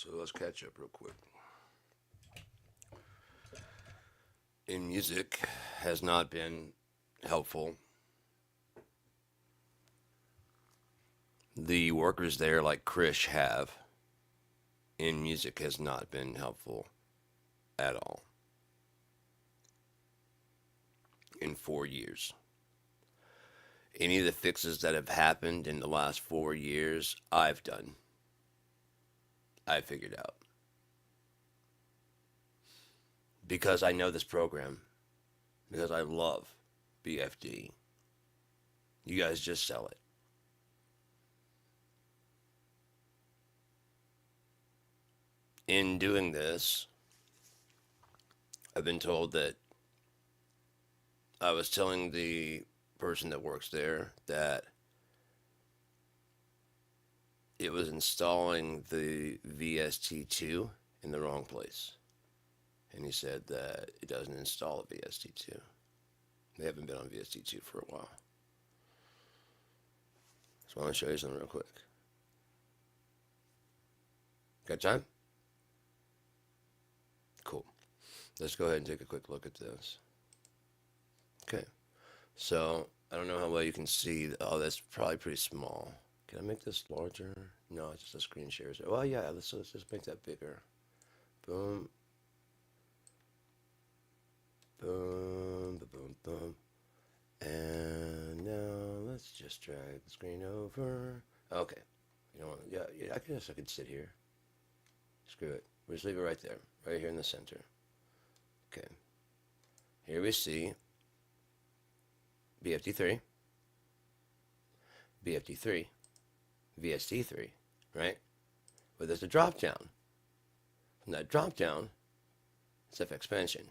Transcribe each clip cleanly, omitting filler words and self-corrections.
So let's catch up real quick. In music has not been helpful. The workers there, like Krish, have in music has not been helpful at all in 4 years. Any of the fixes that have happened in the last 4 years, I've done. I figured out because I know this program, because I love BFD. You guys just sell it. In doing this, I've been told that I was telling the person that works there that it was installing the VST2 in the wrong place. And he said that it doesn't install a VST2. They haven't been on VST2 for a while. So I want to show you something real quick. Got time? Cool. Let's go ahead and take a quick look at this. Okay. So I don't know how well you can see. Oh, that's probably pretty small. Can I make this larger? No, it's just a screen share. Well, yeah, let's just make that bigger. Boom. Boom, boom, boom. And now let's just drag the screen over. Okay. You know what? Yeah, I guess I could sit here. Screw it. We'll just leave it right there, right here in the center. Okay. Here we see BFD3, BFD3, VST3, right? But there's a drop down. From that drop down, it's FXpansion.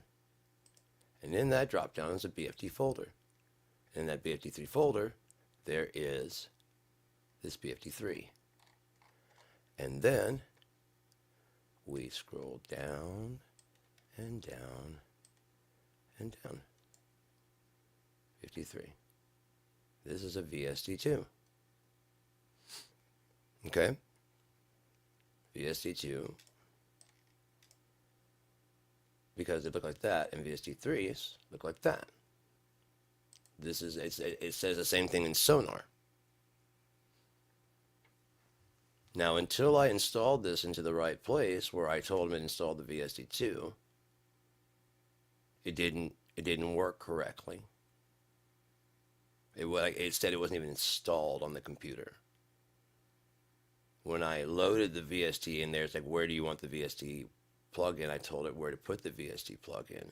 And in that drop down is a BFD folder. In that BFD3 folder, there is this BFD3. And then we scroll down and down and down. 53. This is a VST2. Okay? VST2. Because they look like that, and VST3s look like that. This is it says the same thing in Sonar. Now, until I installed this into the right place, where I told him to install the VST2, it didn't work correctly. It said it wasn't even installed on the computer. When I loaded the VST in there, it's like, where do you want the VST plugin? I told it where to put the VST plugin.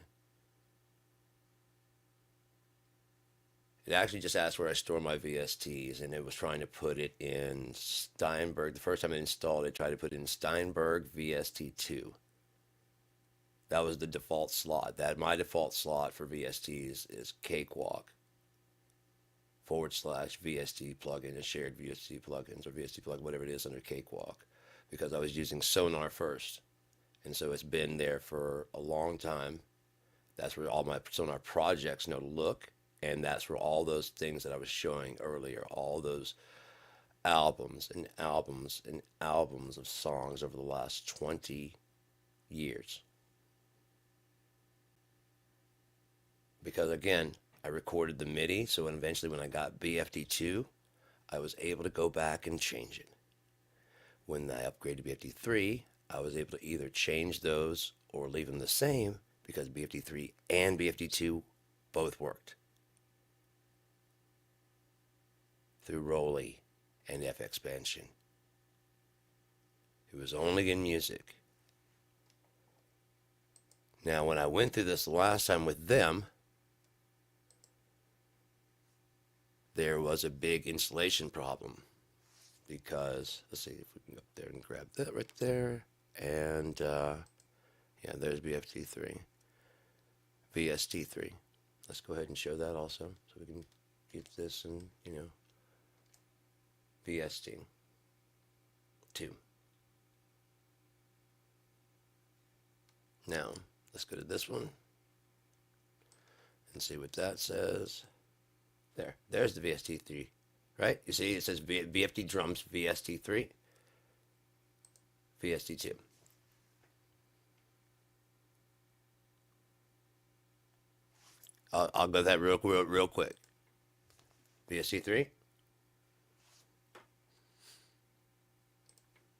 It actually just asked where I store my VSTs, and it was trying to put it in Steinberg. The first time I installed it, tried to put it in Steinberg VST2. That was the default slot. My default slot for VSTs is Cakewalk / VST plugin and shared VST plugins or VST plugin, whatever it is under Cakewalk, because I was using Sonar first. And so it's been there for a long time. That's where all my Sonar projects know to look. And that's where all those things that I was showing earlier, all those albums and albums and albums of songs over the last 20 years. Because again, I recorded the MIDI, so eventually when I got BFD2, I was able to go back and change it. When I upgraded to BFD3, I was able to either change those or leave them the same because BFD3 and BFD2 both worked through Roly and FXpansion. It was only in music. Now, when I went through this the last time with them, there was a big installation problem because, let's see if we can go up there and grab that right there. And yeah, there's BFT3, VST3. Let's go ahead and show that also so we can get this and, VST2. Now, let's go to this one and see what that says. There's the VST3, right? You see, it says BFD drums VST3, VST2. I'll go that real quick. VST3,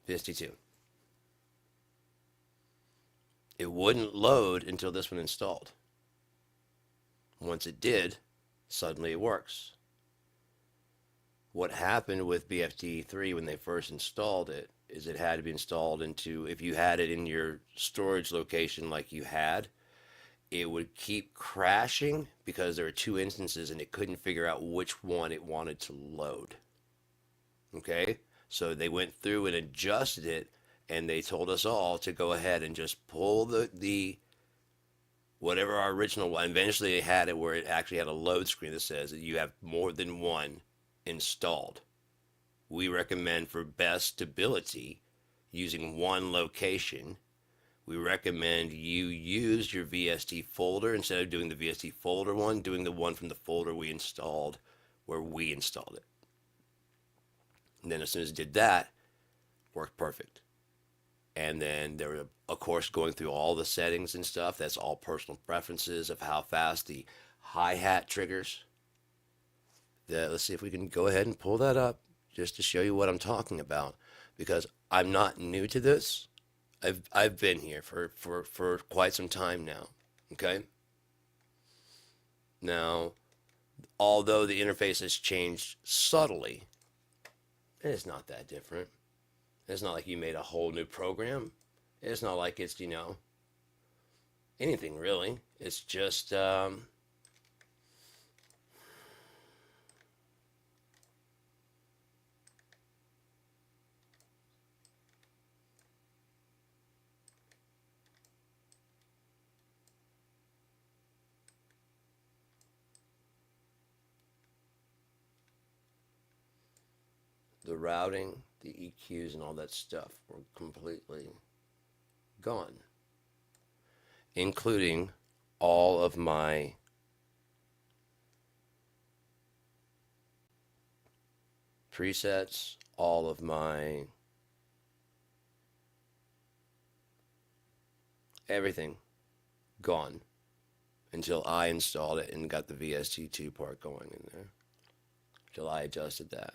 VST2. It wouldn't load until this one installed. Once it did, suddenly it works. What happened with BFT3 when they first installed it is it had to be installed into, if you had it in your storage location like you had, it would keep crashing because there were two instances and it couldn't figure out which one it wanted to load. Okay? So they went through and adjusted it, and they told us all to go ahead and just pull the whatever our original one. Eventually they had it where it actually had a load screen that says that you have more than one installed. We recommend for best stability using one location. We recommend you use your VST folder instead of doing the VST folder one, doing the one from the folder we installed where we installed it. And then as soon as it did that, worked perfect. And then there were, of course, going through all the settings and stuff. That's all personal preferences of how fast the hi-hat triggers. Let's see if we can go ahead and pull that up just to show you what I'm talking about, because I'm not new to this. I've been here for quite some time now. Okay. Now, although the interface has changed subtly, it's not that different. It's not like you made a whole new program. It's not like it's, anything really. It's just, the routing, the EQs, and all that stuff were completely gone, including all of my presets, all of my everything gone until I installed it and got the VST2 part going in there. Until I adjusted that.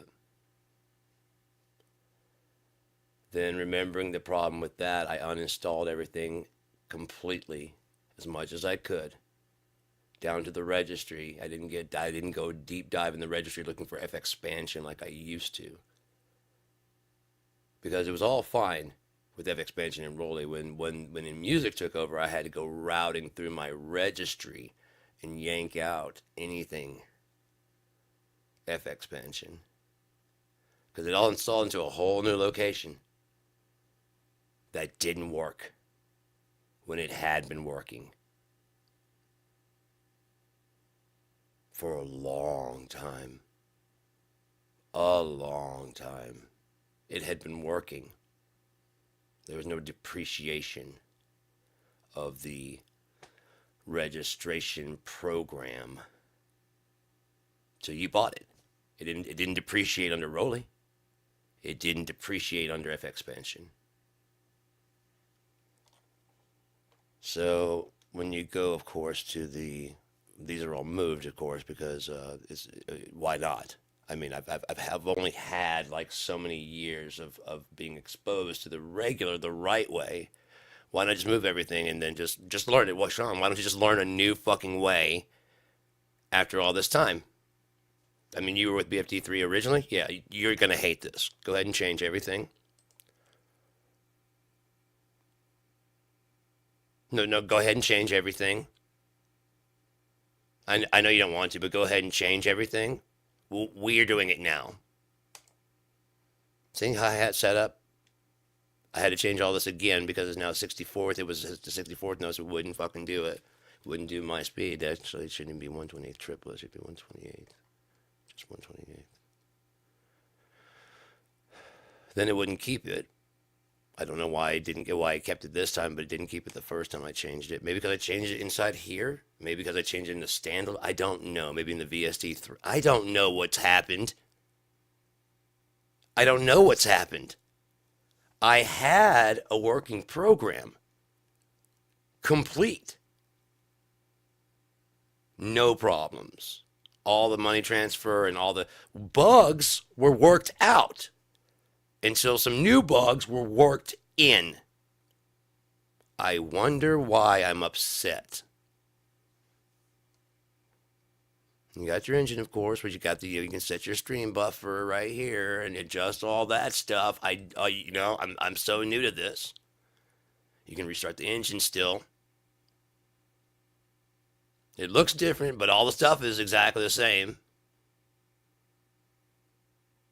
Then, remembering the problem with that, I uninstalled everything completely, as much as I could, down to the registry. I didn't go deep dive in the registry looking for FXpansion like I used to, because it was all fine with FXpansion and Rolly. When InMusic took over, I had to go routing through my registry and yank out anything FXpansion, because it all installed into a whole new location that didn't work when it had been working for a long time. A long time. It had been working. There was no depreciation of the registration program. So you bought it. It didn't depreciate under Rolly. It didn't depreciate under FXpansion. So when you go, of course, to these are all moved, of course, because why not? I mean, I've only had like so many years of being exposed to the right way. Why not just move everything and then just learn it? Well, Sean, why don't you just learn a new fucking way after all this time? I mean, you were with BFT3 originally? Yeah, you're gonna hate this. Go ahead and change everything. No, go ahead and change everything. I know you don't want to, but go ahead and change everything. We're doing it now. See hi-hat setup? I had to change all this again because it's now 64th. It was the 64th note, so it wouldn't fucking do it. It wouldn't do my speed. Actually, it shouldn't be 128 triple. It should be 128. Just 128. Then it wouldn't keep it. I don't know why I kept it this time, but it didn't keep it the first time I changed it. Maybe because I changed it inside here. Maybe because I changed it in the standard. I don't know. Maybe in the VST3. I don't know what's happened. I don't know what's happened. I had a working program, complete. No problems. All the money transfer and all the bugs were worked out until some new bugs were worked in. I wonder why I'm upset. You got your engine, of course, but you can set your stream buffer right here and adjust all that stuff. I'm so new to this. You can restart the engine still. It looks different, but all the stuff is exactly the same.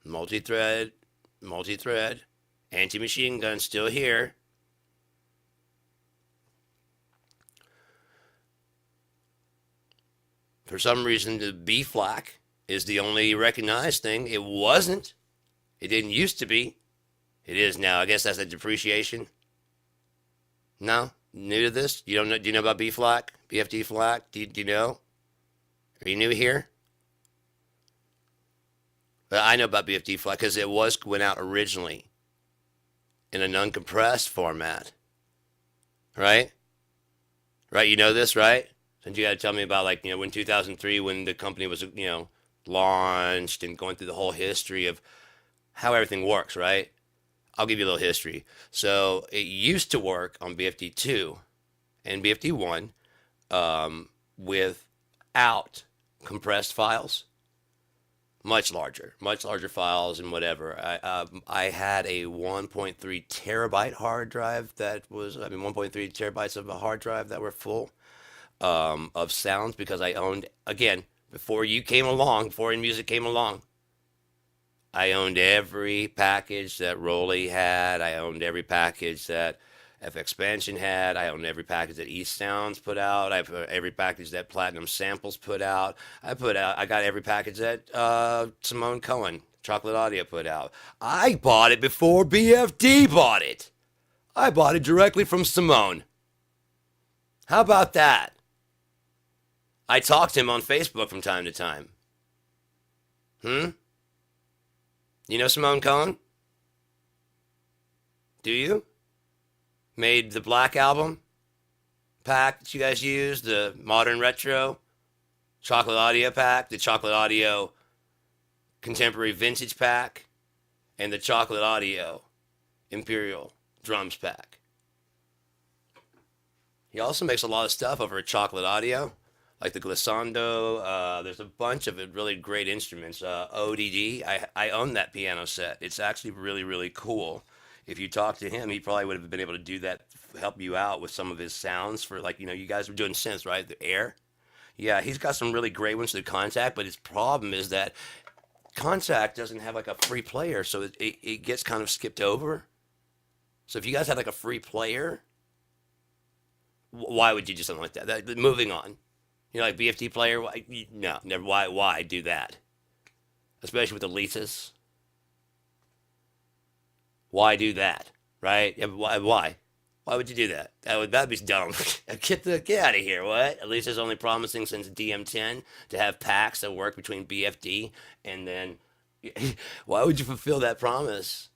Multi-thread, multi-thread, anti-machine gun still here. For some reason, the B flak is the only recognized thing. It wasn't. It didn't used to be. It is now. I guess that's a depreciation. No? New to this? You don't know? Do you know about B flak? BFD flak? Do you know? Are you new here? Well, I know about BFD flak because it went out originally in an uncompressed format. Right? Right? You know this, right? Since you got to tell me about when 2003 when the company was launched and going through the whole history of how everything works, right? I'll give you a little history. So it used to work on BFD2 and BFD1 without compressed files, much larger files and whatever. I had a 1.3 terabyte hard drive 1.3 terabytes of a hard drive that were full of sounds because I owned, again, before you came along, before InMusic came along, I owned every package that Rolly had. I owned every package that FXpansion had. I owned every package that East Sounds put out. I put every package that Platinum Samples put out. I got every package that Simone Cohen, Chocolate Audio put out. I bought it before BFD bought it. I bought it directly from Simone. How about that? I talk to him on Facebook from time to time. You know Simone Cohen? Do you? Made the Black Album pack that you guys use, the Modern Retro Chocolate Audio pack, the Chocolate Audio Contemporary Vintage pack, and the Chocolate Audio Imperial Drums pack. He also makes a lot of stuff over at Chocolate Audio, like the glissando. There's a bunch of really great instruments. ODD, I own that piano set. It's actually really, really cool. If you talk to him, he probably would have been able to do that, help you out with some of his sounds for you guys were doing synths, right? The air. Yeah, he's got some really great ones to Contact, but his problem is that Contact doesn't have a free player, so it gets kind of skipped over. So if you guys had a free player, why would you do something like that? Moving on. Like BFD player? No, never. Why do that? Especially with the leases. Why do that? Right? Yeah, why? Why would you do that? That'd be dumb. Get out of here. What? At least it's only promising since DM10 to have packs that work between BFD and then. Why would you fulfill that promise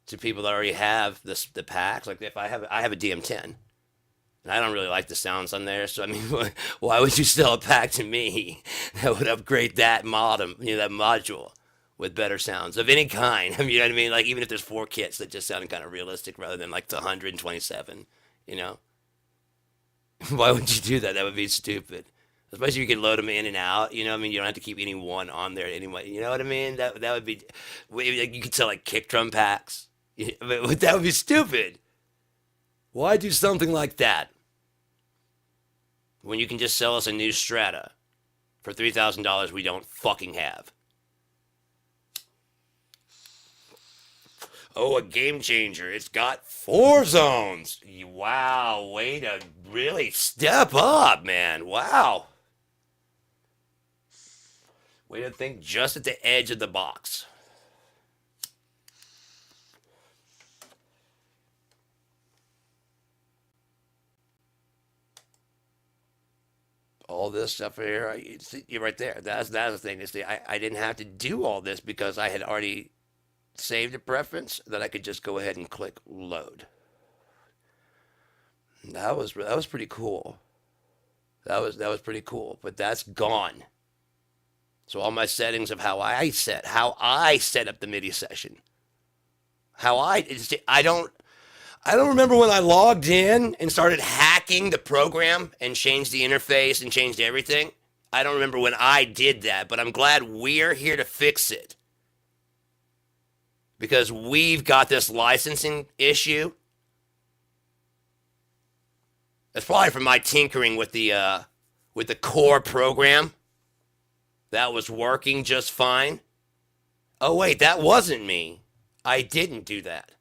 to people that already have the packs? Like if I have a DM10. And I don't really like the sounds on there, so I mean, why would you sell a pack to me that would upgrade that modem, that module with better sounds of any kind? I mean, you know what I mean? Even if there's 4 kits that just sound kind of realistic rather than the 127, you know? Why would you do that? That would be stupid. Especially if you can load them in and out, I mean, you don't have to keep any one on there anyway. You know what I mean? That would be, you could sell kick drum packs. That would be stupid. Why do something like that when you can just sell us a new Strata for $3,000 we don't fucking have? Oh, a game changer. It's got 4 zones. Wow, way to really step up, man. Wow. Way to think just at the edge of the box. All this stuff here, you're right there. That's the thing. I didn't have to do all this because I had already saved a preference that I could just go ahead and click load. That was pretty cool. That was pretty cool, but that's gone. So all my settings of how I set up the MIDI session, I don't remember when I logged in and started hacking the program and changed the interface and changed everything. I don't remember when I did that, but I'm glad we're here to fix it because we've got this licensing issue. That's probably from my tinkering with the core program. That was working just fine. Oh wait, that wasn't me. I didn't do that.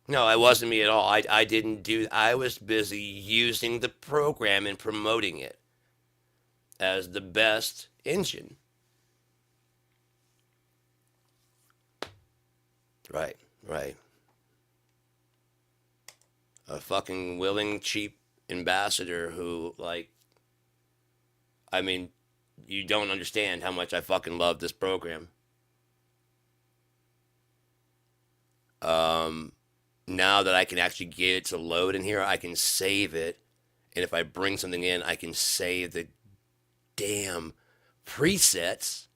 No, it wasn't me at all. I didn't do. I was busy using the program and promoting it as the best engine. Right, right. A fucking willing, cheap ambassador who, like, I mean, you don't understand how much I fucking love this program. Um, Now that I can actually get it to load in here, I can save it. And if I bring something in, I can save the damn presets.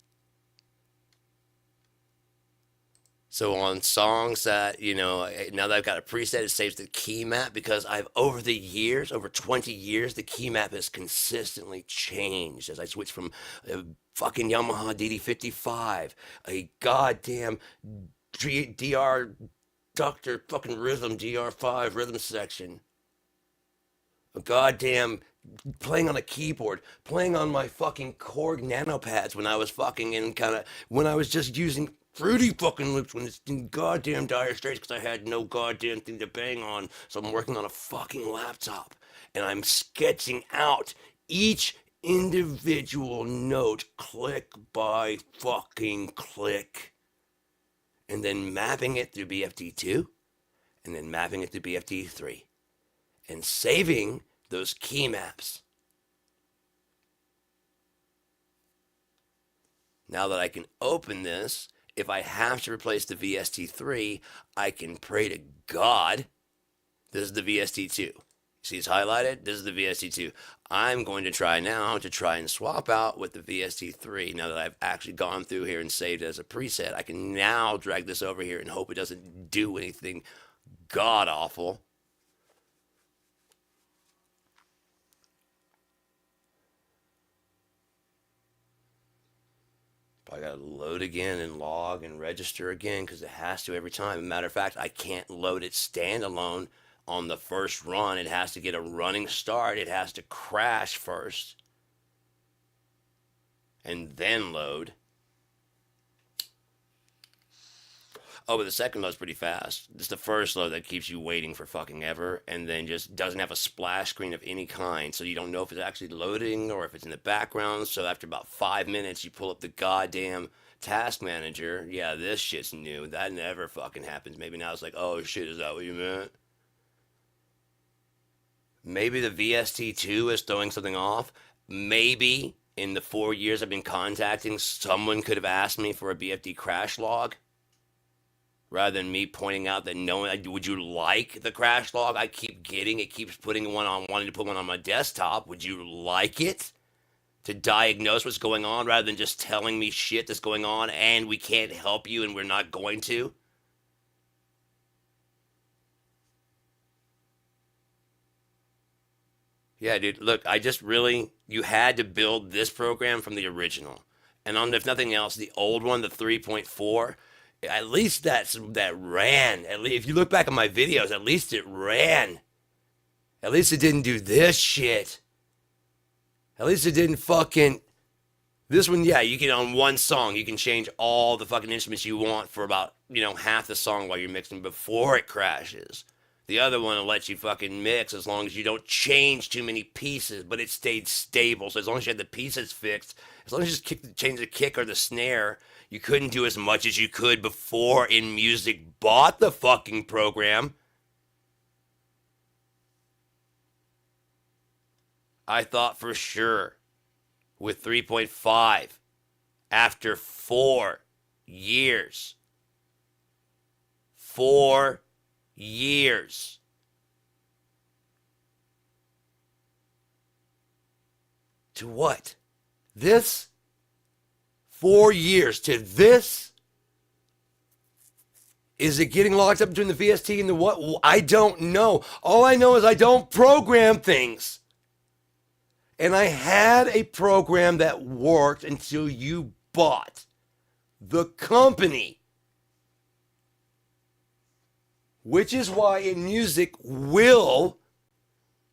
So on songs that, now that I've got a preset, it saves the key map because I've, over the years, over 20 years, the key map has consistently changed as I switch from a fucking Yamaha DD55, a goddamn DR Dr. fucking Rhythm DR5 rhythm section, a goddamn playing on a keyboard, playing on my fucking Korg nano pads when I was fucking in when I was just using fruity fucking loops when it's in goddamn dire straits because I had no goddamn thing to bang on. So I'm working on a fucking laptop and I'm sketching out each individual note click by fucking click and then mapping it through BFD2 and then mapping it through BFD3 and saving those key maps. Now that I can open this, if I have to replace the VST3, I can pray to God. This is the VST2. See it's highlighted? This is the VST2. I'm going to try now to try and swap out with the VST3. Now that I've actually gone through here and saved it as a preset, I can now drag this over here and hope it doesn't do anything god awful. I gotta load again and log and register again because it has to every time. As a matter of fact, I can't load it standalone on the first run. It has to get a running start. It has to crash first and then load. Oh, but the second load's pretty fast. It's the first load that keeps you waiting for fucking ever and then just doesn't have a splash screen of any kind. So you don't know if it's actually loading or if it's in the background. So after about 5 minutes, you pull up the goddamn task manager. Yeah, this shit's new. That never fucking happens. Maybe now it's like, oh shit, is that what you meant? Maybe the VST2 is throwing something off. Maybe in the 4 years I've been contacting, someone could have asked me for a BFD crash log rather than me pointing out that no one, would you like the crash log I keep getting? It keeps putting one on, wanting to put one on my desktop. Would you like it to diagnose what's going on rather than just telling me shit that's going on and we can't help you and we're not going to? Yeah, dude, look, you had to build this program from the original. And on, if nothing else, the old one, the 3.4, at least that ran. At least if you look back at my videos, at least it ran. At least it didn't do this shit. At least it didn't fucking. This one, yeah, you can on one song, you can change all the fucking instruments you want for about, half the song while you're mixing before it crashes. The other one will let you fucking mix as long as you don't change too many pieces, but it stayed stable. So as long as you had the pieces fixed, as long as you just change the kick or the snare, you couldn't do as much as you could before In Music bought the fucking program. I thought for sure with 3.5 after 4 years. 4 years. To what? This? 4 years to this? Is it getting locked up between the VST and the what? I don't know. All I know is I don't program things. And I had a program that worked until you bought the company. Which is why in music will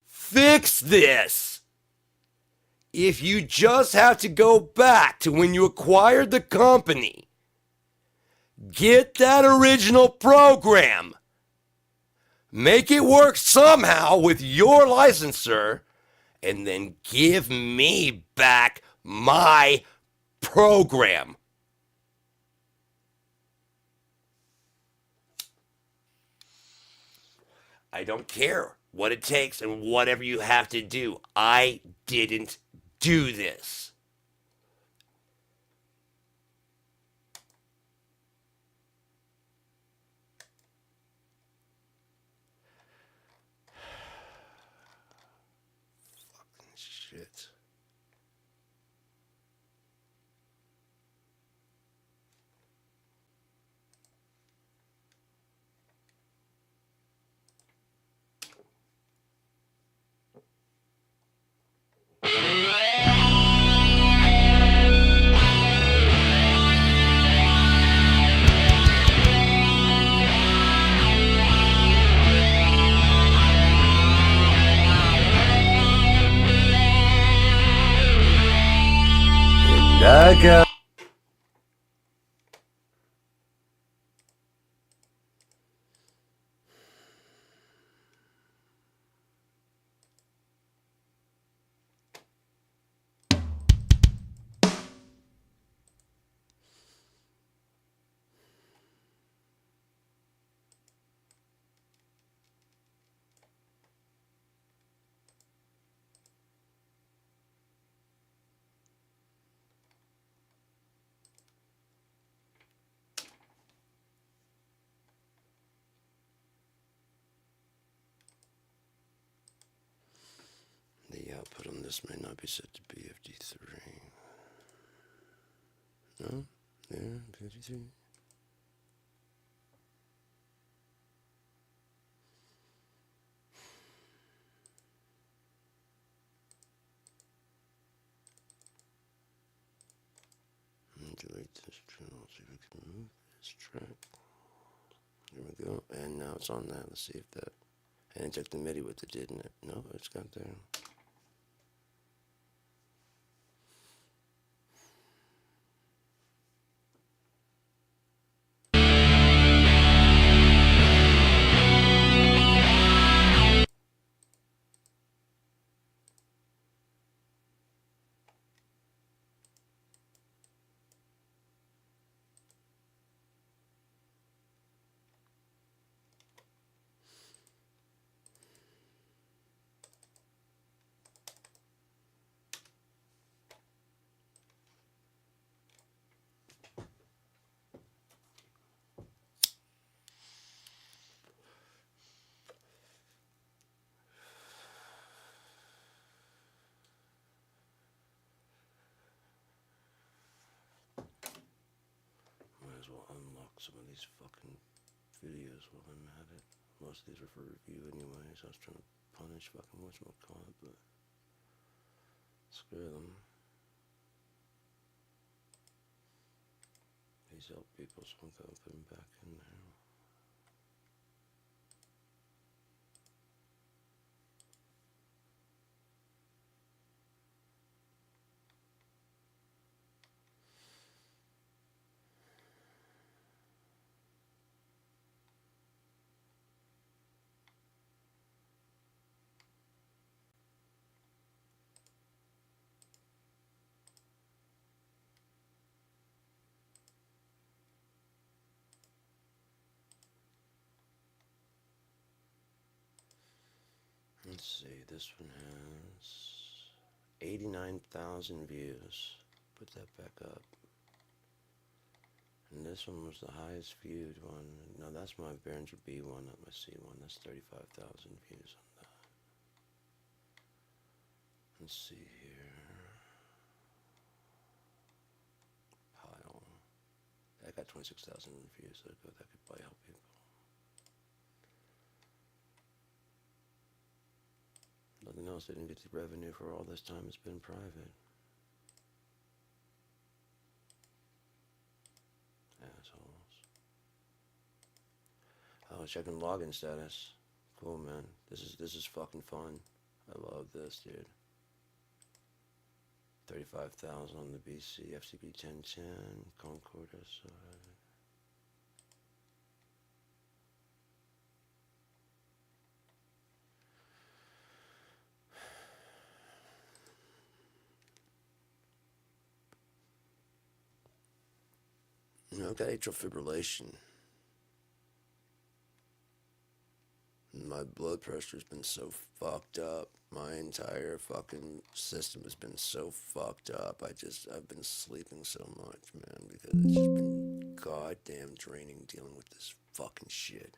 fix this. If you just have to go back to when you acquired the company, get that original program, make it work somehow with your licensor, and then give me back my program. I don't care what it takes and whatever you have to do. I didn't do this. Fucking shit. I got the output on this may not be set to BFD3. No? Yeah, BFD3. Delete this channel, see if we can remove this track. There we go. And now it's on that. Let's see if that. And it took the MIDI with it, didn't it? No, it's got there. Might as well unlock some of these fucking videos while I'm at it. Most of these are for review anyways. I was trying to punish fucking whatchamacallit, but screw them. These help people, so I'm gonna put them back in there. Let's see, this one has 89,000 views. Put that back up. And this one was the highest viewed one. No, that's my Behringer B one, not my C one. That's 35,000 views on that. Let's see here. I got 26,000 views. So that could probably help people. Nothing else. They didn't get the revenue for all this time. It's been private. Assholes. Oh, checking login status. Cool, man. This is fucking fun. I love this, dude. 35,000 on the BC, FCB 1010, Concord SI. I've got atrial fibrillation. My blood pressure's been so fucked up. My entire fucking system has been so fucked up. I've been sleeping so much, man, because it's just been goddamn draining dealing with this fucking shit.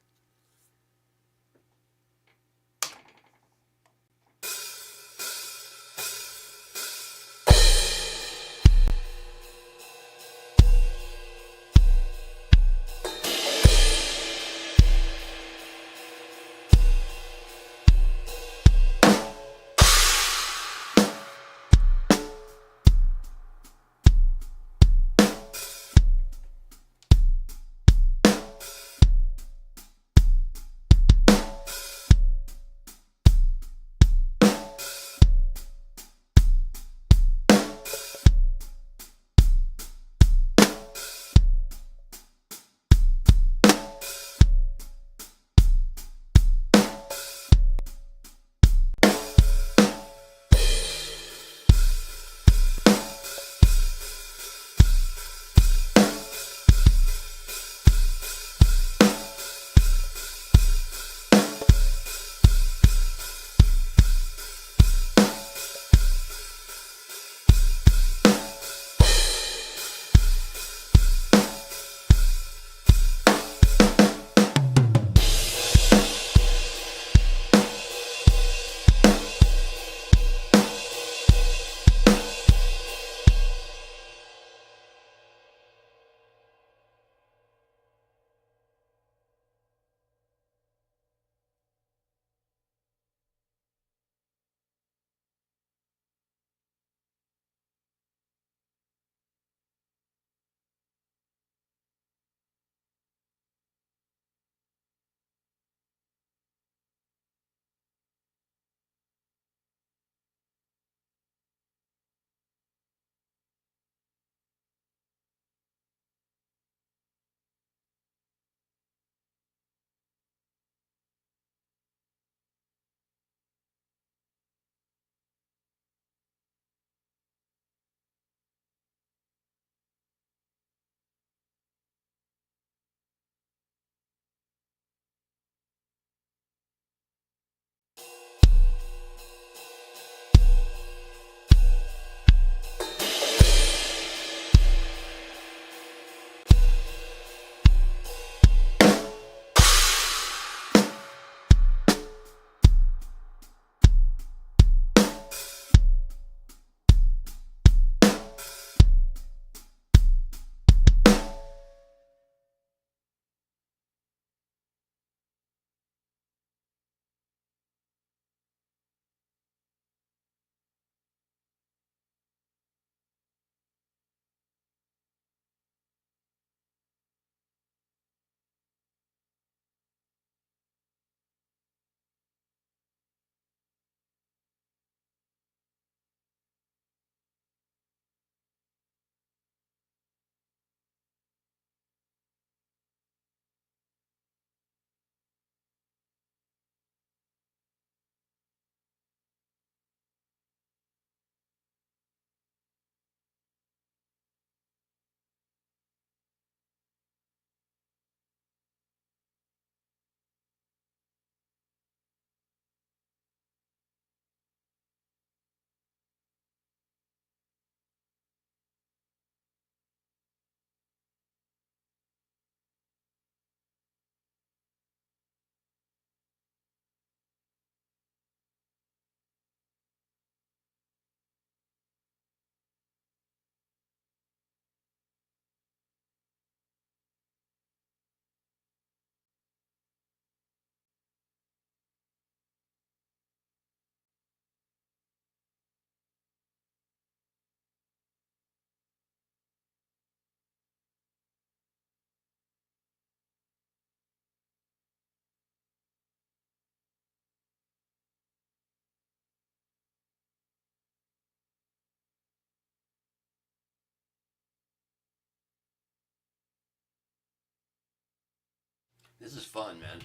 This is fun, man.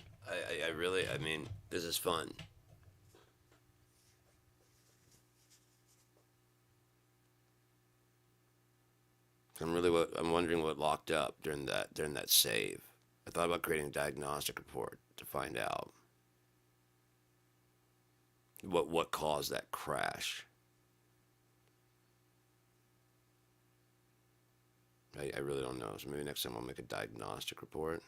I really, I mean, this is fun. I'm wondering what locked up during that save. I thought about creating a diagnostic report to find out what caused that crash. I really don't know. So maybe next time I'll make a diagnostic report,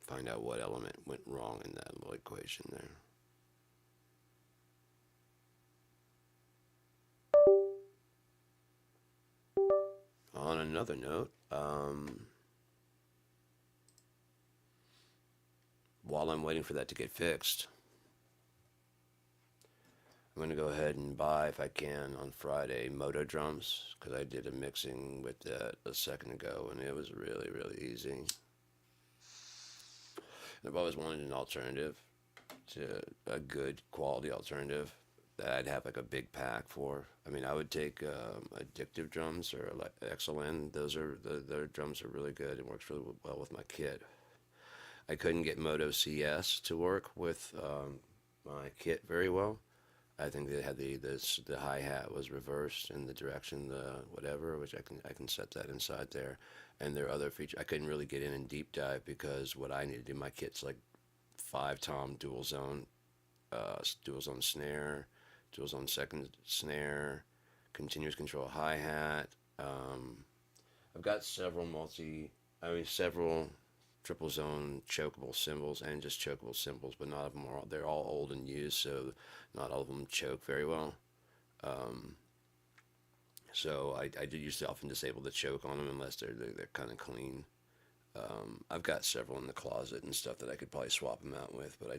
find out what element went wrong in that little equation there. On another note, while I'm waiting for that to get fixed, I'm going to go ahead and buy, if I can, on Friday, Moto drums, because I did a mixing with that a second ago, and it was really, really easy. I've always wanted an alternative to a good quality alternative that I'd have like a big pack for. I mean, I would take Addictive drums or like XLN. Those are their drums are really good. It works really well with my kit. I couldn't get Moto CS to work with my kit very well. I think they had the hi hat was reversed in the direction the whatever, which I can set that inside there, and there are other features I couldn't really get in and deep dive because what I needed in my kit's like 5 tom dual zone snare, dual zone second snare, continuous control hi hat. Um, I've got several triple zone chokeable cymbals and just chokeable cymbals, but not of them are. They're all old and used, so not all of them choke very well. Um, so I do used to often disable the choke on them unless they're kind of clean. I've got several in the closet and stuff that I could probably swap them out with, but I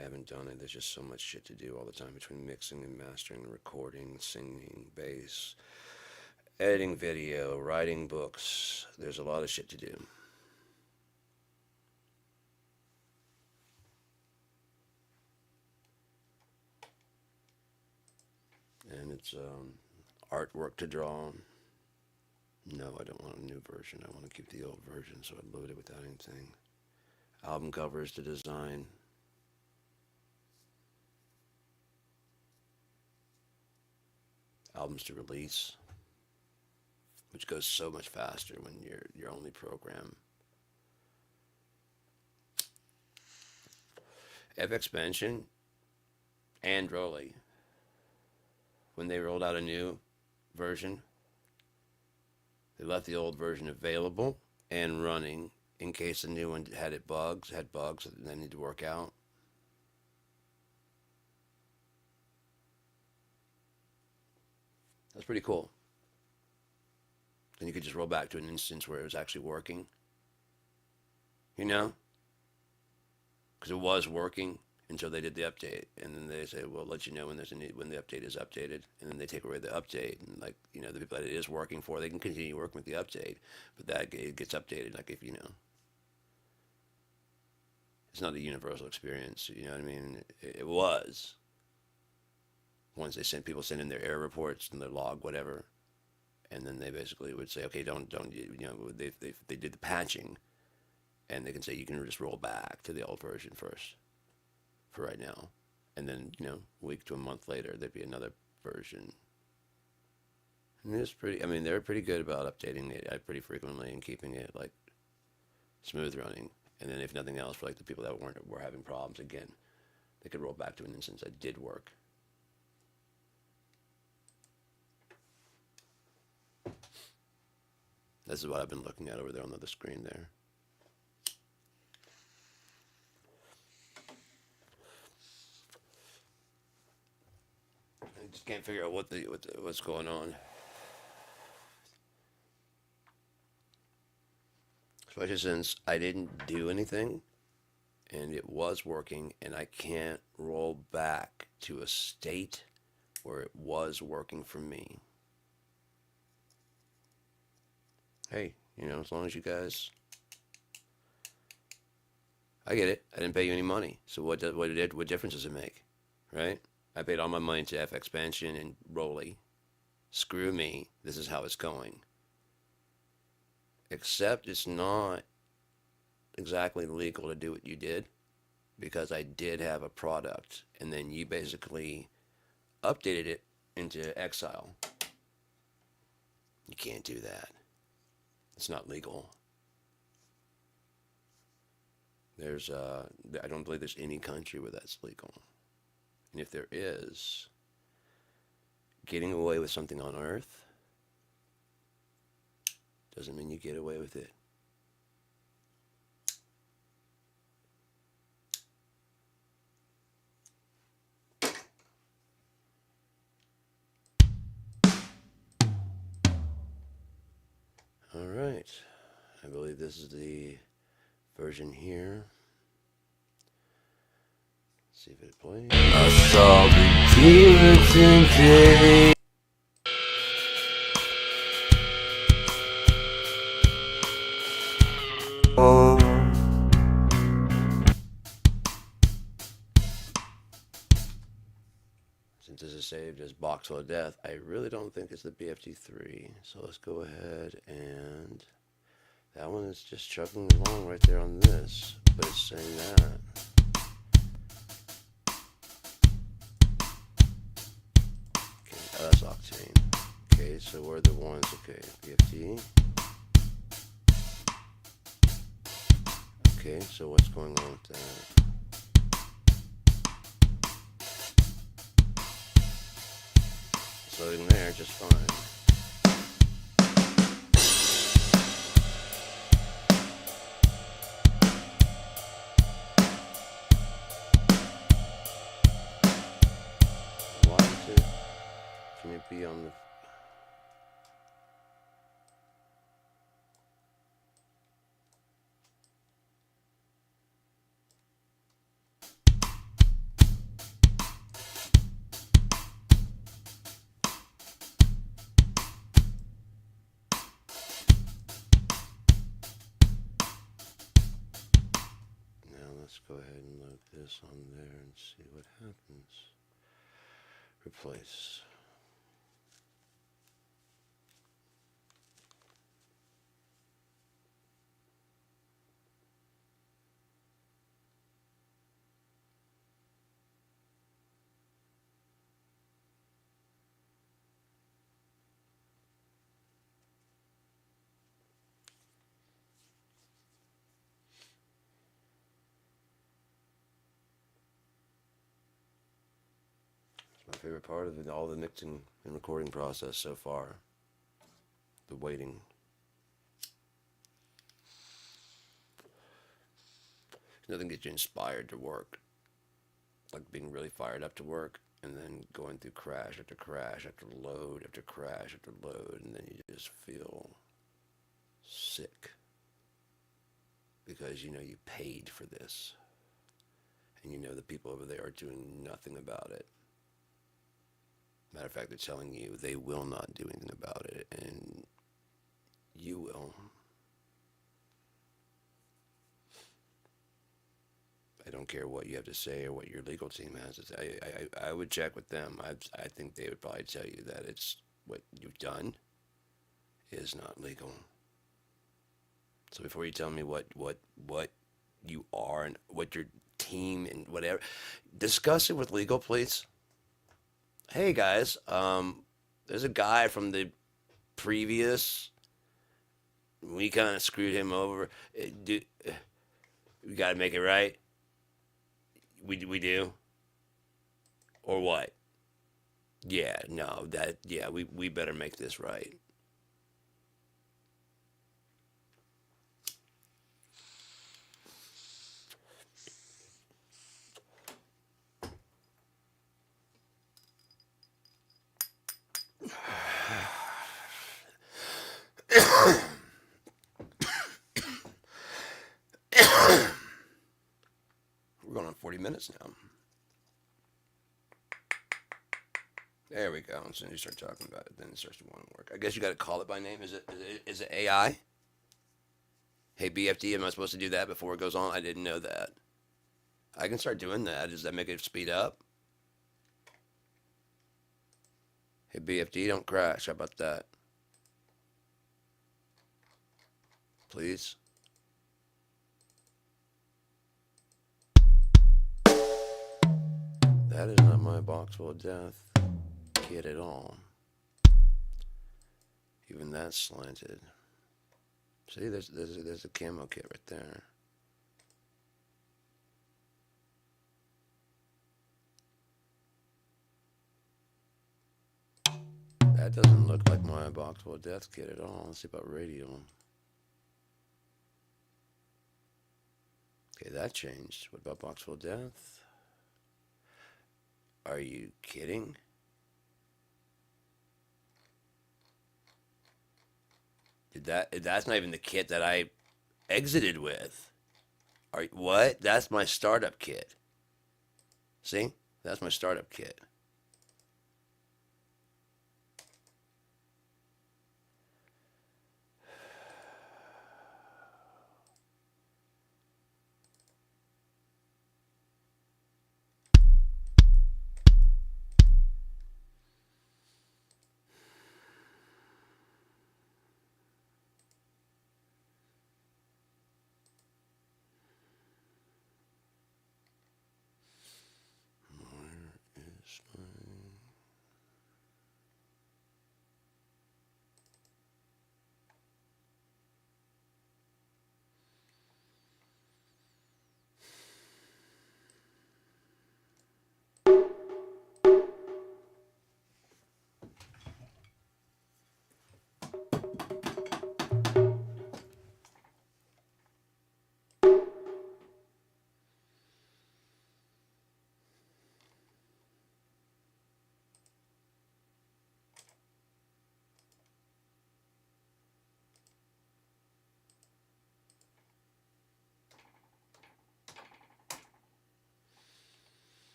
haven't done it. There's just so much shit to do all the time between mixing and mastering, recording, singing, bass, editing video, writing books. There's a lot of shit to do. And it's artwork to draw. No, I don't want a new version. I want to keep the old version, so I load it without anything. Album covers to design. Albums to release, which goes so much faster when you're your only program. FXpansion and Rolly, when they rolled out a new version, they left the old version available and running in case the new one had bugs that they need to work out. That's pretty cool. Then you could just roll back to an instance where it was actually working, you know, because it was working until they did the update, and then they say, "We'll let you know when when the update is updated," and then they take away the update, and like the people that it is working for, they can continue working with the update, but that it gets updated. Like if it's not a universal experience. You know what I mean? It was once people send in their error reports and their log whatever, and then they basically would say, "Okay, don't they did the patching." And they can say you can just roll back to the old version first for right now, and then a week to a month later there'd be another version. And it's pretty. I mean, they're pretty good about updating it pretty frequently and keeping it like smooth running. And then if nothing else, for like the people that were having problems again, they could roll back to an instance that did work. This is what I've been looking at over there on the other screen there. I just can't figure out what's going on. Especially since I didn't do anything and it was working, and I can't roll back to a state where it was working for me. Hey, as long as you guys, I get it. I didn't pay you any money, so what difference does it make, right? I paid all my money to FXpansion and Rolly. Screw me. This is how it's going. except it's not exactly legal to do what you did because I did have a product and then you basically updated it into Exile. You can't do that. It's not legal. There's I don't believe there's any country where that's legal. And if there is, getting away with something on Earth doesn't mean you get away with it. All right. I believe this is the version here. Let's see if it plays. I saw the demons in day. Since this is saved as Boxwell of Death, I really don't think it's the BFT3. So let's go ahead and that one is just chugging along right there on this, but it's saying that. Okay, that's Octane. Okay, so where are the ones? Okay, BFT. Okay, so what's going on with that? It's loading there just fine. Why is it? Can it be on the? Now let's go ahead and load this on there and see what happens. Replace. My favorite part of it, all the mixing and recording process so far. The waiting. Nothing gets you inspired to work. Like being really fired up to work and then going through crash after crash after load after crash after load, and then you just feel sick because you know you paid for this and you know the people over there are doing nothing about it. Matter of fact, they're telling you they will not do anything about it, and you will. I don't care what you have to say or what your legal team has to say. I would check with them. I think they would probably tell you that it's what you've done is not legal. So before you tell me what you are and what your team and whatever, discuss it with legal, please. Hey guys, there's a guy from the previous. We kind of screwed him over. We got to make it right. We do, or what? Yeah, no, that yeah, we better make this right. We're going on 40 minutes now. There we go. As soon as you start talking about it, then it starts to want to work. I guess you got to call it by name. Is it AI? Hey BFD, am I supposed to do that before it goes on? I didn't know that. I can start doing that. Does that make it speed up? Hey BFD, don't crash. How about that? please. That is not my box full of death kit at all. Even that's slanted. See, there's a camo kit right there. That doesn't look like my box full of death kit at all. Let's see about radium. Okay, that changed. What about box full of death? Are you kidding? That's not even the kit that I exited with. What? That's my startup kit. See? That's my startup kit.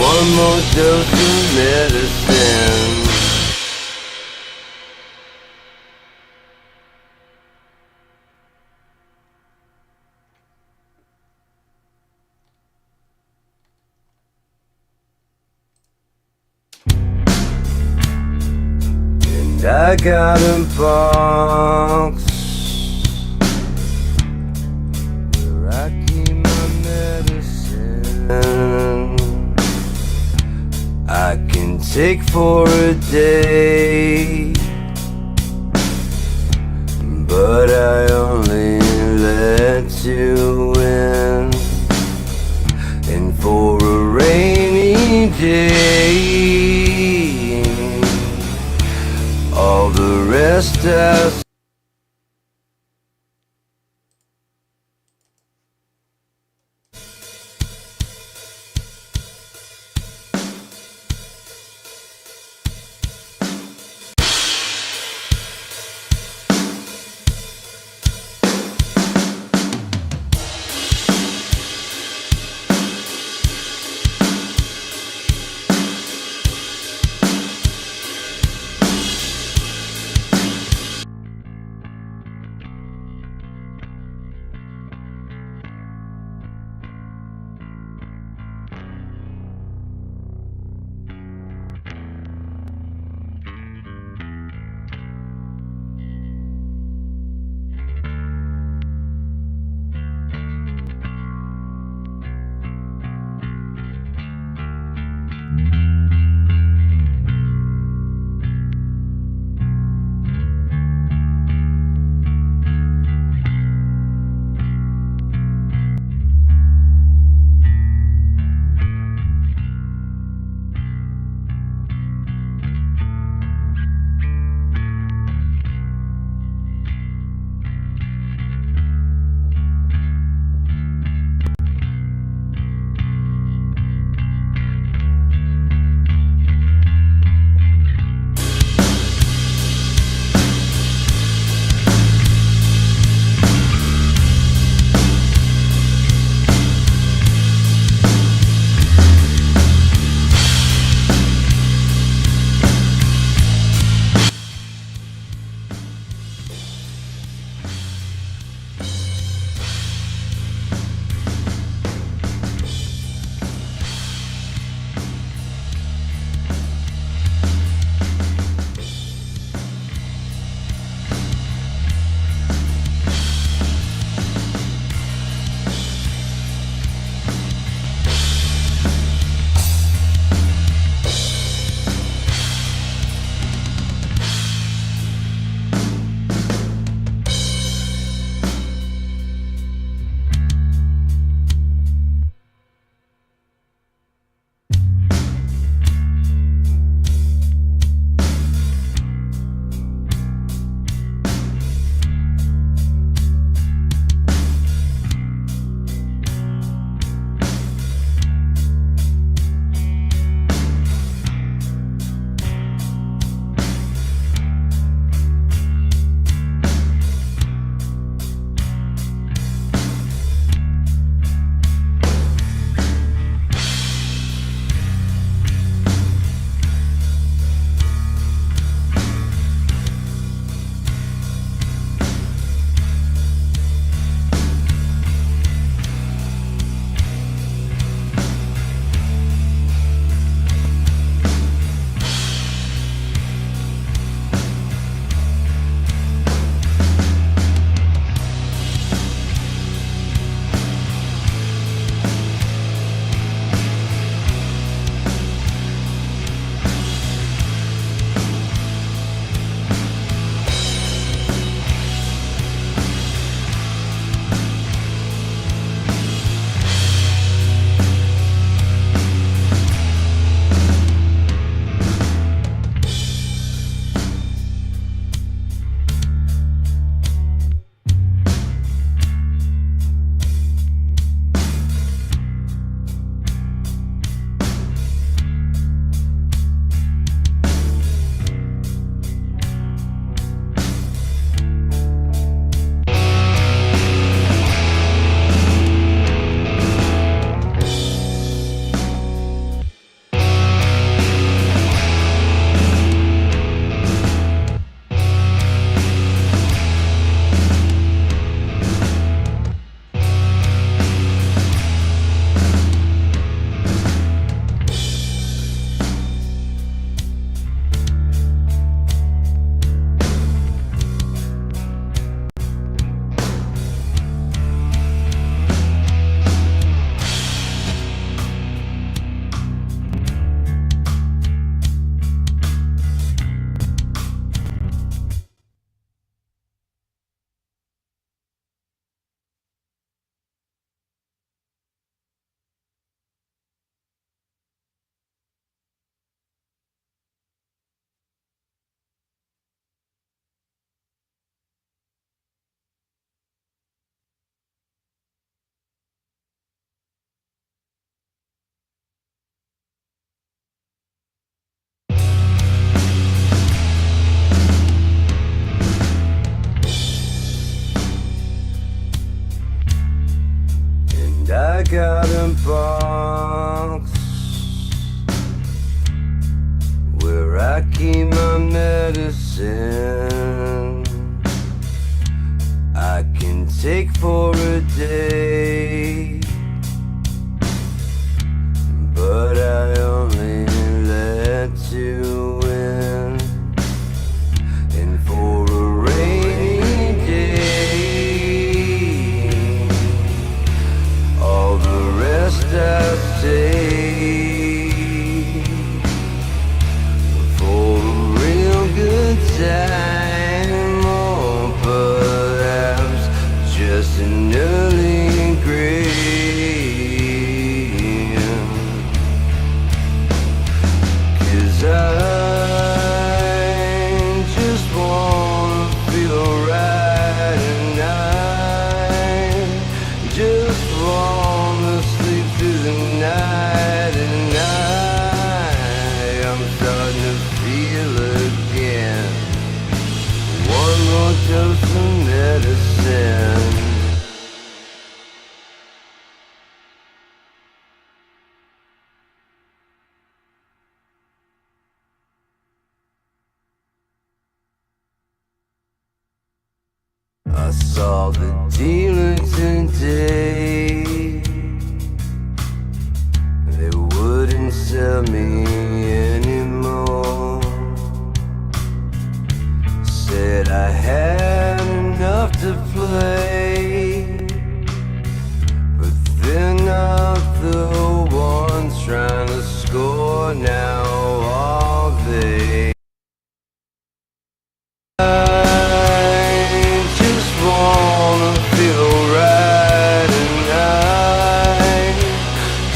One more dose of medicine. And I got a box where I keep my medicine. take for a day, but I only let you in, and for a rainy day, all the rest has got a box where I keep my medicine I can take for a day, but I only let you in, and for a rainy day, all the rest I say, for a real good time, or perhaps just an early grave. I just wanna feel right, and I just wanna sleep through the night, and I'm starting to feel again. One more dose of medicine. I saw the dealer today. They wouldn't sell me anymore. Said I had enough to play, but they're not the ones trying to score now, are they? Wanna feel right, and I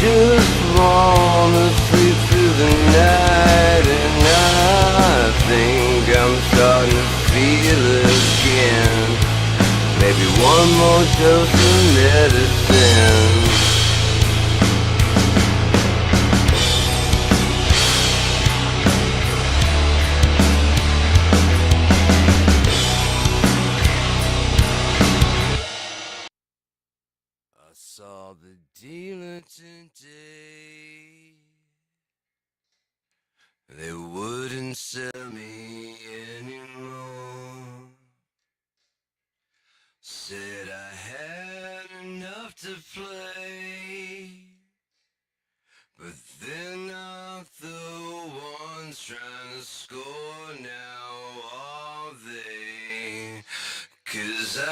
just wanna sleep through the night, and I think I'm starting to feel again. Maybe one more dose of medicine. I saw the dealer today. They wouldn't sell me anymore. Said I had enough to play, but they're not the ones trying to score now, are they? 'Cause I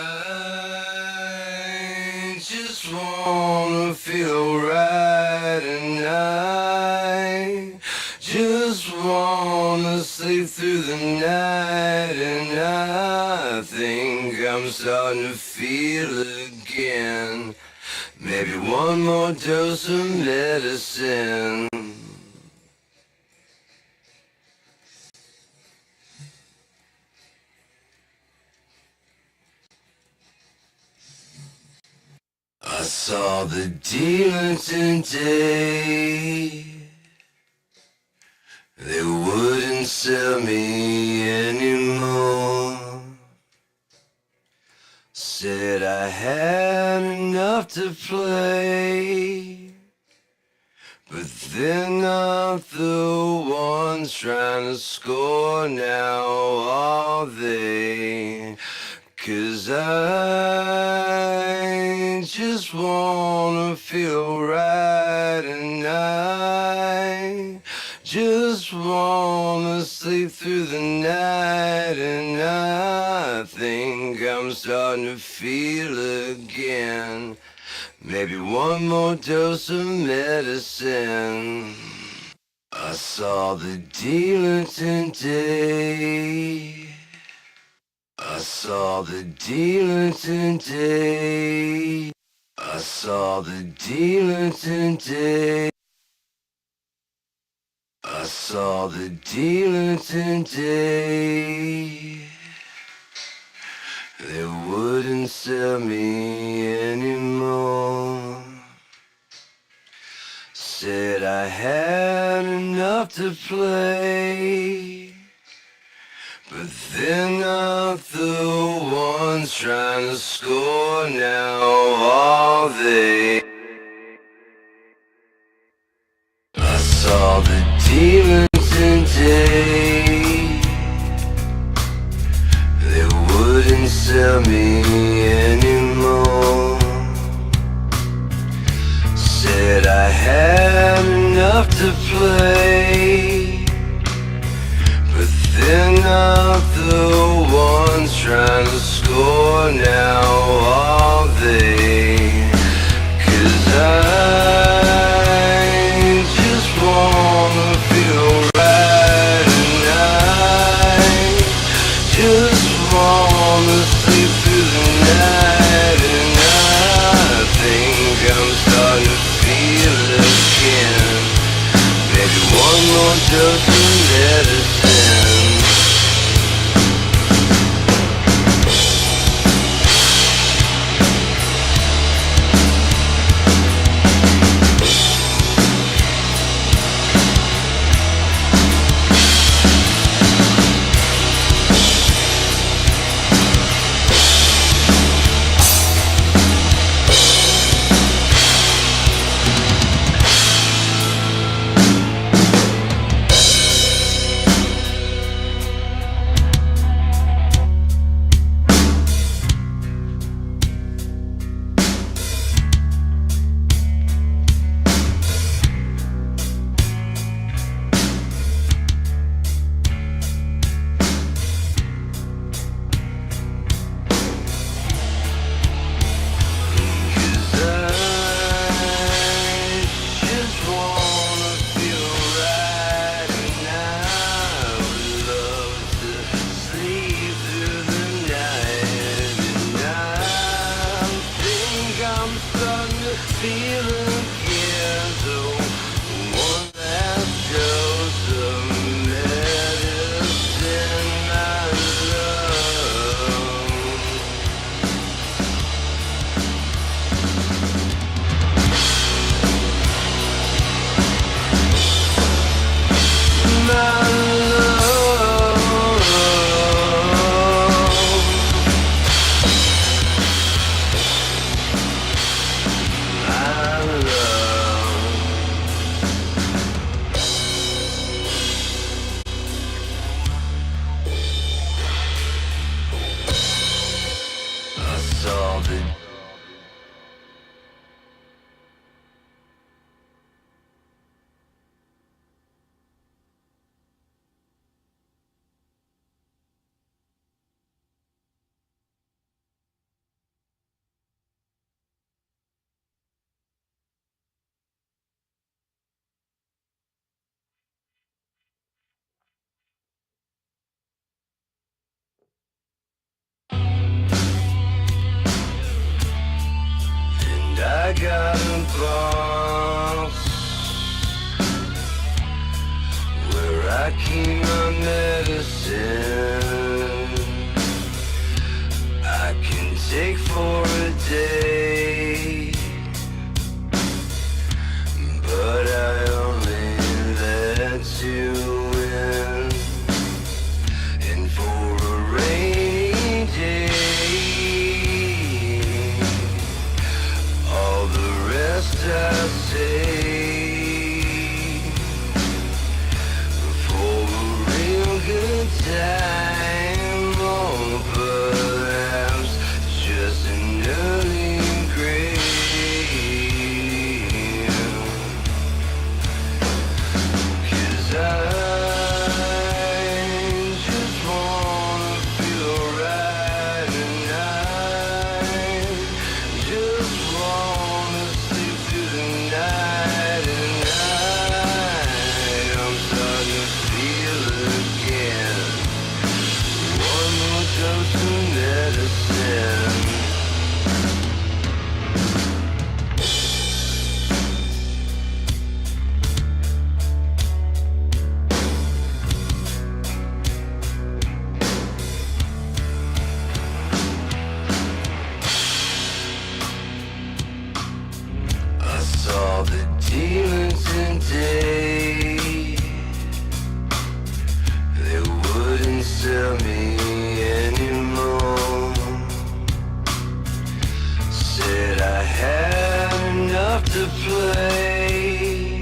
just wanna feel right, and I just wanna sleep through the night, and I think I'm starting to feel again. Maybe one more dose of medicine. I saw the dealer today. They wouldn't sell me anymore. Said I had enough to play, but they're not the ones trying to score now, are they? 'Cause I just wanna feel right, and I just wanna sleep through the night, and I think I'm starting to feel again. Maybe one more dose of medicine. I saw the dealer today. I saw the dealer today. I saw the dealer today. I saw the dealer today. They wouldn't sell me anymore. Said I had enough to play, but they're not the ones trying to score now, are they? sell me anymore. Said I had enough to play, but they're not the ones trying to score now, are they? 'Cause I just wanna feel right, and I just wanna sleep through the night, and I think I'm starting to feel again. Maybe one more dose of medicine. Feel again, so one last dose of medicine, my love. My love. I saw the and I got a box where I keep my medicine. I can take for a day, but I only let you in. And for a rainy day, all the rest I say, for a real good time, or perhaps just an early grave. 'Cause I just wanna feel right, and I just wanna sleep through the night, and I'm starting to feel again. One more dose of medicine. I saw the demons today. They wouldn't sell me anymore. Said I had enough to play,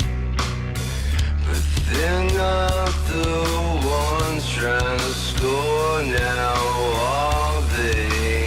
but they're not the ones trying to score now, are they?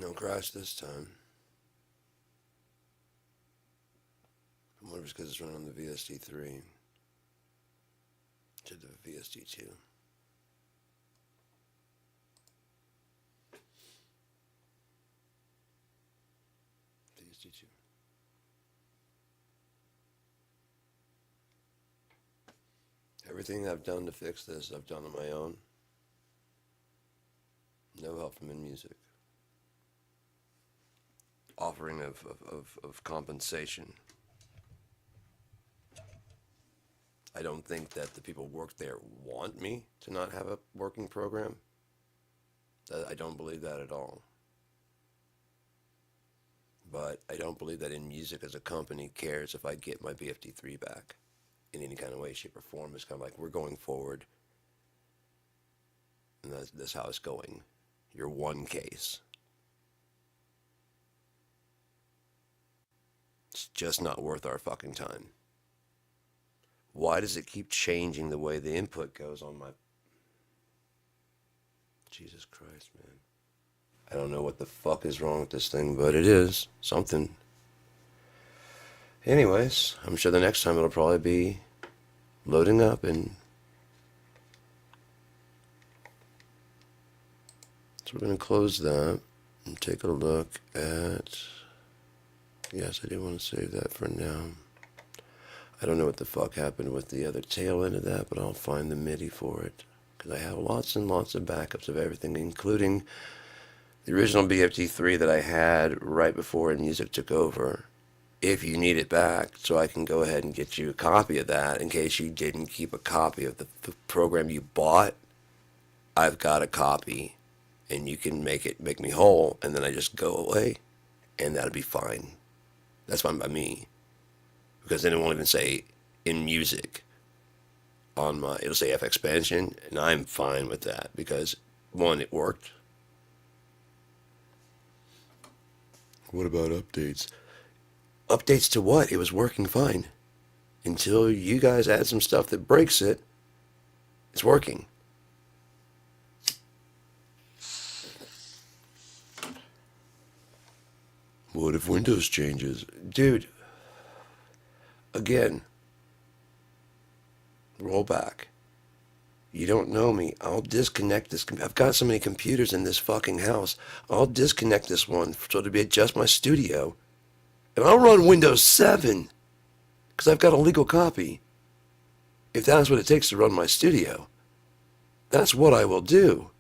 No crash this time. I wonder if it's because it's running on the VST3 to the VST2. VST2. Everything I've done to fix this, I've done on my own. No help from InMusic. Offering of compensation. I don't think that the people who work there want me to not have a working program. I don't believe that at all. But I don't believe that InMusic as a company cares if I get my VFD3 back in any kind of way, shape, or form. It's kind of like, we're going forward, and that's how it's going. You're one case. It's just not worth our fucking time. Why does it keep changing the way the input goes on my... Jesus Christ, man. I don't know what the fuck is wrong with this thing, but it is something. Anyways, I'm sure the next time it'll probably be loading up and... So we're going to close that and take a look at... Yes, I do want to save that for now. I don't know what the fuck happened with the other tail end of that, but I'll find the MIDI for it. Because I have lots and lots of backups of everything, including the original BFD3 that I had right before InMusic took over. If you need it back, so I can go ahead and get you a copy of that in case you didn't keep a copy of the program you bought. I've got a copy, and you can make me whole, and then I just go away, and that'll be fine. That's fine by me. Because then it won't even say InMusic on my, it'll say FXpansion, and I'm fine with that because, one, it worked. What about updates? Updates to what? It was working fine. Until you guys add some stuff that breaks it, it's working. What if Windows changes? Dude, again, roll back. You don't know me. I'll disconnect this. I've got so many computers in this fucking house. I'll disconnect this one so it'll be just my studio. And I'll run Windows 7 because I've got a legal copy. If that's what it takes to run my studio, that's what I will do.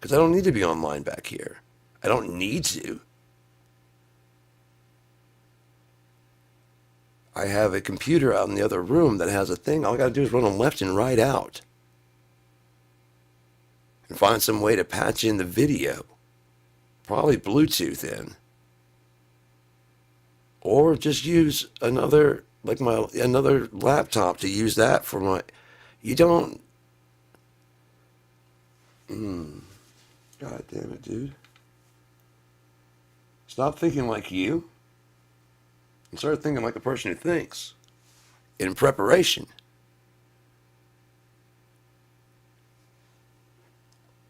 Because I don't need to be online back here. I don't need to. I have a computer out in the other room that has a thing. All I got to do is run them left and right out. And find some way to patch in the video. Probably Bluetooth in. Or just use another, like another laptop to use that for my... You don't... God damn it, dude. Stop thinking like you and start thinking like a person who thinks. In preparation.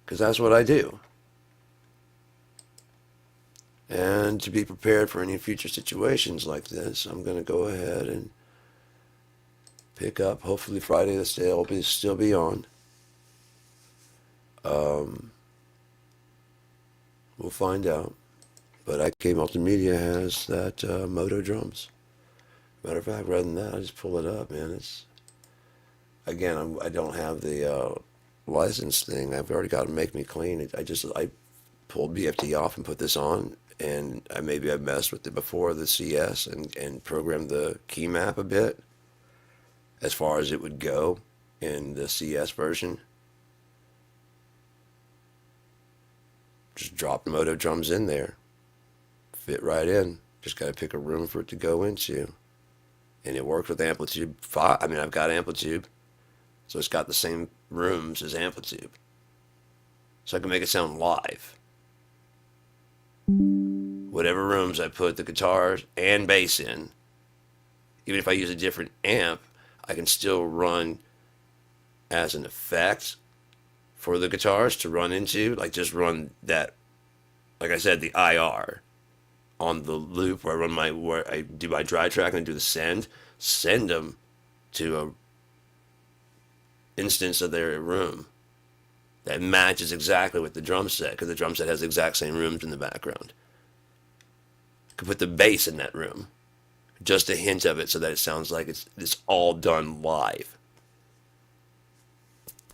Because that's what I do. And to be prepared for any future situations like this, I'm going to go ahead and pick up. Hopefully Friday the sale will still be on. We'll find out. But IK Multimedia has that Moto drums. Matter of fact, rather than that, I just pull it up, man. It's again, I don't have the license thing. I've already got to make me clean. I pulled BFT off and put this on, and maybe I messed with it before the CS and programmed the key map a bit as far as it would go in the CS version. Just drop the Moto drums in there. Fit right in. Just got to pick a room for it to go into. And it works with Amplitude 5. I mean, I've got Amplitude. So it's got the same rooms as Amplitude. So I can make it sound live. Whatever rooms I put the guitars and bass in, even if I use a different amp, I can still run as an effect for the guitars to run into. Like just run that, like I said, the IR on the loop where I do my dry track and do the send them to a instance of their room that matches exactly with the drum set, because the drum set has the exact same rooms in the background. I could put the bass in that room, just a hint of it, so that it sounds like it's all done live.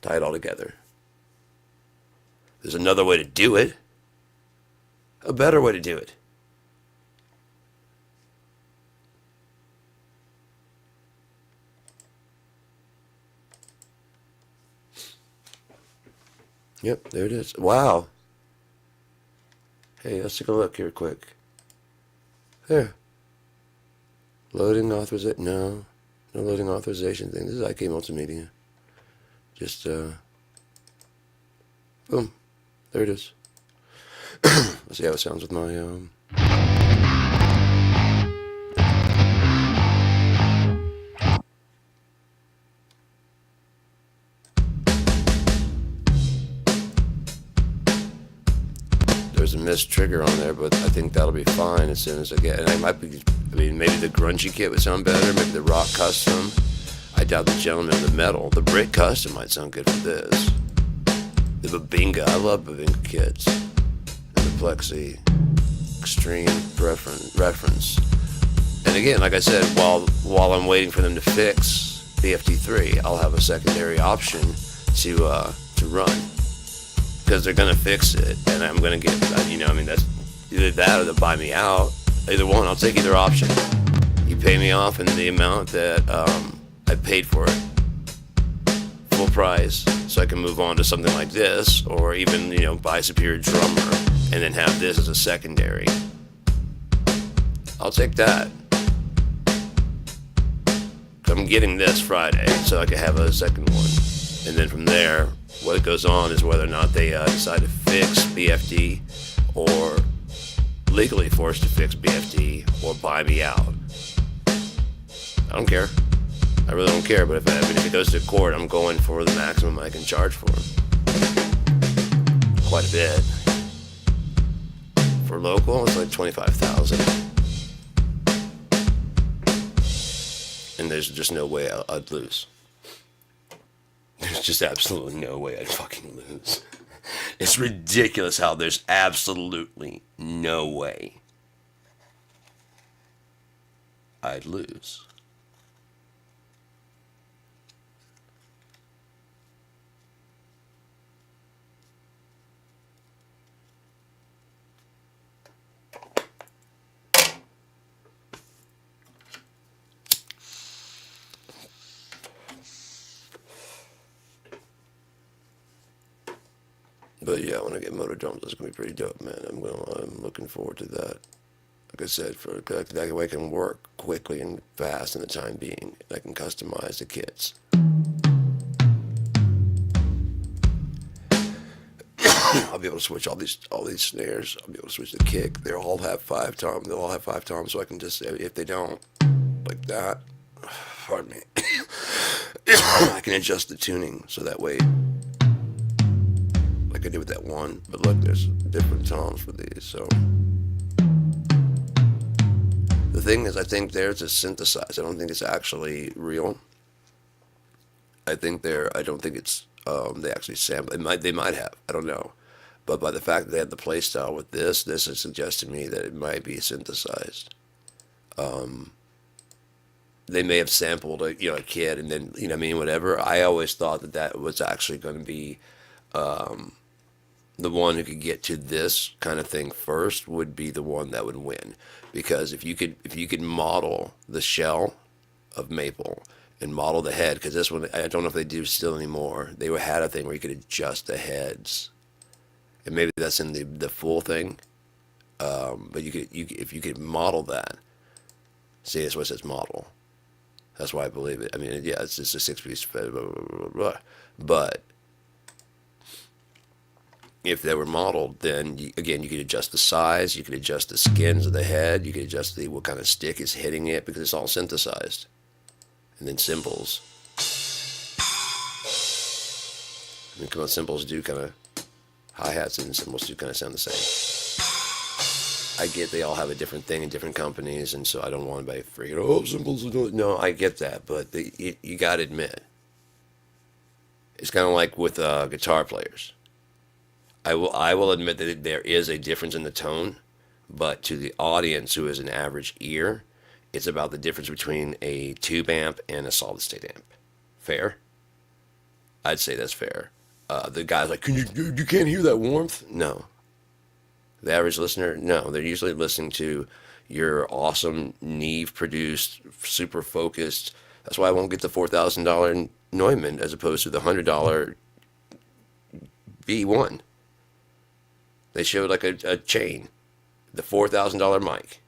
Tie it all together. There's another way to do it, a better way to do it. Yep, there it is. Wow. Hey, let's take a look here quick. There. Loading authorization. No loading authorization thing. This is IK Multimedia. Just, boom. There it is. Let's see how it sounds with my, there's a missed trigger on there, but I think that'll be fine as soon as I get it. And maybe the grungy kit would sound better, maybe the rock custom. I doubt the gentleman of the metal. The Brit custom might sound good for this. The Babinga, I love Babinga kits. And the Plexi Extreme reference. And again, like I said, while I'm waiting for them to fix BFT3, I'll have a secondary option to run. Because they're going to fix it, and I'm going to get, that's either that or they'll buy me out. Either one, I'll take either option. You pay me off in the amount that I paid for it. Full price, so I can move on to something like this, or even, buy a superior drummer, and then have this as a secondary. I'll take that. I'm getting this Friday, so I can have a second one. And then from there, what goes on is whether or not they decide to fix BFD, or legally forced to fix BFD, or buy me out. I don't care. I really don't care, but if it goes to court, I'm going for the maximum I can charge for them. Quite a bit. For local, it's like $25,000. And there's just no way I'd lose. There's just absolutely no way I'd fucking lose. It's ridiculous how there's absolutely no way I'd lose. But yeah, when I get Moto drums, that's gonna be pretty dope, man. I'm looking forward to that. Like I said, that way I can work quickly and fast in the time being. And I can customize the kits. I'll be able to switch all these snares. I'll be able to switch the kick. They'll all have 5 toms. They'll all have 5 toms, so I can just, if they don't, like that, pardon me, I can adjust the tuning so that way, like I did with that one. But look, there's different toms for these. So the thing is, I think theirs is synthesized. I don't think it's actually real. I think they're. I don't think it's. They actually sample. They might have. I don't know. But by the fact that they had the play style with this has suggested to me that it might be synthesized. They may have sampled a kid, and then what I mean, whatever. I always thought that was actually going to be the one who could get to this kind of thing first would be the one that would win, because if you could model the shell of maple and model the head, because this one I don't know if they do still anymore. They had a thing where you could adjust the heads, and maybe that's in the full thing. But if you could model that. See, that's what it says model. That's why I believe it. I mean, yeah, it's just a 6-piece, blah, blah, blah, blah. But if they were modeled, then again, you could adjust the size, you could adjust the skins of the head, you could adjust what kind of stick is hitting it, because it's all synthesized. And then cymbals. I mean, come on, cymbals do kind of, hi-hats and cymbals do kind of sound the same. I get they all have a different thing in different companies, and so I don't want anybody freaking, cymbals are doing. No, I get that, but you got to admit, it's kind of like with guitar players. I will admit that there is a difference in the tone, but to the audience who is an average ear, it's about the difference between a tube amp and a solid state amp. Fair? I'd say that's fair. The guy's like, you can't hear that warmth? No. The average listener, no. They're usually listening to your awesome Neve produced, super focused. That's why I won't get the $4,000 Neumann as opposed to the $100 B1. They showed like a chain, the $4,000 mic,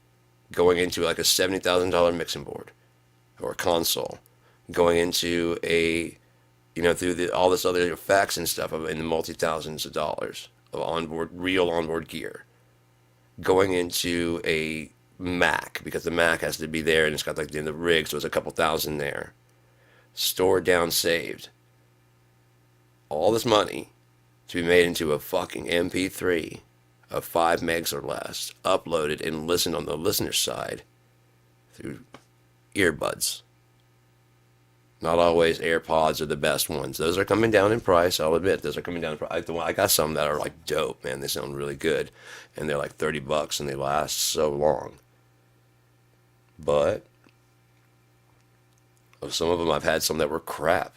going into like a $70,000 mixing board or a console, going into through all this other effects and stuff in the multi-thousands of dollars of real onboard gear, going into a Mac, because the Mac has to be there and it's got like the rig, so it's a couple thousand there, stored down, saved. All this money to be made into a fucking MP3 of 5 megs or less, uploaded and listened on the listener's side through earbuds. Not always AirPods are the best ones. Those are coming down in price, I'll admit. Those are coming down in price. I got some that are like dope, man. They sound really good. And they're like $30 and they last so long. But of some of them, I've had some that were crap.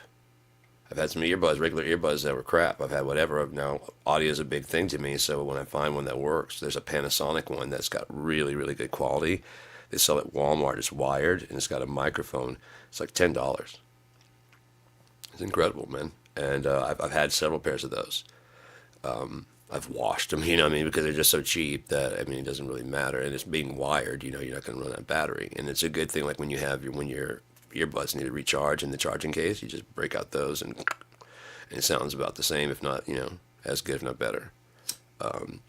I've had some earbuds, regular earbuds that were crap. I've had whatever. Now, audio is a big thing to me, so when I find one that works, there's a Panasonic one that's got really, really good quality. They sell it at Walmart. It's wired, and it's got a microphone. It's like $10. It's incredible, man. And I've had several pairs of those. I've washed them, because they're just so cheap that, it doesn't really matter. And it's being wired, you're not going to run out of battery. And it's a good thing, like when your earbuds need to recharge in the charging case, you just break out those and it sounds about the same, if not, as good, if not better. And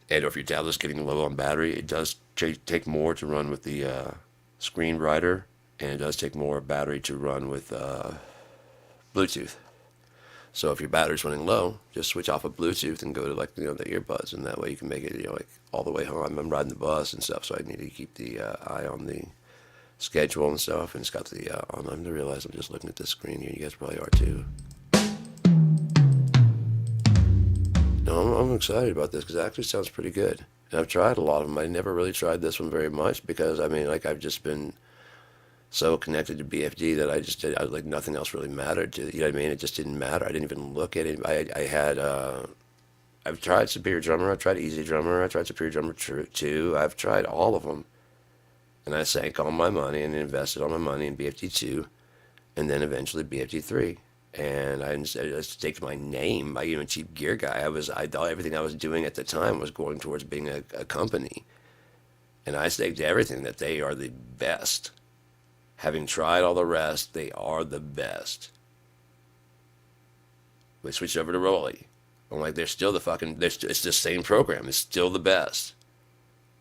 if your tablet's getting low on battery, it does take more to run with the screen writer, and it does take more battery to run with Bluetooth. So if your battery's running low, just switch off of Bluetooth and go to the earbuds, and that way you can make it like all the way home. I'm riding the bus and stuff, so I need to keep the eye on the schedule and stuff. And it's got the on. I realize I'm just looking at the screen here. You guys probably are too. No, I'm excited about this because it actually sounds pretty good. And I've tried a lot of them. I never really tried this one very much because I've just been so connected to BFD that I was like nothing else really mattered to, it just didn't matter. I didn't even look at it. I've tried Superior Drummer, I've tried Easy Drummer, I tried Superior Drummer 2, I've tried all of them, and I sank all my money and invested all my money in BFD 2, and then eventually BFD 3, and I just staked my name. A cheap gear guy. I thought everything I was doing at the time was going towards being a company, and I staked everything that they are the best. Having tried all the rest, they are the best. We switched over to Rolly. I'm like, they're still the fucking, it's the same program. It's still the best.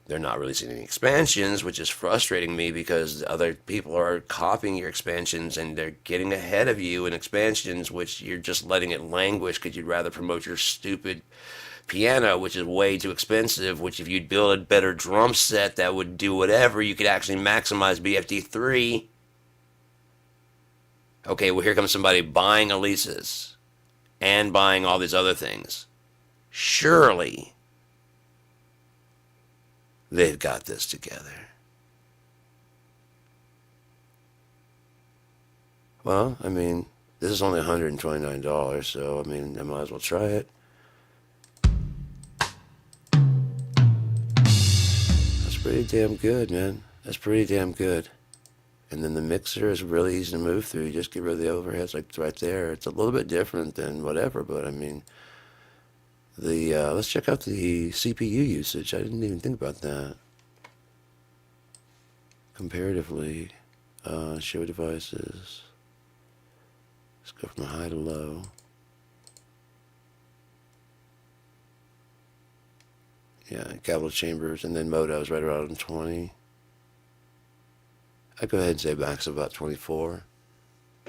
They're not releasing any expansions, which is frustrating me because other people are copying your expansions and they're getting ahead of you in expansions, which you're just letting it languish because you'd rather promote your stupid piano, which is way too expensive, which if you'd build a better drum set that would do whatever, you could actually maximize BFD3. Okay, well, here comes somebody buying Elisa's and buying all these other things. Surely they've got this together. Well, I mean, this is only $129, so I mean, I might as well try it. That's pretty damn good, man. That's pretty damn good. And then the mixer is really easy to move through. You just get rid of the overheads, like right there. It's a little bit different than whatever, but I mean, let's check out the CPU usage. I didn't even think about that. Comparatively, show devices. Let's go from high to low. Yeah, capital chambers, and then motos right around 20. I'd go ahead and say max about 24,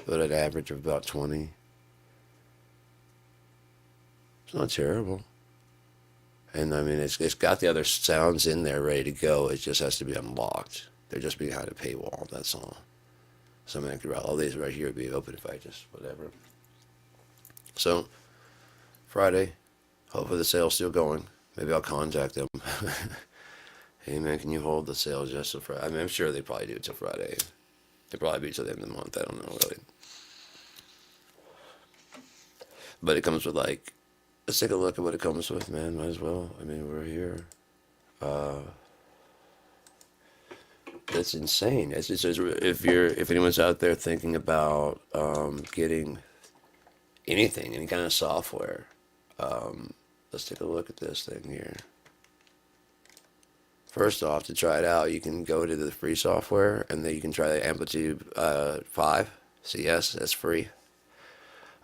but an average of about 20. It's not terrible. And I mean, it's got the other sounds in there ready to go. It just has to be unlocked. They're just behind a paywall, that's all. So I mean, I could, all these right here would be open if I just, whatever. So, Friday, hopefully the sale's still going. Maybe I'll contact them. Hey man, can you hold the sale just till Friday? I mean, I'm sure they probably do it till Friday. They probably be till the end of the month. I don't know really. But it comes with like, let's take a look at what it comes with, man. Might as well. I mean, we're here. It's insane. It's just, if anyone's out there thinking about getting anything, any kind of software, let's take a look at this thing here. First off, to try it out, you can go to the free software, and then you can try the Amplitude 5 CS. That's free.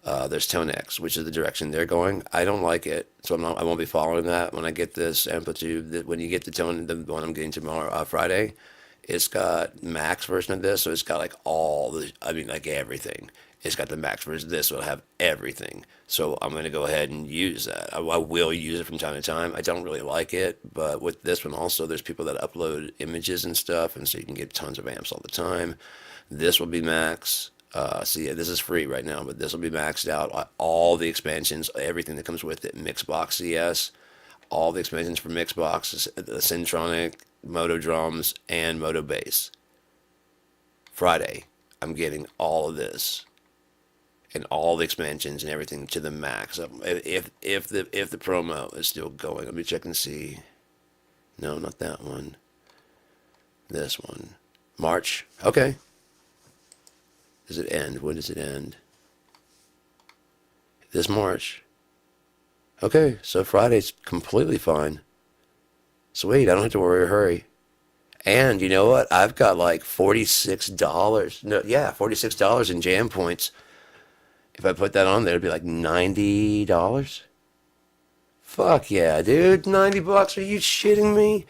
There's ToneX, which is the direction they're going. I don't like it, so I won't be following that. When I get this Amplitude, when you get the Tone, the one I'm getting tomorrow, Friday, it's got max version of this, so it's got like like everything. It's got the max version of this, so it'll have everything. So I'm going to go ahead and use that. I will use it from time to time. I don't really like it, but with this one also, there's people that upload images and stuff, and so you can get tons of amps all the time. This will be max. So yeah, this is free right now, but this will be maxed out. All the expansions, everything that comes with it, Mixbox CS, all the expansions for Mixbox, the Syntronic, Moto Drums, and Moto Bass. Friday, I'm getting all of this and all the expansions and everything to the max. If the promo is still going, let me check and see. No, not that one. This one, March. Okay. Does it end? When does it end? This March. Okay, so Friday's completely fine. Sweet, I don't have to worry or hurry. And you know what? I've got like $46. No, yeah, $46 in jam points. If I put that on there, it'd be like $90. Fuck yeah, dude. $90? Are you shitting me?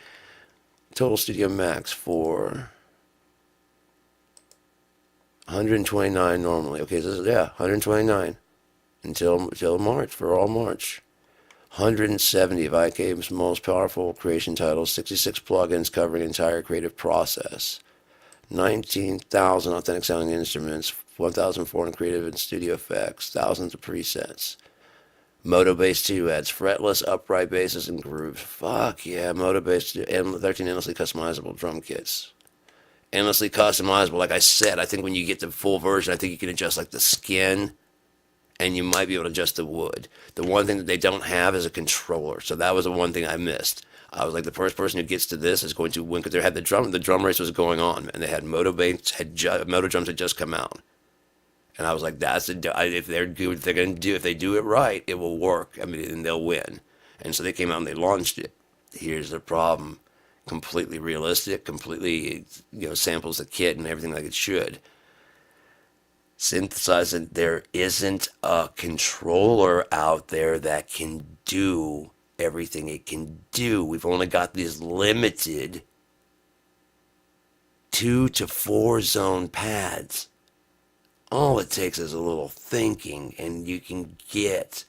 Total Studio Max for 129 normally. Okay, so this is, yeah, 129 until March, for all March. 170 of iCave's most powerful creation titles, 66 plugins covering entire creative process, 19,000 authentic sounding instruments, 1,400 creative and studio effects, thousands of presets. Moto Bass 2 adds fretless upright basses and grooves. Fuck yeah, Moto Bass 2 and 13 endlessly customizable drum kits. Endlessly customizable, like I said, I think when you get the full version, I think you can adjust like the skin, and you might be able to adjust the wood. The one thing that they don't have is a controller, so that was the one thing I missed. I was like, the first person who gets to this is going to win, because they had the drum race was going on, and they had Moto Bass, Moto Drums had just come out, and I was like, if they do it right, it will work. I mean, and they'll win. And so they came out and they launched it. Here's the problem: completely realistic, completely samples the kit and everything like it should. Synthesizer, there isn't a controller out there that can do everything it can do. We've only got these limited 2 to 4 zone pads. All it takes is a little thinking, and you can get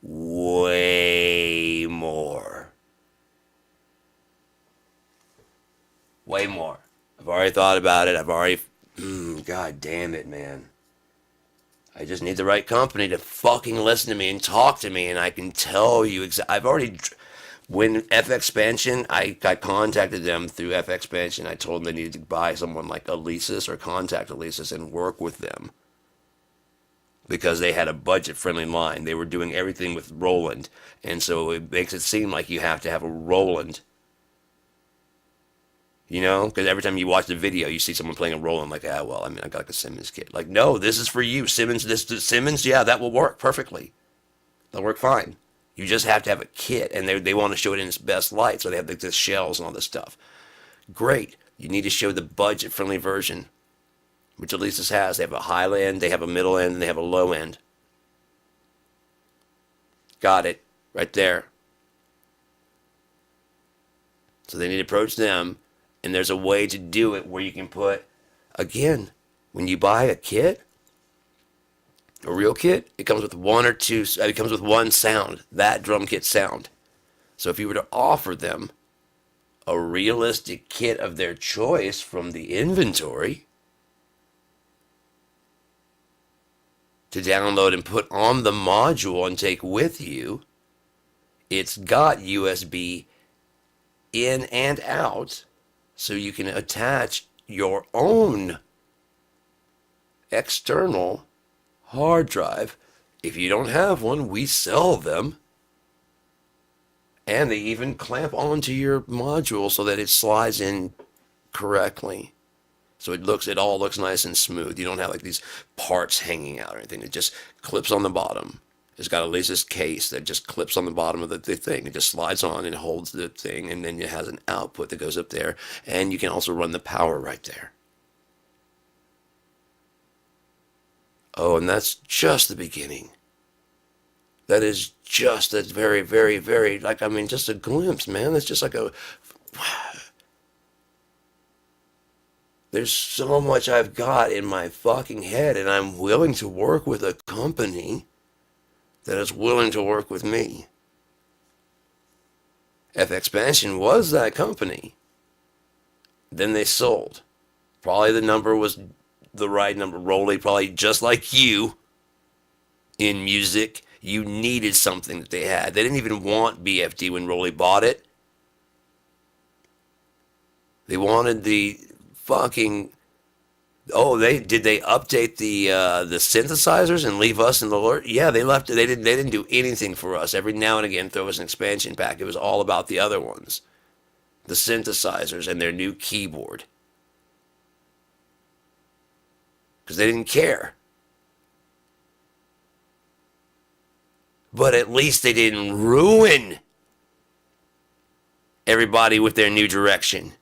way more. Way more. I've already thought about it. God damn it, man. I just need the right company to fucking listen to me and talk to me, and I can tell you I've already. When FXpansion, I contacted them through FXpansion. I told them they needed to buy someone like Alesis or contact Alesis and work with them because they had a budget-friendly line. They were doing everything with Roland, and so it makes it seem like you have to have a Roland. You know, because every time you watch the video, you see someone playing a Roland, like, I got like a Simmons kit. Like, no, this is for you, Simmons. Simmons, yeah, that will work perfectly. That'll work fine. You just have to have a kit, and they want to show it in its best light, so they have the shells and all this stuff. Great. You need to show the budget-friendly version, which Alesis has. They have a high end, they have a middle end, and they have a low end. Got it. Right there. So they need to approach them, and there's a way to do it where you can put, again, when you buy a kit, a real kit, it comes with it comes with one sound, that drum kit sound. So if you were to offer them a realistic kit of their choice from the inventory to download and put on the module and take with you, it's got USB in and out, so you can attach your own external hard drive. If you don't have one, we sell them. And they even clamp onto your module so that it slides in correctly. So it all looks nice and smooth. You don't have like these parts hanging out or anything. It just clips on the bottom. It's got a Alesis case that just clips on the bottom of the thing. It just slides on and holds the thing, and then it has an output that goes up there. And you can also run the power right there. Oh, and that's just the beginning. That is just a very, very, very, just a glimpse, man. That's just like there's so much I've got in my fucking head, and I'm willing to work with a company that is willing to work with me. FXpansion was that company. Then they sold. Probably the number was the right number. Rolly, probably just like you in music, you needed something that they had. They didn't even want BFD when Rolly bought it. They wanted the fucking. Oh, they update the synthesizers and leave us in the lurch? Yeah, they left. They didn't do anything for us. Every now and again, throw us an expansion pack. It was all about the other ones, the synthesizers and their new keyboard, because they didn't care. But at least they didn't ruin everybody with their new direction.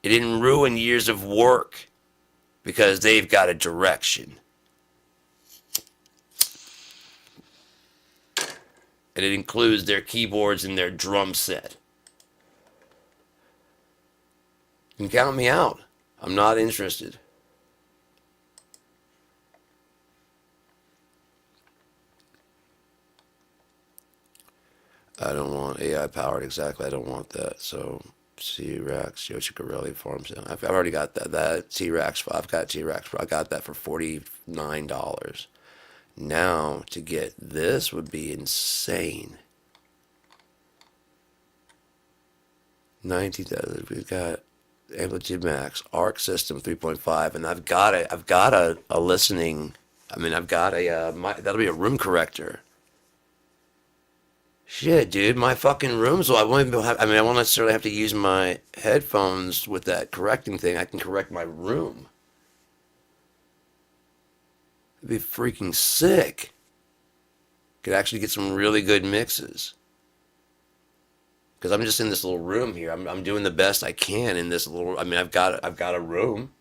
It didn't ruin years of work because they've got a direction. And it includes their keyboards and their drum set. You can count me out. I'm not interested. I don't want AI powered, exactly. I don't want that. So T-Rex, Yoshikirelli Farm Sound. I've already got that. That T-Rex, I've got T-Rex. I got that for $49. Now to get this would be insane. 19,000. We've got Amplitude Max, Arc System 3.5, and I've got a listening. I've got that'll be a room corrector. Shit, dude, my fucking rooms. I won't even have. I won't necessarily have to use my headphones with that correcting thing. I can correct my room. It'd be freaking sick. Could actually get some really good mixes. because I'm just in this little room here. I'm doing the best I can in this little. I mean, I've got a room.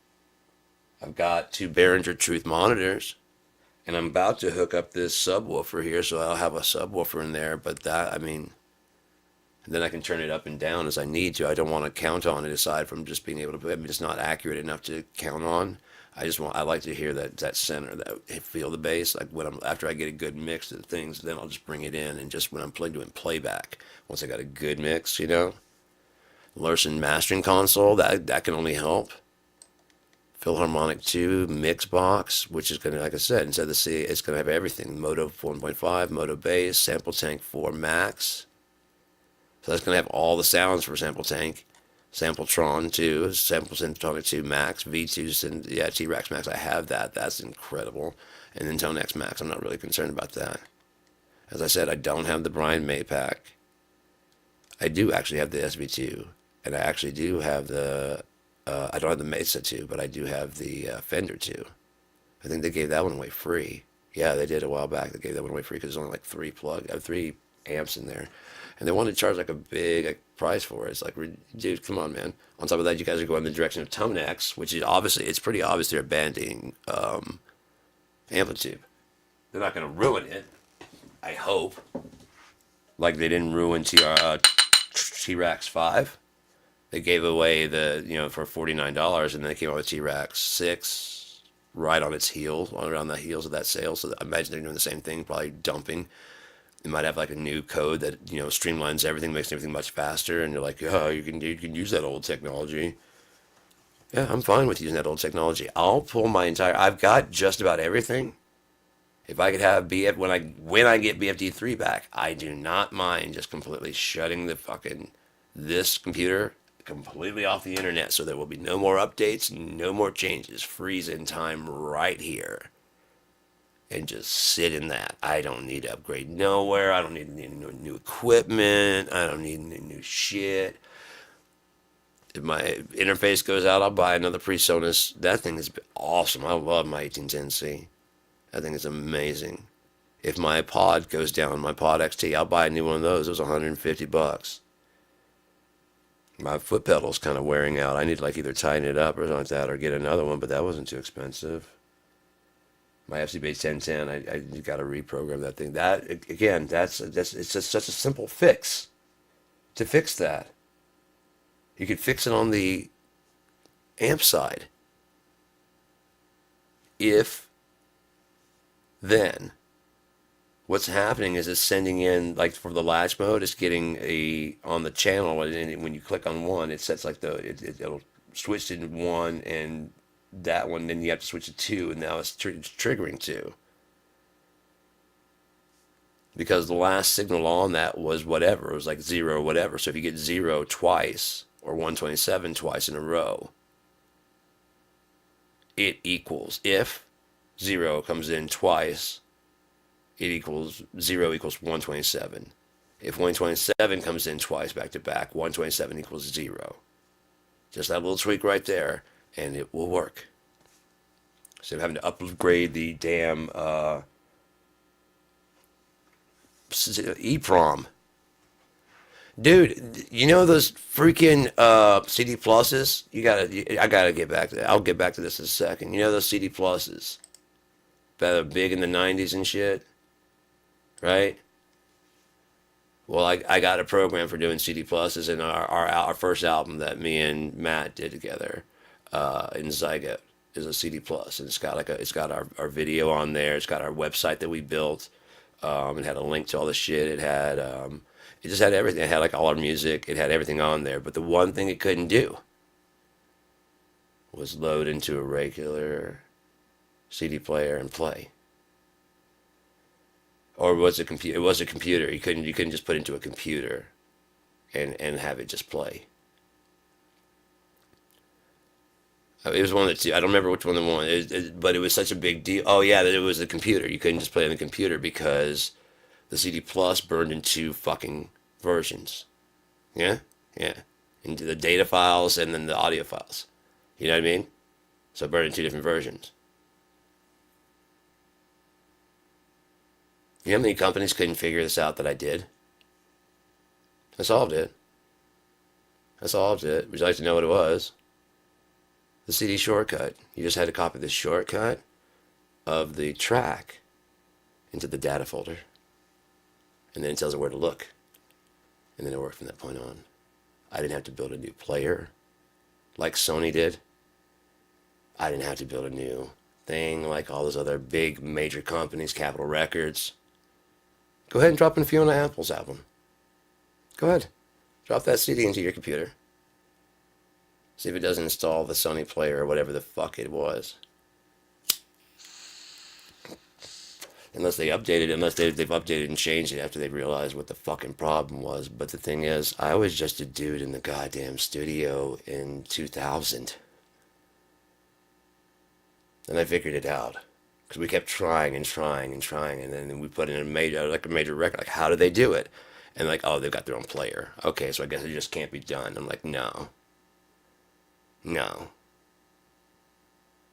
I've got two Behringer Truth monitors, and I'm about to hook up this subwoofer here, so I'll have a subwoofer in there. But that, I mean, then I can turn it up and down as I need to. I don't want to count on it aside from just being able to. I mean, it's not accurate enough to count on. I like to hear that center, that feel the bass. Like when I'm after I get a good mix of things, then I'll just bring it in, and just when I'm doing playback, once I got a good mix, Larson mastering console, that can only help. Philharmonic 2 mix box, which is going to, like I said, instead of the C, it's going to have everything. Moto 4.5, Moto Bass, Sample Tank 4 Max. So that's going to have all the sounds for Sample Tank. Sampletron 2, Sample Syntonic 2 Max, V2, yeah, T-Rex Max, I have that. That's incredible. And then Tone X Max, I'm not really concerned about that. As I said, I don't have the Brian May pack. I do actually have the SV2, and I actually do have the, I don't have the Mesa 2, but I do have the Fender 2. I think they gave that one away free. Yeah, they did a while back. They gave that one away free because there's only like three amps in there. And they wanted to charge like a big price for it. It's like, dude, come on, man. On top of that, you guys are going in the direction of Tone X, which is obviously, it's pretty obvious they're abandoning Amplitude. They're not going to ruin it, I hope. Like they didn't ruin T-Rex 5. They gave away for $49, and then they came out with T-Rex 6 right on its heels, around the heels of that sale. So I imagine they're doing the same thing, probably dumping. They might have like a new code that streamlines everything, makes everything much faster, and you're like, oh, you can use that old technology. Yeah, I'm fine with using that old technology. I'll pull I've got just about everything. If I could have when I get BFD3 back, I do not mind just completely shutting this computer completely off the internet, so there will be no more updates, no more changes. Freeze in time right here. And just sit in that. I don't need to upgrade nowhere. I don't need any new equipment. I don't need any new shit. If my interface goes out, I'll buy another PreSonus. That thing is awesome. I love my 1810C. That thing is amazing. If my pod goes down, my Pod XT, I'll buy a new one of those. It was $150. My foot pedal's kind of wearing out. I need to either tighten it up or something like that, or get another one, but that wasn't too expensive. My FC Base 1010, I got to reprogram that thing. That again, it's just such a simple fix. To fix that, you could fix it on the amp side. If then, what's happening is it's sending in for the latch mode. It's getting on the channel, and when you click on one, it sets it'll switch to one and that one, then you have to switch to 2, and now it's triggering 2. Because the last signal on that was whatever. It was like 0 or whatever. So if you get 0 twice, or 127 twice in a row, it equals, if 0 comes in twice, it equals 0 equals 127. If 127 comes in twice back to back, 127 equals 0. Just that little tweak right there, and it will work. So I'm having to upgrade the damn EEPROM. Dude, you know those freaking CD pluses? I gotta get back to that. I'll get back to this in a second. You know those CD pluses that are big in the 90s and shit? Right? Well, I got a program for doing CD pluses in our first album that me and Matt did together in Zygote is a CD plus, and it's got our video on there. It's got our website that we built. It had a link to all the shit. It just had everything. It had all our music. It had everything on there. But the one thing it couldn't do was load into a regular CD player and play. Or was it computer? It was a computer. You couldn't just put it into a computer and have it just play. It was one of the two. I don't remember which one the one, but it was such a big deal. Oh yeah, that it was a computer. You couldn't just play on the computer because the CD Plus burned in 2 fucking versions. Yeah, yeah, into the data files and then the audio files. You know what I mean? So it burned in 2 different versions. You know how many companies couldn't figure this out that I did? I solved it. I solved it. Would you like to know what it was? The CD shortcut. You just had to copy the shortcut of the track into the data folder. And then it tells it where to look. And then it worked from that point on. I didn't have to build a new player like Sony did. I didn't have to build a new thing like all those other big major companies, Capitol Records. Go ahead and drop in Fiona Apple's album. Go ahead. Drop that CD into your computer. See if it doesn't install the Sony player or whatever the fuck it was. Unless they've updated and changed it after they realized what the fucking problem was. But the thing is, I was just a dude in the goddamn studio in 2000. And I figured it out. Because we kept trying and trying and trying. And then we put in a major record. Like, how do they do it? And like, oh, they've got their own player. Okay, so I guess it just can't be done. I'm like, no. No.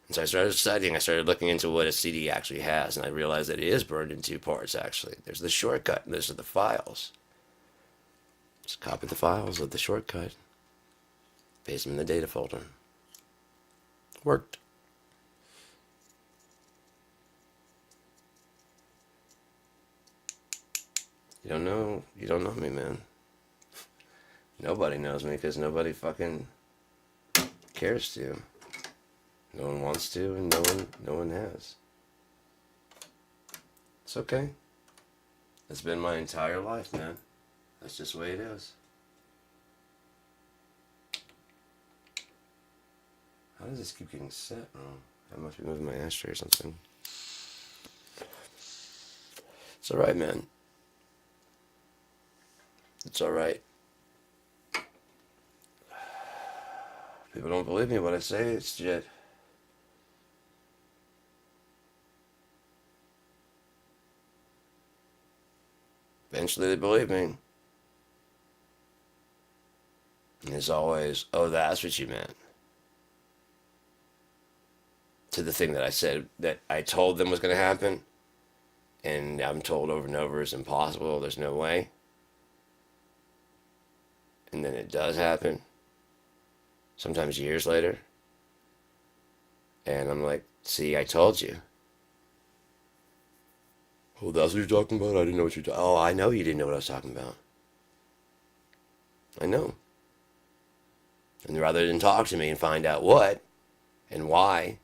And so I started studying. I started looking into what a CD actually has, and I realized that it is burned in two parts, actually. There's the shortcut, and those are the files. Just copy the files of the shortcut, paste them in the data folder. Worked. You don't know me, man. Nobody knows me because nobody fucking cares to. No one wants to, and no one has. It's okay. It's been my entire life, man. That's just the way it is. How does this keep getting set wrong? I must be moving my ashtray or something. It's alright, man. It's alright. People don't believe me when I say it's shit. Eventually they believe me. And it's always, oh, that's what you meant. To the thing that I said, that I told them was going to happen, and I'm told over and over it's impossible, there's no way. And then it does happen. Sometimes years later. And I'm like, see, I told you. Oh, that's what you're talking about? I didn't know what you're talking about. Oh, I know you didn't know what I was talking about. I know. And rather than talk to me and find out what and why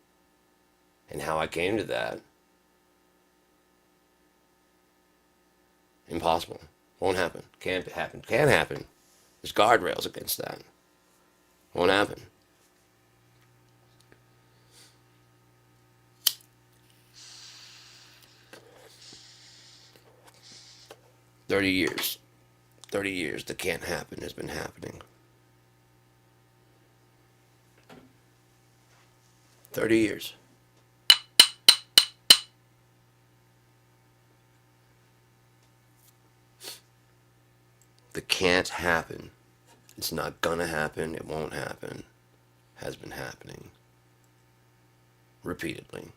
and how I came to that, impossible. Won't happen. Can't happen. Can't happen. There's guardrails against that. Won't happen. $30 years. 30 years that can't happen has been happening. 30 years. The can't happen. It's not gonna happen. It won't happen. Has been happening. Repeatedly.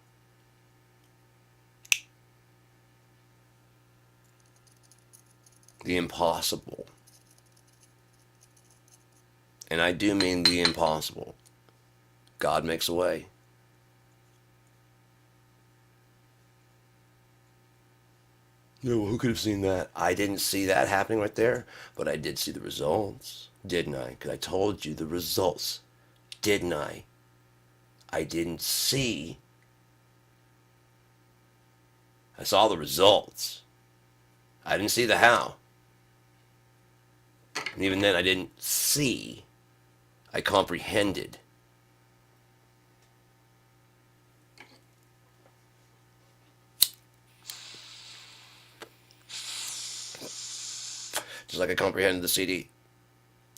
The impossible. And I do mean the impossible. God makes a way. Yeah, well, who could have seen that? I didn't see that happening right there, but I did see the results, didn't I? Because I told you the results, didn't I? I didn't see. I saw the results. I didn't see the how. And even then, I didn't see. I comprehended. Just like I comprehended the CD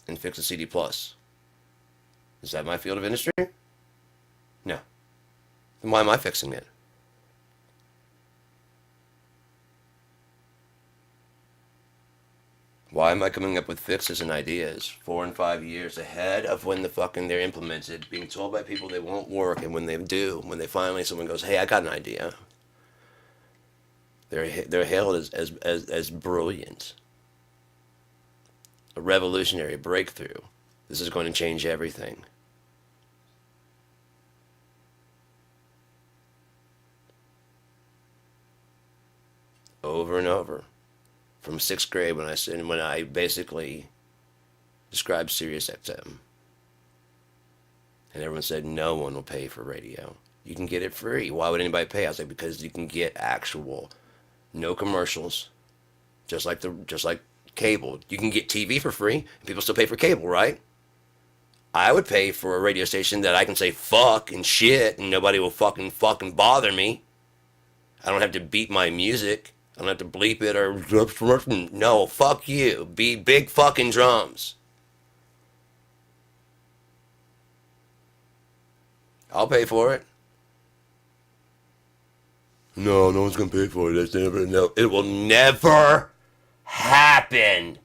and fixed the CD plus. Is that my field of industry? No. Then why am I fixing it? Why am I coming up with fixes and ideas 4 and 5 years ahead of when the fucking they're implemented, being told by people they won't work, and when they do, when they finally someone goes, hey, I got an idea, they're hailed as brilliant, a revolutionary breakthrough, This is going to change everything. Over and over. From 6th grade when I basically described Sirius XM. And everyone said no one will pay for radio. You can get it free. Why would anybody pay? I was like, because you can get actual, no commercials, just like cable. You can get TV for free, and people still pay for cable, right? I would pay for a radio station that I can say fuck and shit, and nobody will fucking bother me. I don't have to beat my music. I don't have to bleep it or no. Fuck you. Be big fucking drums. I'll pay for it. No, no one's gonna pay for it. That's never. No, it will never happen.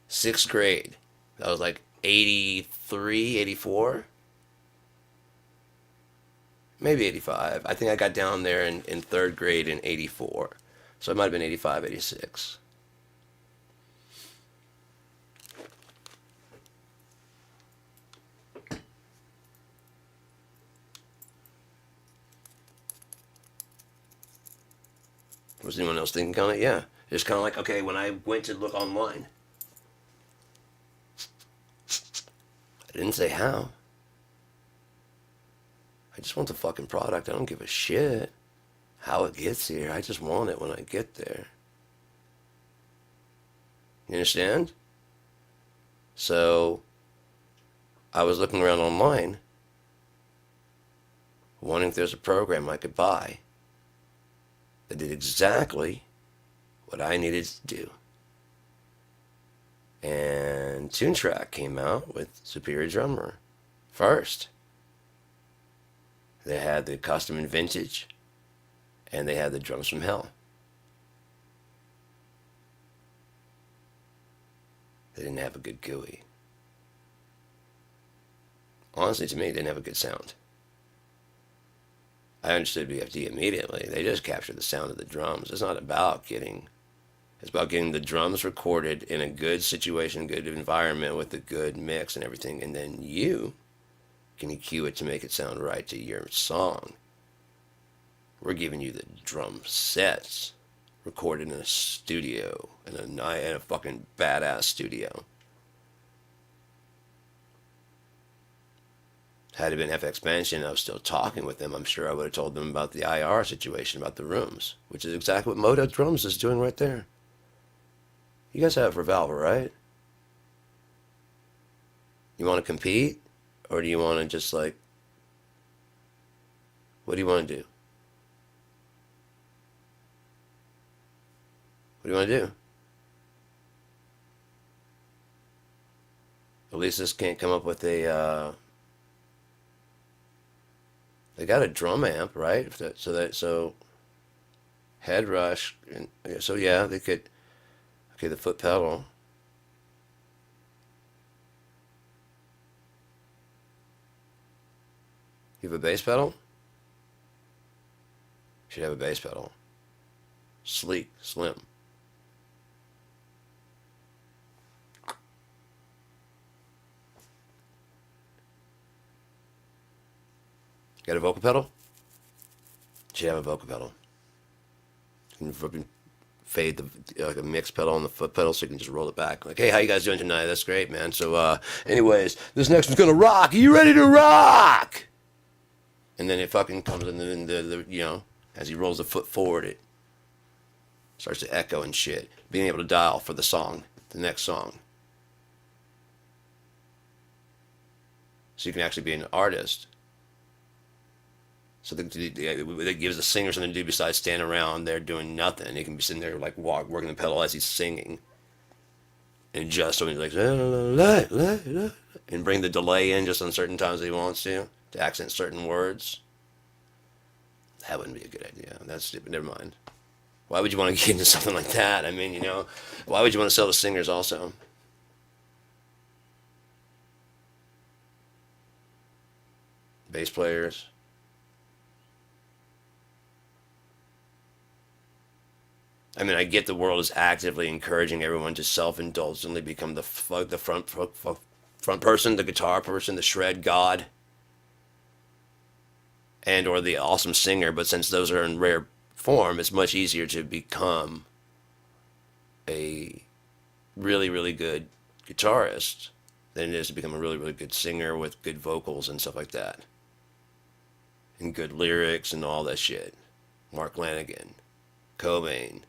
6th grade. That was like 83, 84, maybe 85. I think I got down there in 3rd grade in 84. So it might have been 85, 86. Was anyone else thinking kind of? Yeah. Just kind of like, okay, when I went to look online, I didn't say how. I just want the fucking product. I don't give a shit how it gets here. I just want it when I get there. You understand? So I was looking around online, wondering if there's a program I could buy that did exactly what I needed to do. And Toontrack came out with Superior Drummer first. They had the custom and vintage, and they had the drums from hell. They didn't have a good GUI. Honestly, to me, they didn't have a good sound. I understood BFD immediately. They just captured the sound of the drums. It's about getting the drums recorded in a good situation, good environment with a good mix and everything, and then you can EQ it to make it sound right to your song. We're giving you the drum sets recorded in a studio, in a fucking badass studio. Had it been FX Mansion, I was still talking with them, I'm sure I would have told them about the IR situation, about the rooms, which is exactly what Moto Drums is doing right there. You guys have Revolver, right? You want to compete? Or do you want to just like, what do you want to do? What do you want to do? At least this can't come up with a, they got a drum amp, right? So head rush, and so yeah, they could, okay, the foot pedal. You have a bass pedal? Should have a bass pedal. Sleek, slim. Got a vocal pedal? Should have a vocal pedal. You can fade like a mix pedal on the foot pedal so you can just roll it back. Like, hey, how you guys doing tonight? That's great, man. So, anyways, this next one's gonna rock. Are you ready to rock? And then it fucking comes in the as he rolls the foot forward, it starts to echo and shit. Being able to dial for the song, the next song. So you can actually be an artist. So that gives the singer something to do besides stand around there doing nothing. He can be sitting there like working the pedal as he's singing. And just so he's like, and bring the delay in just on certain times that he wants to accent certain words. That wouldn't be a good idea. That's stupid. Never mind. Why would you want to get into something like that? I mean, why would you want to sell to singers also? Bass players. I mean, I get the world is actively encouraging everyone to self-indulgently become the front person, the guitar person, the shred god, and or the awesome singer. But since those are in rare form, it's much easier to become a really, really good guitarist than it is to become a really, really good singer with good vocals and stuff like that, and good lyrics and all that shit. Mark Lanigan, Cobain,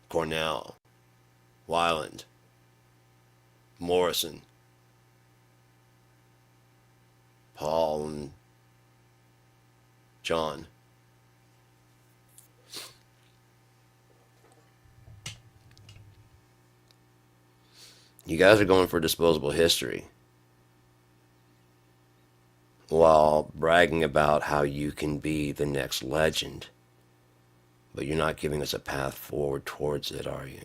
Cornell, Weiland, Morrison, Paul, and John. You guys are going for disposable history while bragging about how you can be the next legend, but you're not giving us a path forward towards it, are you?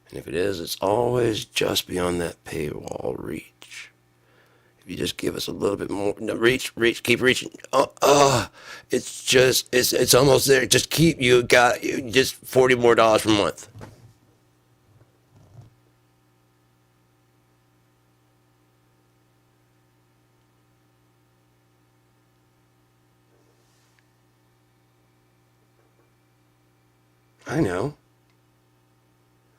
And if it is, it's always just beyond that paywall reach. If you just give us a little bit more, no, reach, keep reaching. It's almost there. Just keep, you got, you just $40 more per month. I know.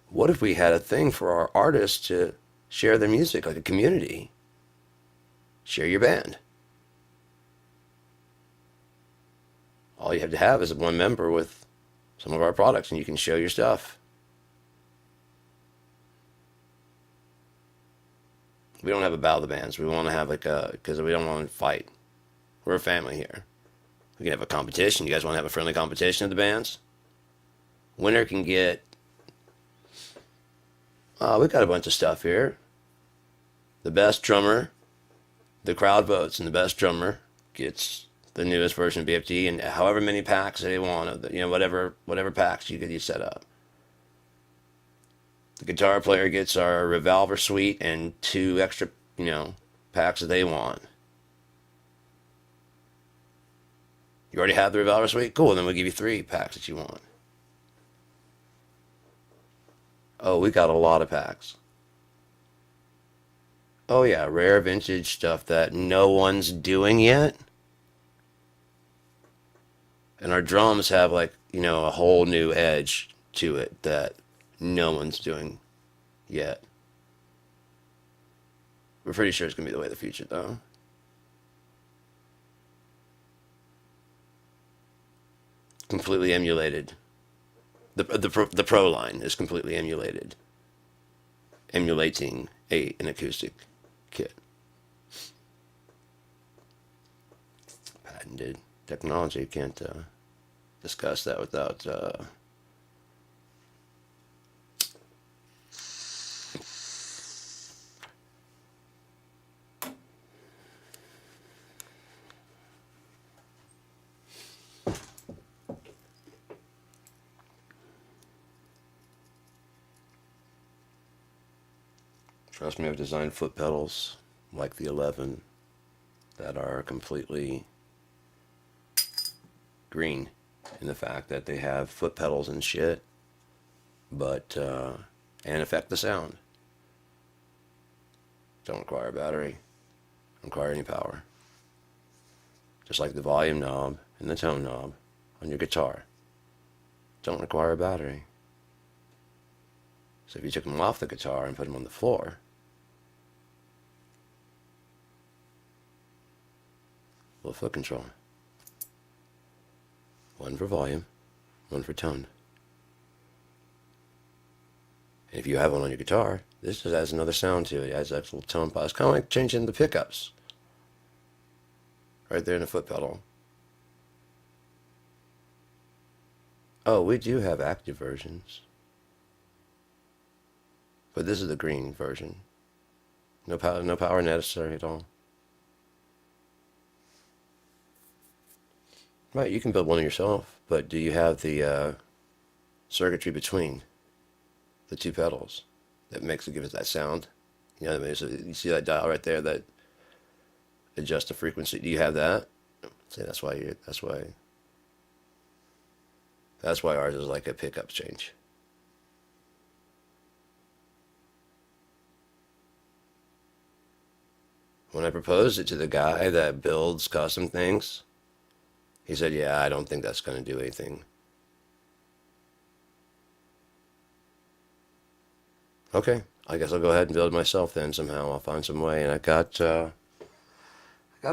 What if we had a thing for our artists to share their music like a community? Share your band. All you have to have is one member with some of our products and you can show your stuff. We don't have a battle of the bands. We want to have because we don't want to fight. We're a family here. We can have a competition. You guys want to have a friendly competition of the bands? Winner can get, we've got a bunch of stuff here. The best drummer, the crowd votes, and the best drummer gets the newest version of BFD and however many packs they want of the, whatever packs you set up. The guitar player gets our Revolver Suite and 2 extra, packs that they want. You already have the Revolver Suite? Cool, then we'll give you 3 packs that you want. Oh, we got a lot of packs. Oh yeah, rare vintage stuff that no one's doing yet. And our drums have a whole new edge to it that no one's doing yet. We're pretty sure it's going to be the way of the future, though. Completely emulated. The Pro line is completely emulated. Emulating an acoustic kit. Patented technology. Can't discuss that without trust me, I've designed foot pedals like the 11 that are completely green in the fact that they have foot pedals and shit, but and affect the sound. Don't require a battery, don't require any power. Just like the volume knob and the tone knob on your guitar, don't require a battery. So if you took them off the guitar and put them on the floor, little foot control. One for volume, one for tone. And if you have one on your guitar, this just adds another sound to it. It adds that little tone pause. Kind of like changing the pickups. Right there in the foot pedal. Oh, we do have active versions. But this is the green version. No power necessary at all. Right, you can build one yourself, but do you have the circuitry between the 2 pedals that give it that sound? You know what I mean? So you see that dial right there that adjusts the frequency. Do you have that? Say that's why That's why ours is like a pickup change. When I proposed it to the guy that builds custom things, he said, yeah, I don't think that's going to do anything. Okay, I guess I'll go ahead and build it myself then somehow. I'll find some way. And I got a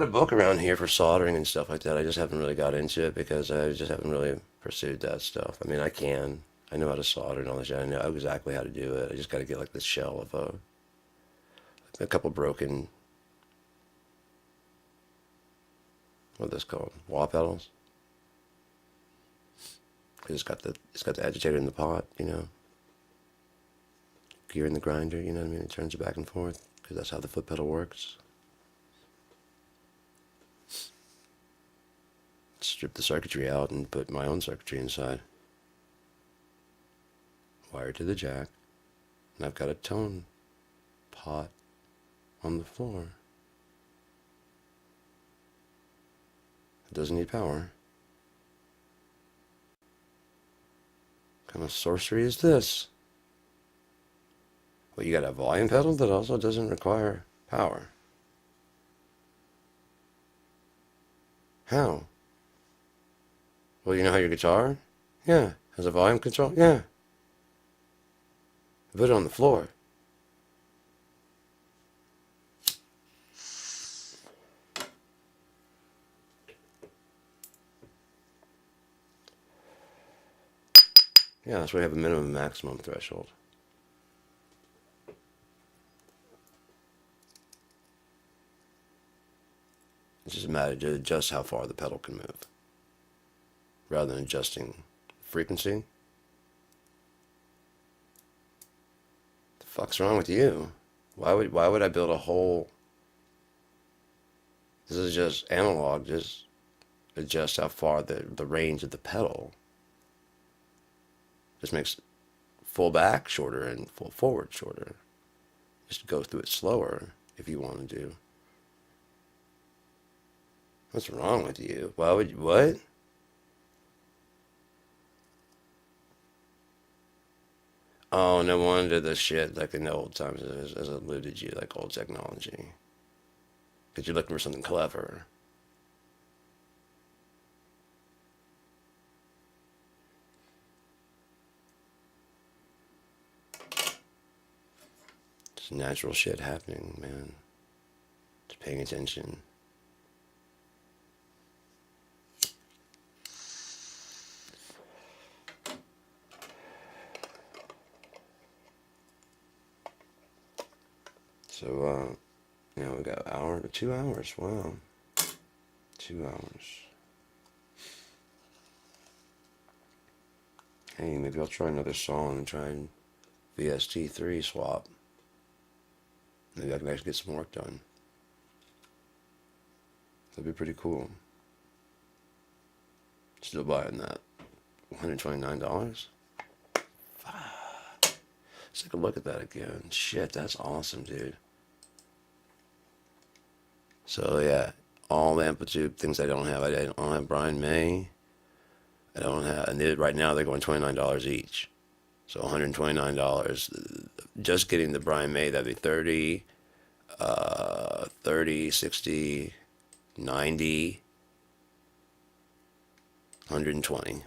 book around here for soldering and stuff like that. I just haven't really got into it because I just haven't really pursued that stuff. I mean, I can. I know how to solder and all that shit. I know exactly how to do it. I just got to get like this shell of a couple broken, what are those called? Wah pedals. It's got the agitator in the pot, you know. Gear in the grinder, you know what I mean? It turns it back and forth because that's how the foot pedal works. Strip the circuitry out and put my own circuitry inside. Wired to the jack. And I've got a tone pot on the floor. It doesn't need power. What kind of sorcery is this? Well, you got a volume pedal that also doesn't require power. How? Well, you know how your guitar? Yeah. Has a volume control? Yeah. Put it on the floor. Yeah, that's why we have a minimum and maximum threshold. It's just a matter to adjust how far the pedal can move, rather than adjusting frequency. What the fuck's wrong with you? Why would I build a whole? This is just analog. Just adjust how far the range of the pedal. Just makes full back shorter and full forward shorter. Just go through it slower if you want to do. What's wrong with you? Why would you, what? Oh, no wonder the shit like in the old times has eluded you, like old technology. Because you're looking for something clever. It's natural shit happening, man. Just paying attention. So, you know, we got an hour, 2 hours. Wow. 2 hours. Hey, maybe I'll try another song and try and VST3 swap. Maybe I can actually get some work done. That'd be pretty cool. Still buying that. $129? Let's take a look at that again. Shit, that's awesome, dude. So yeah, all the amplitude things I don't have. I don't have Brian May. I don't have, and right now they're going $29 each. So $129. Just getting the Brian May, that'd be 30, 60, 90, 120.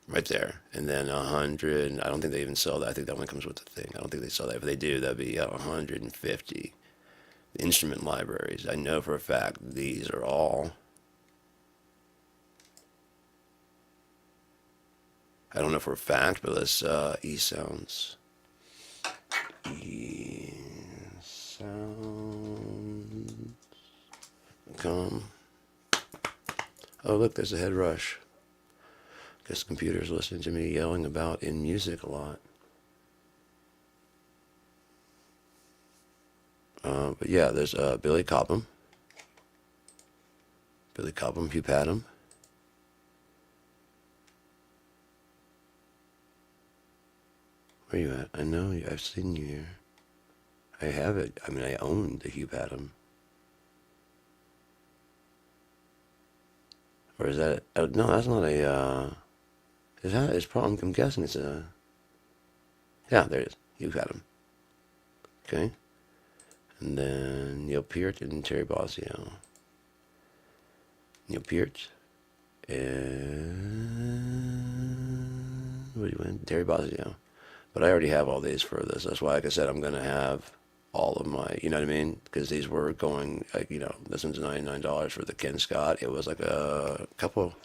Right there. And then 100, I don't think they even sell that. I think that one comes with the thing. I don't think they sell that. If they do, that'd be 150. The instrument libraries. I know for a fact these are all. I don't know for a fact, but let's eSounds. eSounds.com. Oh, look, there's a head rush. Guess the computer's listening to me yelling about in music a lot. But yeah, there's Billy Cobham. Billy Cobham, Hugh Padgham. Where you at? I know you. I've seen you here. I have it. I mean, I own the Hugh Padgham. Or is that? No, that's not a. Is that his problem? I'm guessing it's a. Yeah, there it is. You got him. Okay. And then Neil Peart and Terry Bozzio. Neil Peart and what do you win? Terry Bozzio. But I already have all these for this. That's why, like I said, I'm gonna have all of my, you know what I mean? Because these were going, like, this one's $99 for the Ken Scott. It was like a couple,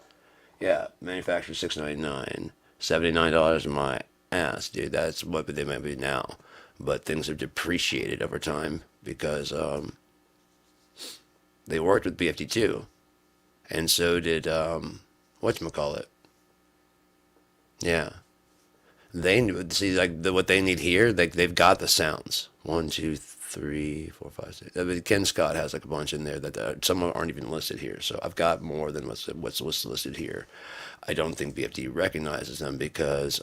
yeah, manufactured $6.99, $79 in my ass, dude. That's what they might be now. But things have depreciated over time because they worked with BFD2, and so did whatchamacallit. Yeah, they see like what they need here. They've got the sounds. One, two, three, four, five, six. I mean, Ken Scott has like a bunch in there that some aren't even listed here. So I've got more than what's listed here. I don't think BFD recognizes them because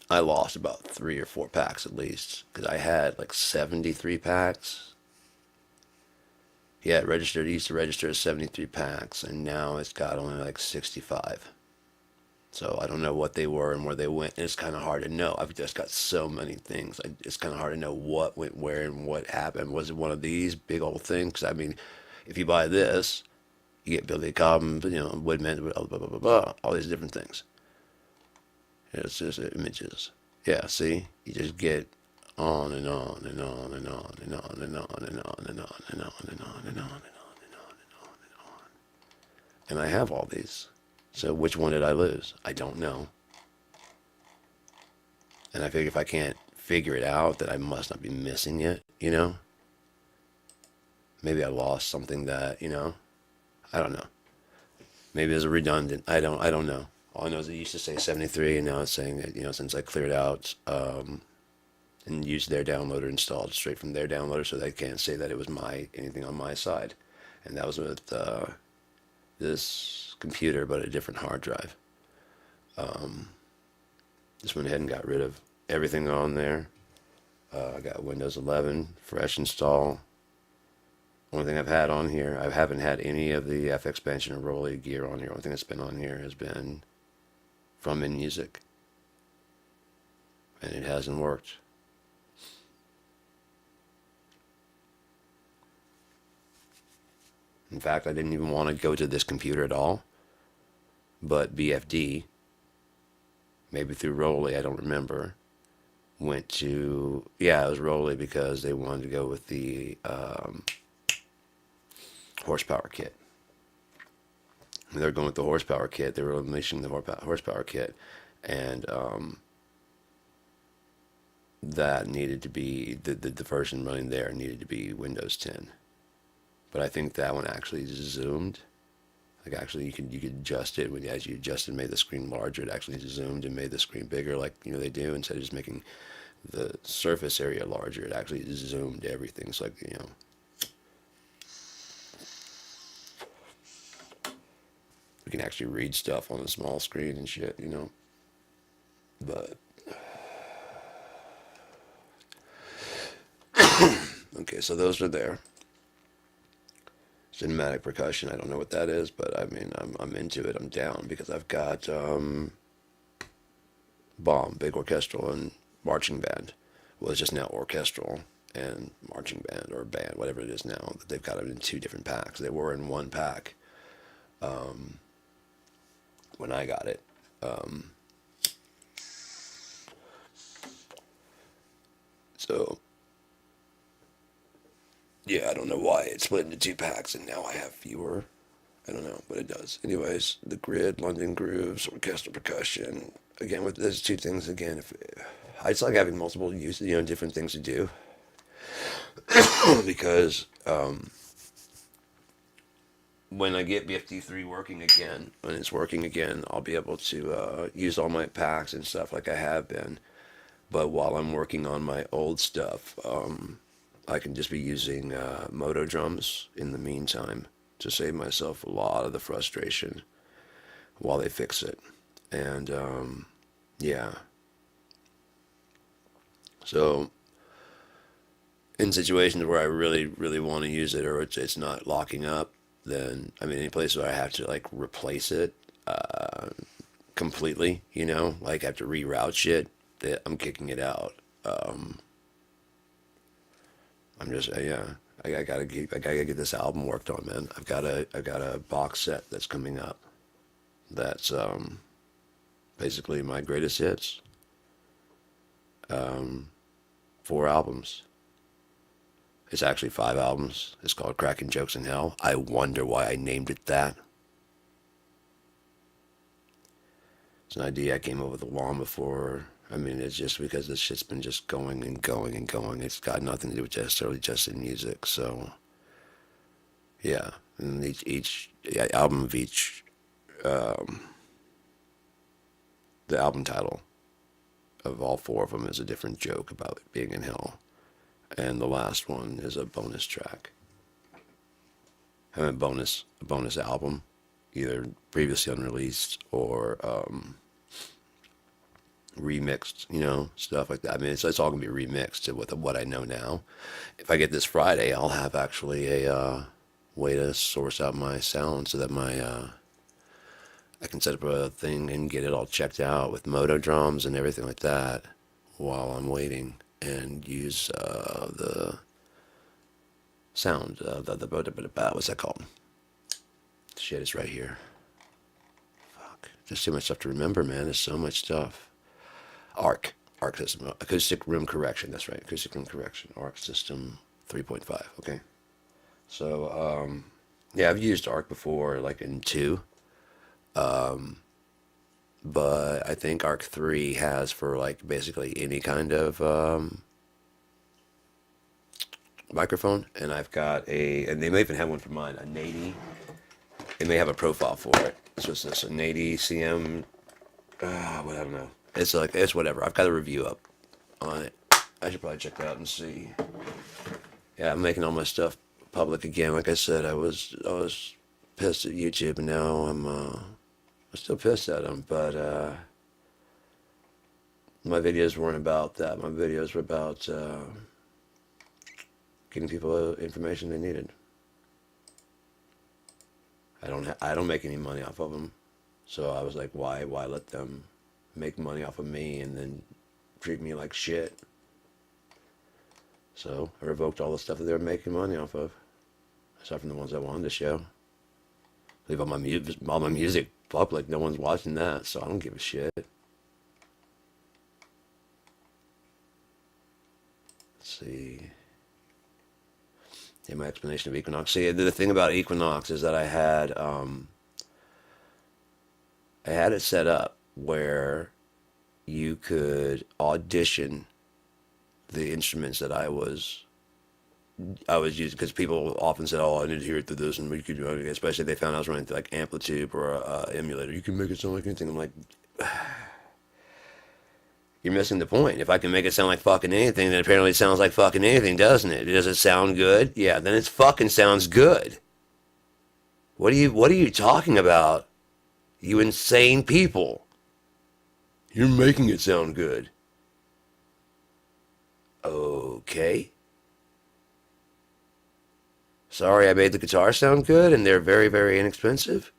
I lost about 3 or 4 packs at least because I had like 73 packs. Yeah, it registered. It used to register as 73 packs, and now it's got only like 65. So I don't know what they were and where they went. And it's kind of hard to know. I've just got so many things. It's kind of hard to know what went where and what happened. Was it one of these big old things? I mean, if you buy this, you get Billy Cobham, Woodman, blah, blah, blah, blah, blah, all these different things. It's just images. Yeah, see? You just get on and on and on and on and on and on and on and on and on and on and on and on and on and on and on. And I have all these. So which one did I lose? I don't know. And I figure if I can't figure it out, that I must not be missing it. Maybe I lost something that, I don't know. Maybe it's a redundant. I don't know. All I know is it used to say 73, and now it's saying that, since I cleared out and used their downloader installed straight from their downloader, so they can't say that it was anything on my side. And that was with this computer, but a different hard drive. Just went ahead and got rid of everything on there. I got Windows 11, fresh install. Only thing I've had on here, I haven't had any of the FX Bench or Rolly gear on here. Only thing that's been on here has been from InMusic, and it hasn't worked. In fact, I didn't even want to go to this computer at all, but BFD, maybe through Rolly, I don't remember, went to, yeah, it was Rolly because they wanted to go with the horsepower kit. They're going with the horsepower kit. They were unleashing the horsepower kit, and that needed to be the version running there needed to be Windows 10. But I think that one actually zoomed. Like actually, you could adjust it as you adjusted, made the screen larger. It actually zoomed and made the screen bigger, like they do. Instead of just making the surface area larger, it actually zoomed everything. So like we can actually read stuff on a small screen and shit. But okay, so those are there. Cinematic percussion, I don't know what that is, but I mean, I'm into it. I'm down because I've got Bomb, big orchestral and marching band. Well, it's just now orchestral and marching band or band, whatever it is now. They've got it in 2 different packs. They were in 1 pack when I got it. So yeah, I don't know why it split into 2 packs and now I have fewer. I don't know, but it does. Anyways, the Grid, London Grooves, orchestral percussion. Again, with those 2 things, again, I just like having multiple uses, different things to do. Because when I get BFD3 working again, when it's working again, I'll be able to use all my packs and stuff like I have been. But while I'm working on my old stuff, I can just be using Moto drums in the meantime to save myself a lot of the frustration while they fix it. And yeah. So in situations where I really, really want to use it or it's not locking up, then, I mean, any place where I have to like replace it, completely, you know, like I have to reroute shit, that I'm kicking it out. Um, I'm just yeah. I gotta get this album worked on, man. I got a box set that's coming up. That's basically my greatest hits. Um, 4 albums. It's actually 5 albums. It's called Cracking Jokes in Hell. I wonder why I named it that. It's an idea I came up with long before. I mean, it's just because this shit's been just going and going and going. It's got nothing to do with necessarily just in music. So yeah, and each yeah, album of each um, the album title of all 4 of them is a different joke about being in hell, and the last one is a bonus track. I mean, a bonus album, either previously unreleased or remixed, you know, stuff like that. I mean, it's all gonna be remixed to what I know now. If I get this Friday, I'll have actually a way to source out my sound so that my I can set up a thing and get it all checked out with moto drums and everything like that while I'm waiting, and use the sound, what's that called? Shit, it's right here. Fuck, there's too much stuff to remember, man. There's so much stuff. Arc system, acoustic room correction. That's right, acoustic room correction. Arc system 3.5. Okay. So yeah, I've used Arc before, like in 2. But I think Arc 3 has for like basically any kind of microphone. And I've got and they may even have one for mine, a Nady. They may have a profile for it. So it's this, a Nady CM, what, I don't know. It's like, it's whatever. I've got a review up on it. I should probably check that out and see. Yeah, I'm making all my stuff public again. Like I said, I was pissed at YouTube, and now I'm still pissed at them, but my videos weren't about that. My videos were about getting people information they needed. I don't make any money off of them, so I was like, why let them make money off of me and then treat me like shit? So I revoked all the stuff that they were making money off of, aside from the ones I wanted to show. Leave all my music public. No one's watching that, so I don't give a shit. Let's see. Yeah, my explanation of Equinox. See, the thing about Equinox is that I had it set up where you could audition the instruments that I was using, because people often said, "Oh, I need to hear it through this," and we could do it, especially if they found I was running through like Amplitude or a emulator. You can make it sound like anything. I'm like, you're missing the point. If I can make it sound like fucking anything, then apparently it sounds like fucking anything, doesn't it? Does it sound good? Yeah, then it fucking sounds good. What are you talking about? You insane people. You're making it sound good. Okay. Sorry, I made the guitar sound good, and they're very, very inexpensive.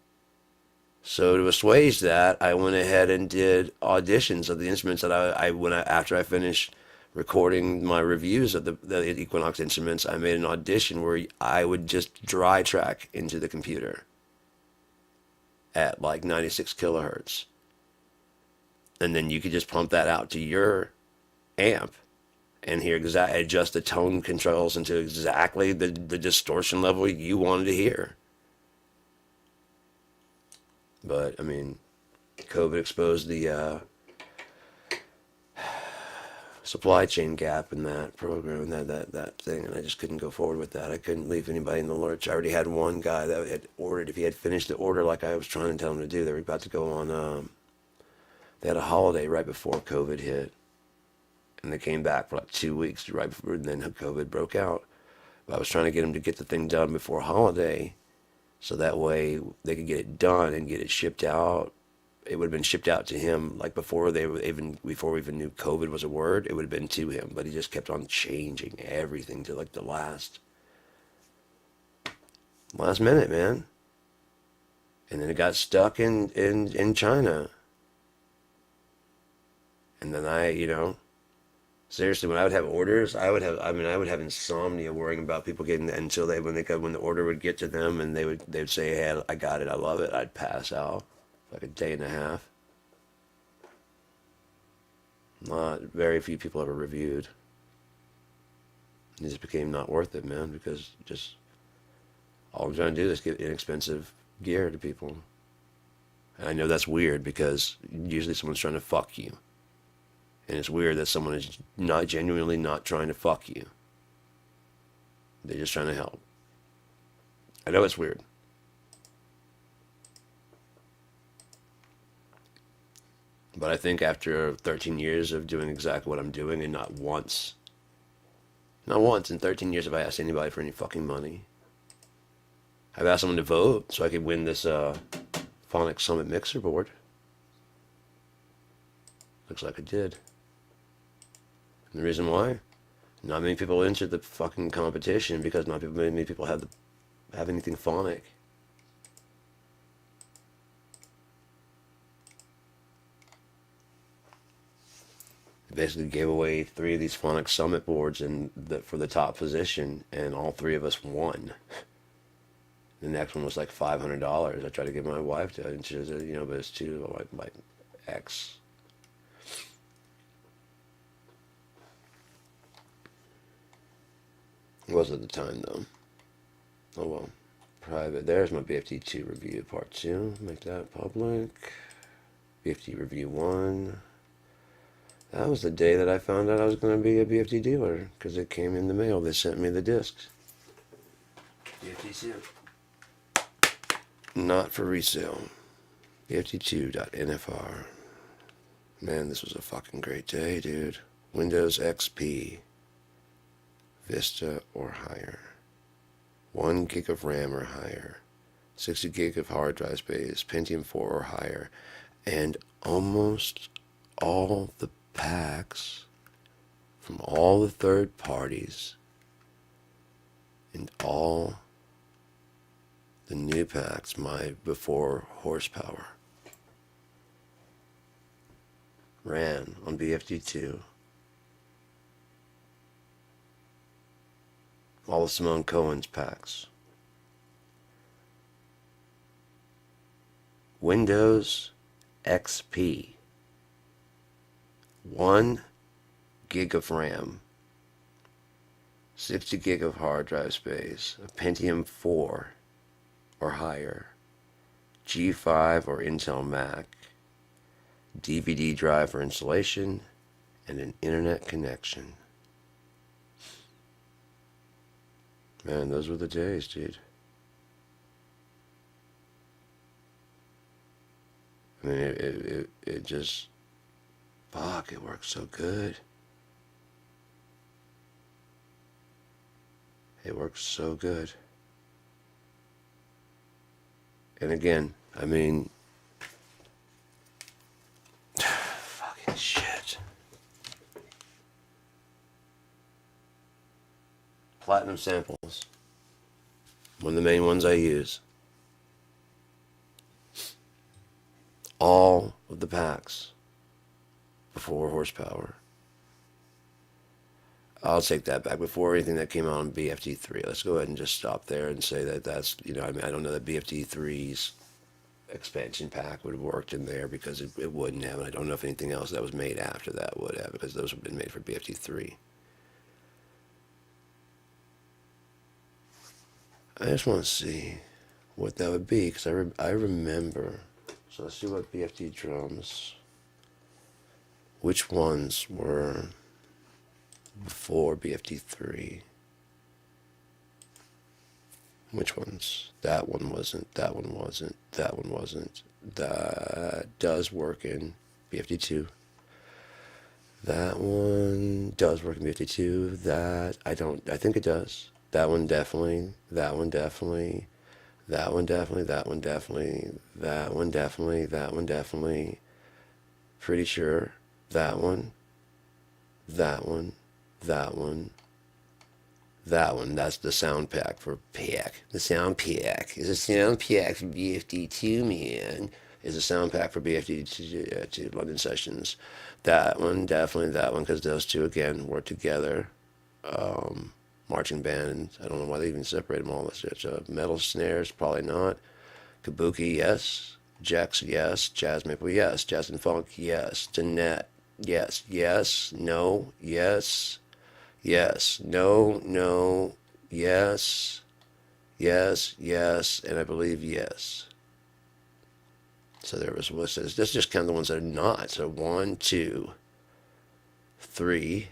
So to assuage that, I went ahead and did auditions of the instruments that after I finished recording my reviews of the Equinox instruments, I made an audition where I would just dry track into the computer at like 96 kilohertz. And then you could just pump that out to your amp and adjust the tone controls into exactly the distortion level you wanted to hear. But I mean, COVID exposed the supply chain gap in that program, that thing, and I just couldn't go forward with that. I couldn't leave anybody in the lurch. I already had one guy that had ordered. If he had finished the order like I was trying to tell him to do, they were about to go on. They had a holiday right before COVID hit, and they came back for like 2 weeks right before, and then COVID broke out. But I was trying to get him to get the thing done before holiday, so that way they could get it done and get it shipped out. It would have been shipped out to him like before we even knew COVID was a word. It would have been to him, but he just kept on changing everything to like the last minute, man. And then it got stuck in China. And then seriously, when I would have orders, I would have insomnia worrying about people getting until when the order would get to them and they'd say, hey, I got it, I love it. I'd pass out like a day and a half. Not very few people ever reviewed. It just became not worth it, man, because just all I'm trying to do is get inexpensive gear to people. And I know that's weird because usually someone's trying to fuck you. And it's weird that someone is not genuinely not trying to fuck you. They're just trying to help. I know it's weird. But I think after 13 years of doing exactly what I'm doing, and not once in 13 years have I asked anybody for any fucking money. I've asked someone to vote so I could win this Phonics Summit mixer board. Looks like I did. And the reason why? Not many people entered the fucking competition because not many people have anything phonic. Basically gave away 3 of these Phonics Summit boards for the top position, and all 3 of us won. The next one was like $500. I tried to give my wife to it, and she was, but it's too my ex. It was at the time though. Oh well. Private. There's my BFT2 review part 2. Make that public. BFT review 1. That was the day that I found out I was going to be a BFT dealer, because it came in the mail. They sent me the discs. BFT2. Not for resale. BFT2.NFR. Man, this was a fucking great day, dude. Windows XP. Vista or higher. 1 gig of RAM or higher. 60 gig of hard drive space. Pentium 4 or higher. And almost all the packs from all the third parties and all the new packs before horsepower ran on BFT2. All of Simone Cohen's packs. Windows XP. 1 gig of RAM, 60 gig of hard drive space, a Pentium 4 or higher, G5 or Intel Mac, DVD drive for installation, and an internet connection. Man, those were the days, dude. I mean, it just... Fuck, it works so good. It works so good. And again, I mean... fucking shit. Platinum samples. One of the main ones I use. All of the packs before horsepower. I'll take that back. Before anything that came out on BFT3. Let's go ahead and just stop there and say that's, I mean, I don't know that BFT3's expansion pack would have worked in there, because it wouldn't have. And I don't know if anything else that was made after that would have, because those have been made for BFT3. I just want to see what that would be, because I remember. So let's see what BFT drums. Which ones were before BFT3? Which ones? That one wasn't. That one wasn't. That one wasn't. That does work in BFT2. That one does work in BFT2. That I think it does. That one definitely. That one definitely. That one definitely. That one definitely. That one definitely. That one definitely. Pretty sure. That one. That one. That one. That one. That's the sound pack for pack. The sound pack is a sound pack for BFT2, man. is a sound pack for BFD to London Sessions. That one, definitely that one, because those two again work together. Marching band. I don't know why they even separate them all. It's metal snares, probably not. Kabuki, yes. Jex, yes. Jazz maple, yes. Jazz and funk, yes. Danette, yes. Yes. No. Yes. Yes. No. No. Yes. Yes. Yes. And I believe yes. So there was what says. Let's just count the ones that are not. So 1, 2, 3.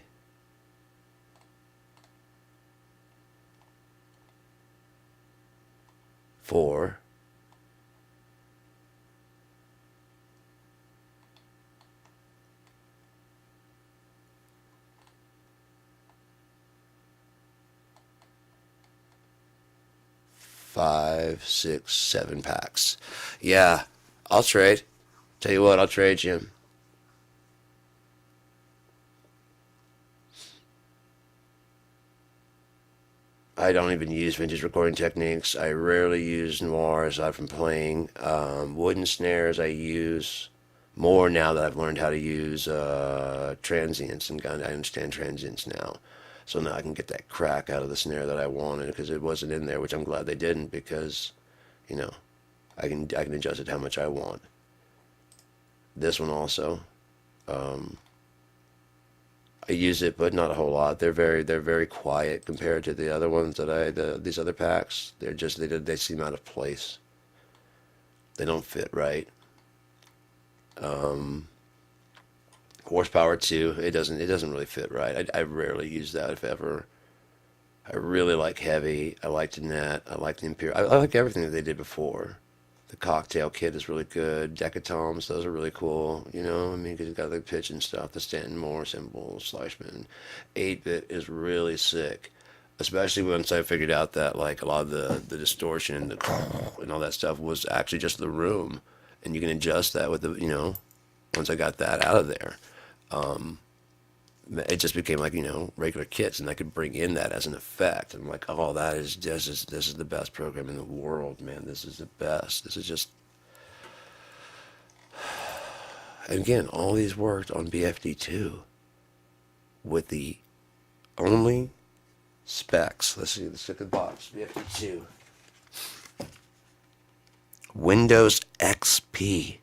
4. 5, 6, 7 packs. Yeah, I'll trade. Tell you what, I'll trade, Jim. I don't even use vintage recording techniques. I rarely use noir aside from playing. Wooden snares I use more now that I've learned how to use transients, and I understand transients now. So now I can get that crack out of the snare that I wanted because it wasn't in there, which I'm glad they didn't because, you know, I can adjust it how much I want. This one also, I use it, but not a whole lot. They're very quiet compared to the other ones that these other packs. They seem out of place. They don't fit right. Horsepower too. It doesn't really fit right. I rarely use that if ever. I really like heavy. I like the net. I like the imperial. I like everything that they did before. The cocktail kit is really good. Decatoms, those are really cool. You know, I mean, because you got the pitch and stuff. The Stanton Moore cymbals, Schleichman. 8-bit is really sick. Especially once I figured out that like a lot of the distortion and and all that stuff was actually just the room, and you can adjust that with the. Once I got that out of there, it just became like regular kits, and I could bring in that as an effect. I'm like, oh, this is the best program in the world, man. This is the best. This is just. And again, all these worked on BFD2 with the only specs. Let's see, let's look at the box. BFD2. Windows XP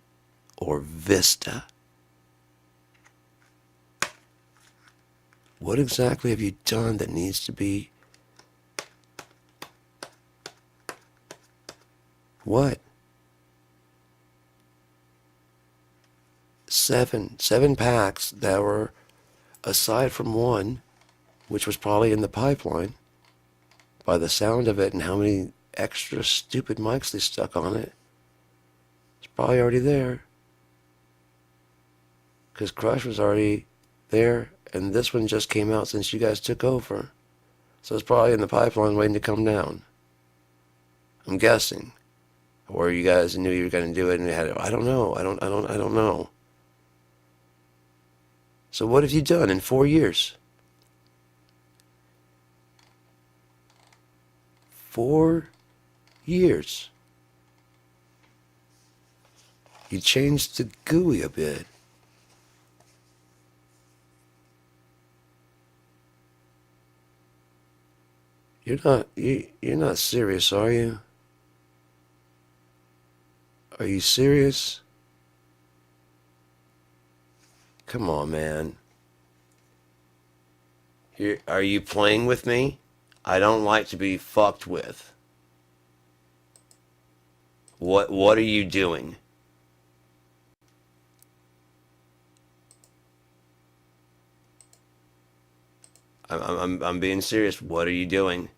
or Vista. What exactly have you done that needs to be... What? Seven packs that were, aside from one, which was probably in the pipeline, by the sound of it and how many extra stupid mics they stuck on it, it's probably already there. Because Crush was already there, and this one just came out since you guys took over. So it's probably in the pipeline waiting to come down. I'm guessing. Or you guys knew you were going to do it and had it. I don't know. I don't know. So what have you done in 4 years? 4 years. You changed the GUI a bit. You're not serious, are you? Are you serious? Come on, man. Are you playing with me? I don't like to be fucked with. What are you doing? I'm being serious. What are you doing?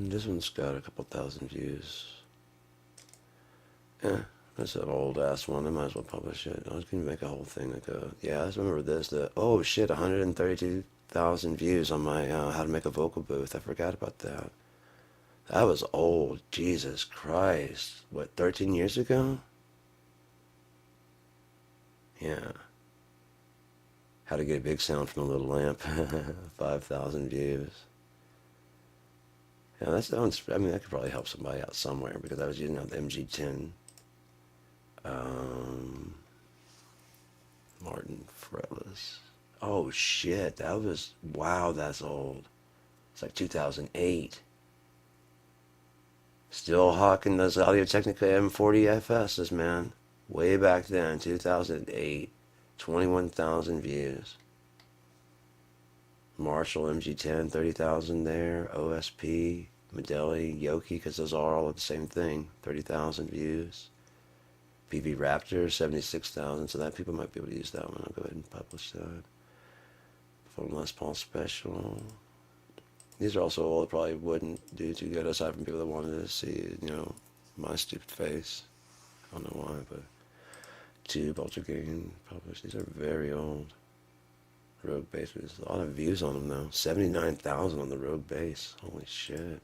This one's got a couple thousand views. Yeah, that's an old ass one. I might as well publish it. I was gonna make a whole thing like yeah, I remember this. Oh shit, 132,000 views on my how to make a vocal booth. I forgot about that. That was old. Jesus Christ. What, 13 years ago? Yeah. How to get a big sound from a little lamp. 5,000 views. Yeah, I mean, that could probably help somebody out somewhere because I was using the MG10. Martin fretless. Oh shit, wow, that's old. It's like 2008. Still hawking those Audio-Technica M40 FSs, man. Way back then, 2008. 21,000 views. Marshall MG10, 30,000 there. OSP, Medeli, Yoki, because those are all the same thing. 30,000 views. PV Raptor, 76,000. So that people might be able to use that one. I'll go ahead and publish that. From Les Paul Special. These are also all that probably wouldn't do too good aside from people that wanted to see, my stupid face. I don't know why, but Tube, Ultra Gain, published. These are very old. Rogue Bass, there's a lot of views on them though. 79,000 on the Rogue Bass. Holy shit.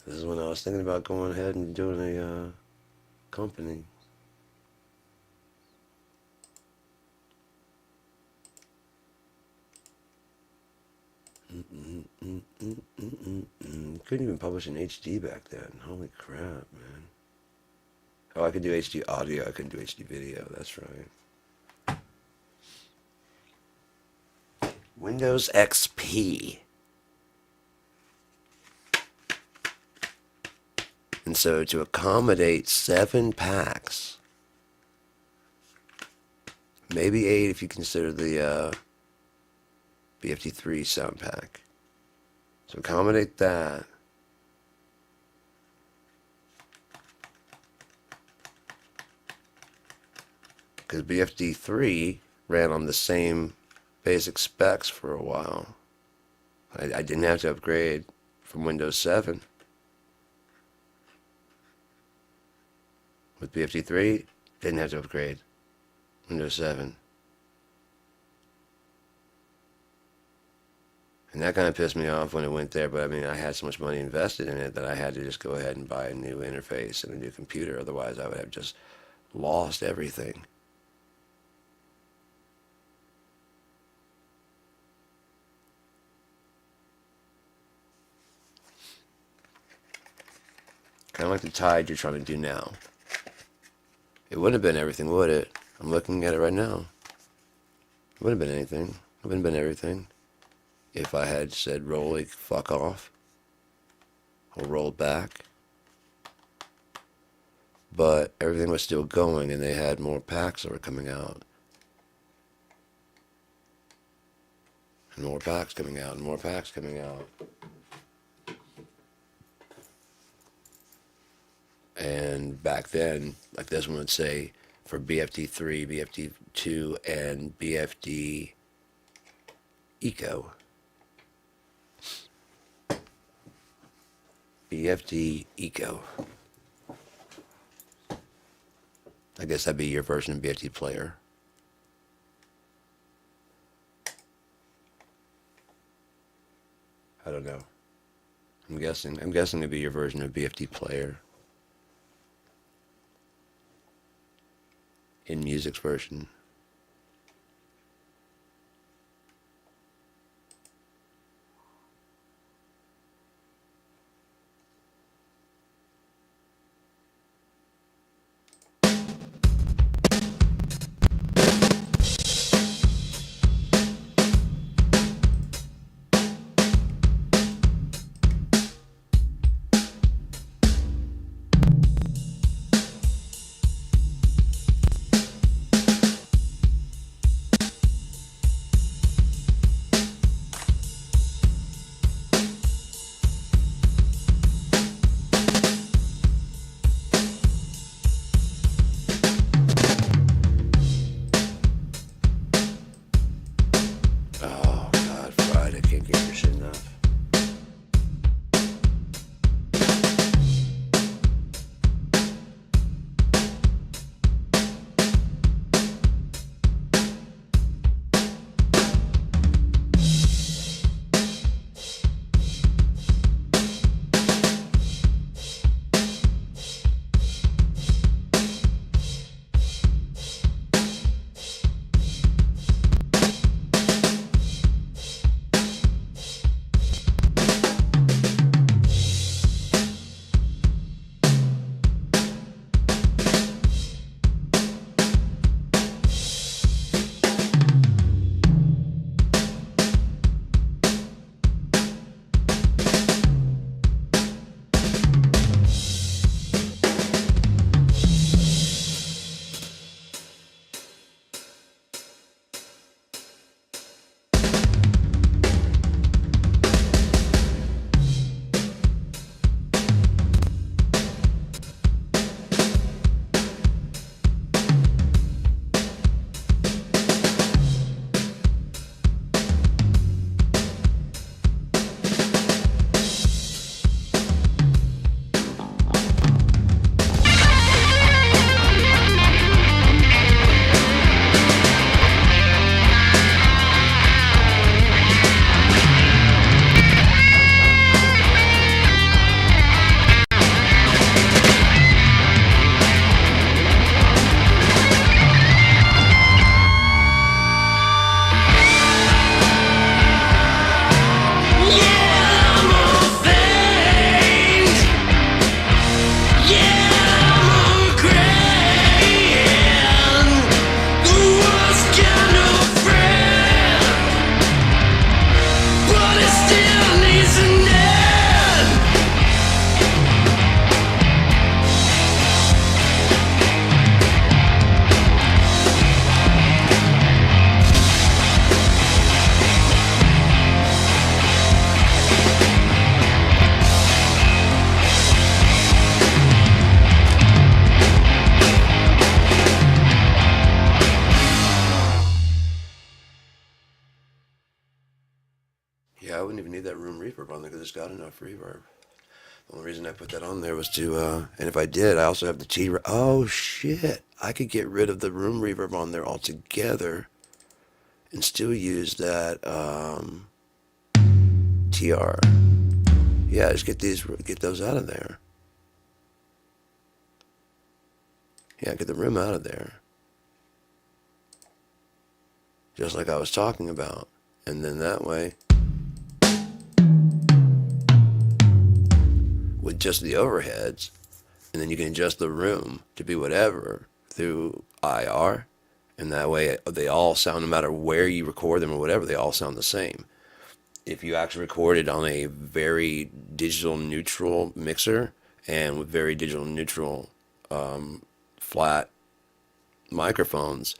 This is when I was thinking about going ahead and doing a company. Couldn't even publish in HD back then. Holy crap, man. Oh, I could do HD audio. I couldn't do HD video. That's right. Windows XP. And so to accommodate 7 packs, maybe 8 if you consider the BFD3 sound pack. So accommodate that. Because BFD3 ran on the same basic specs for a while. I didn't have to upgrade from Windows 7. With BFD3, didn't have to upgrade Windows 7. And that kind of pissed me off when it went there, but I mean, I had so much money invested in it that I had to just go ahead and buy a new interface and a new computer. Otherwise, I would have just lost everything. Kind of like the Tide you're trying to do now. It wouldn't have been everything, would it? I'm looking at it right now. It wouldn't have been anything. It wouldn't have been everything if I had said roll fuck off or roll back. But everything was still going and they had more packs that were coming out. And more packs coming out and more packs coming out. And back then, like this one would say, for BFD3, BFD2, and BFD Eco. BFD Eco. I guess that'd be your version of BFD Player. I don't know. I'm guessing it'd be your version of BFD Player. In music's version. because it's got enough reverb. The only reason I put that on there was to, and if I did, I also have the T. Oh shit! I could get rid of the room reverb on there altogether, and still use that TR. Yeah, just get those out of there. Yeah, get the room out of there. Just like I was talking about, and then that way, with just the overheads, and then you can adjust the room to be whatever through IR, and that way they all sound, no matter where you record them or whatever, they all sound the same. If you actually record it on a very digital neutral mixer and with very digital neutral flat microphones,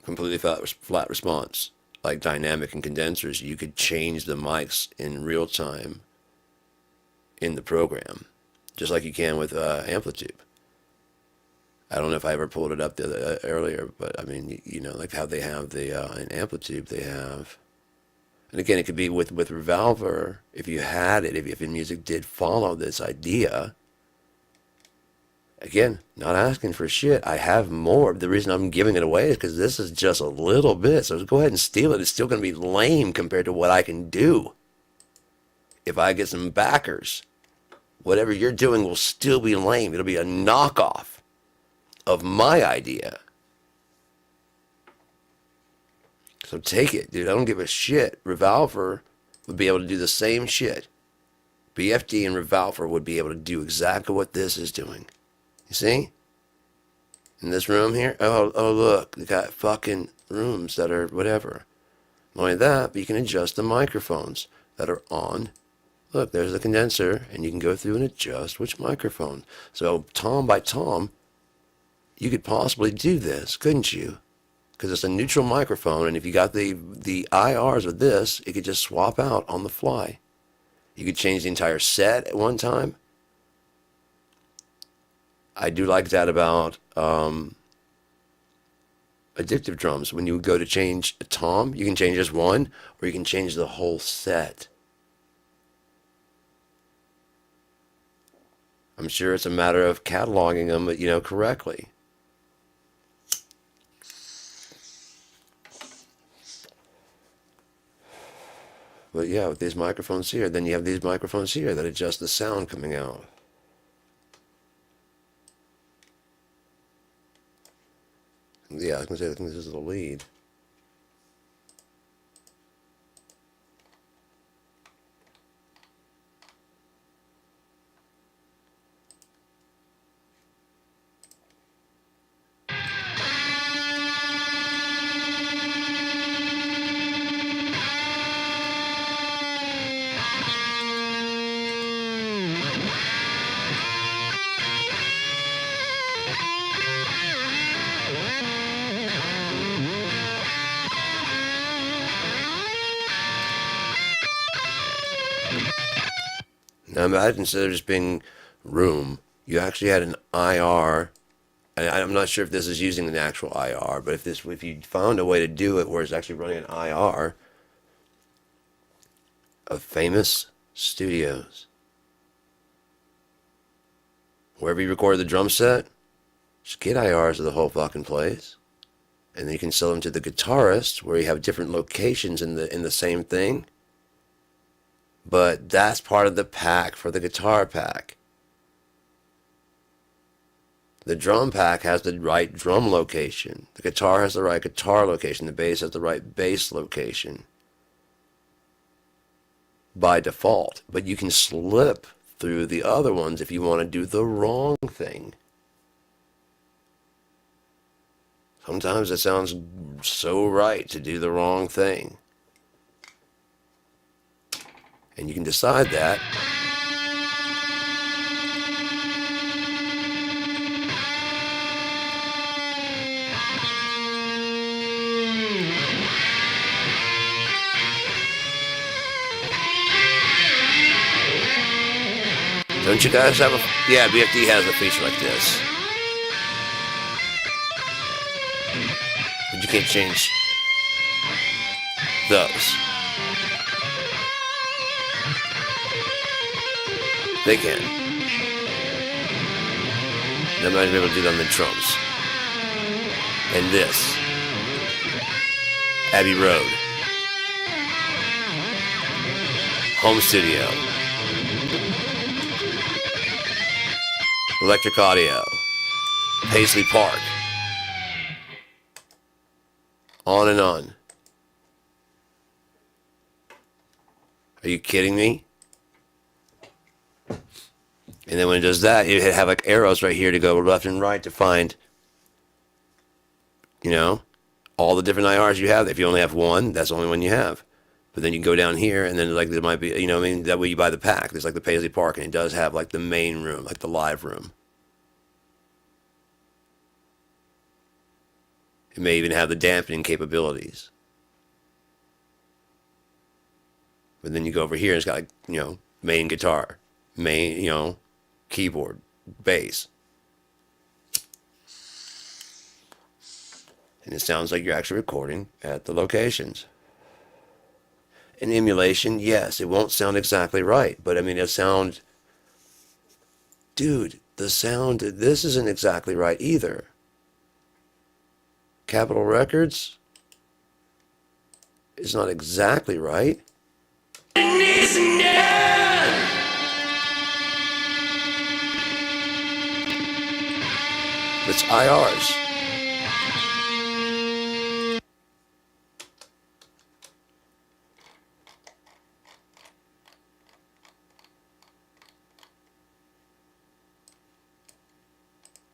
completely flat response, like dynamic and condensers, you could change the mics in real time in the program, just like you can with Amplitude. I don't know if I ever pulled it up earlier, but I mean, you know, like how they have the in Amplitude, they have, and again, it could be with Revolver, if you had it, if your music did follow this idea. Again, not asking for shit. I have more. The reason I'm giving it away is because this is just a little bit. So go ahead and steal it. It's still going to be lame compared to what I can do. If I get some backers, whatever you're doing will still be lame. It'll be a knockoff of my idea. So take it, dude. I don't give a shit. Revolver would be able to do the same shit. BFD and Revolver would be able to do exactly what this is doing. You see? In this room here? Oh, look. They got fucking rooms that are whatever. Not only that, but you can adjust the microphones that are on. Look, there's the condenser, and you can go through and adjust which microphone. So, tom by tom, you could possibly do this, couldn't you? Because it's a neutral microphone, and if you got the IRs of this, it could just swap out on the fly. You could change the entire set at one time. I do like that about Addictive Drums. When you go to change a tom, you can change just one, or you can change the whole set. I'm sure it's a matter of cataloging them, you know, correctly. But yeah, with these microphones here, then you have these microphones here that adjust the sound coming out. Yeah, I was going to say, I think this is the lead. Now imagine instead of just being room, you actually had an IR. And I'm not sure if this is using an actual IR, but if you found a way to do it where it's actually running an IR of Famous Studios, wherever you recorded the drum set, just get IRs of the whole fucking place, and then you can sell them to the guitarist where you have different locations in the same thing. But that's part of the pack for the guitar pack. The drum pack has the right drum location. The guitar has the right guitar location. The bass has the right bass location. By default. But you can slip through the other ones if you want to do the wrong thing. Sometimes it sounds so right to do the wrong thing. And you can decide that. Don't you guys have a... Yeah, BFD has a feature like this. But you can't change those. They can. They might be able to do that on the drums. And this. Abbey Road. Home studio. Electric audio. Paisley Park. On and on. Are you kidding me? And then when it does that, you have like arrows right here to go left and right to find, you know, all the different IRs you have. If you only have one, that's the only one you have. But then you can go down here, and then like there might be, you know what I mean? That way you buy the pack. There's like the Paisley Park, and it does have like the main room, like the live room. It may even have the dampening capabilities. But then you go over here, and it's got like, you know, main guitar, main, you know, keyboard, bass. And it sounds like you're actually recording at the locations. In emulation, yes, it won't sound exactly right, but I mean, it'll sound, dude, the sound, this isn't exactly right either. Capitol Records is not exactly right. It's IRs.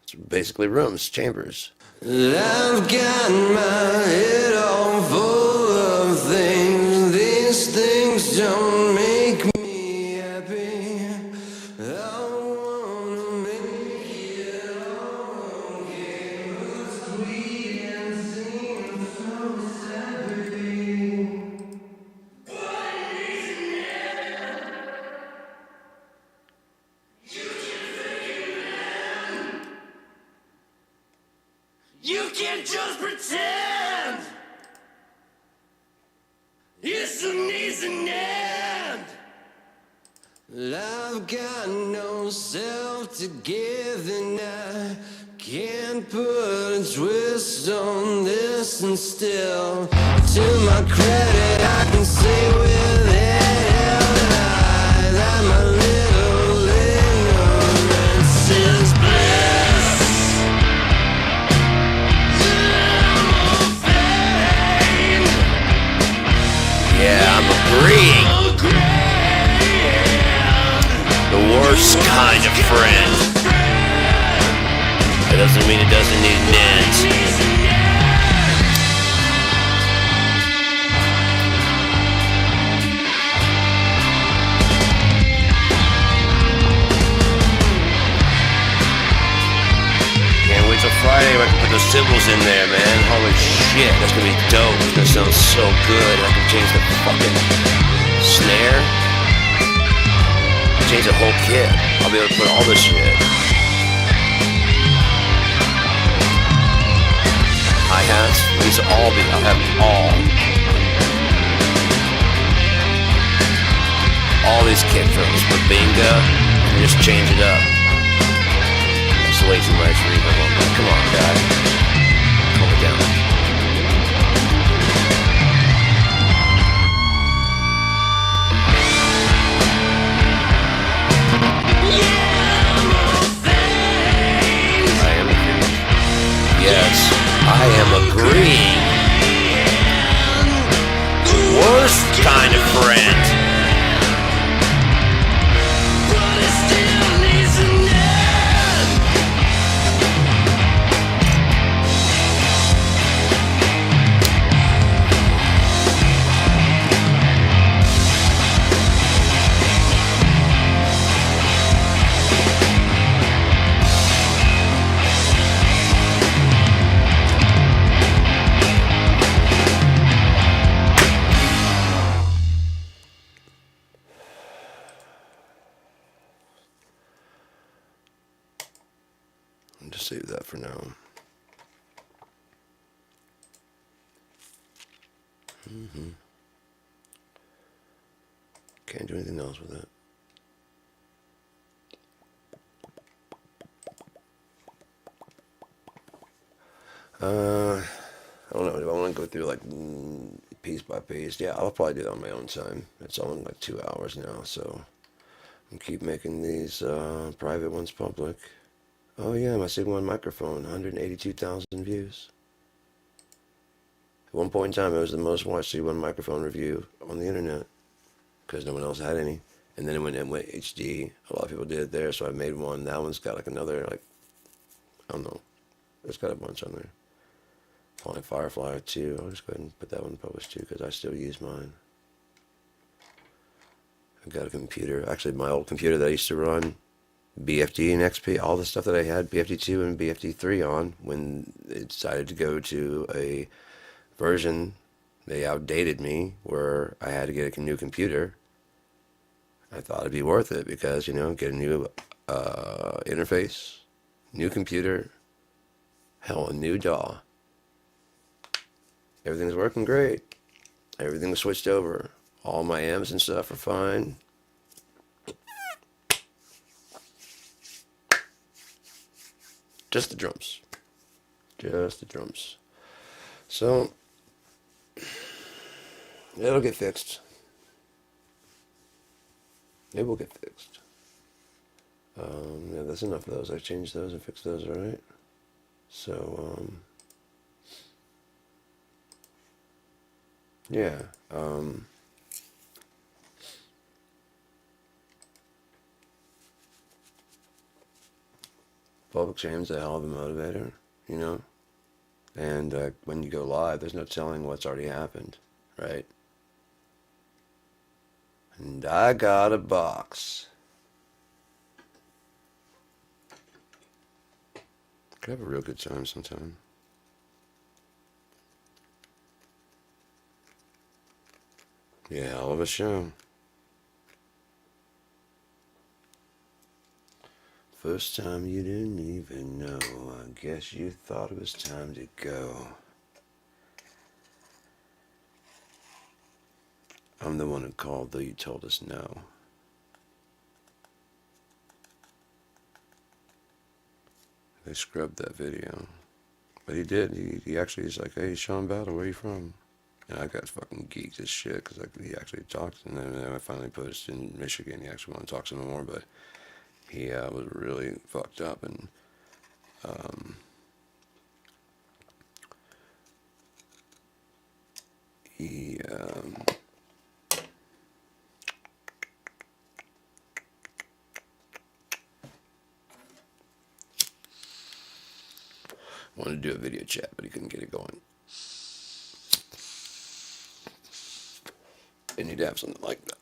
It's basically rooms, chambers. I've got my head all full of things. These things don't make me happy. I wanna make it all okay. But sweet and sing so happy. You can't just pretend. It's an easy end. I've got no self to give, and I can't put a twist on this, and still, to my credit, I can say with every eye that my little ignorance is bliss. Yeah, I'm agreeing. The worst kind of friend. That doesn't mean it doesn't need an end. Can't wait till Friday where I can put those cymbals in there, man. Holy shit, that's gonna be dope. It's gonna sound so good. I can change the fucking snare. Change the whole kit. I'll be able to put all this shit. Hi-hats, these will all be, I'll have them all. All these kick drums, Babinga, and just change it up. That's way too much reverb on that. Come on, guy. Calm it down. Yes, I am agreeing. The worst kind of friend. Just save that for now. Can't do anything else with it. I don't know. Do I want to go through like piece by piece? Yeah, I'll probably do that on my own time. It's only like 2 hours now, so I'll keep making these private ones public. Oh yeah, my Sigma One microphone, 182,000 views. At one point in time, it was the most watched C1 microphone review on the internet because no one else had any. And then when it went HD, a lot of people did it there, so I made one. That one's got like another, like, I don't know, it's got a bunch on there. Flying Firefly too. I'll just go ahead and put that one published too because I still use mine. I've got a computer. Actually, my old computer that I used to run BFD and XP, all the stuff that I had BFD2 and BFD3 on, when they decided to go to a version, they outdated me where I had to get a new computer. I thought it'd be worth it because, get a new interface, new computer, hell, a new DAW. Everything's working great. Everything was switched over. All my amps and stuff are fine. Just the drums. Just the drums. So, it'll get fixed. It will get fixed. Yeah, that's enough of those. I changed those and fixed those, alright? So, yeah. Public shame's a hell of a motivator, And when you go live, there's no telling what's already happened, right? And I got a box. Could have a real good time sometime. Yeah, hell of a show. First time you didn't even know. I guess you thought it was time to go. I'm the one who called, though you told us no. They scrubbed that video. But he did. He actually is like, hey, Sean Battle, where you from? And I got fucking geeked as shit because he actually talked. And then I finally posted in Michigan. He actually wanted to talk some more, but he was really fucked up. And he wanted to do a video chat, but he couldn't get it going. They need to have something like that.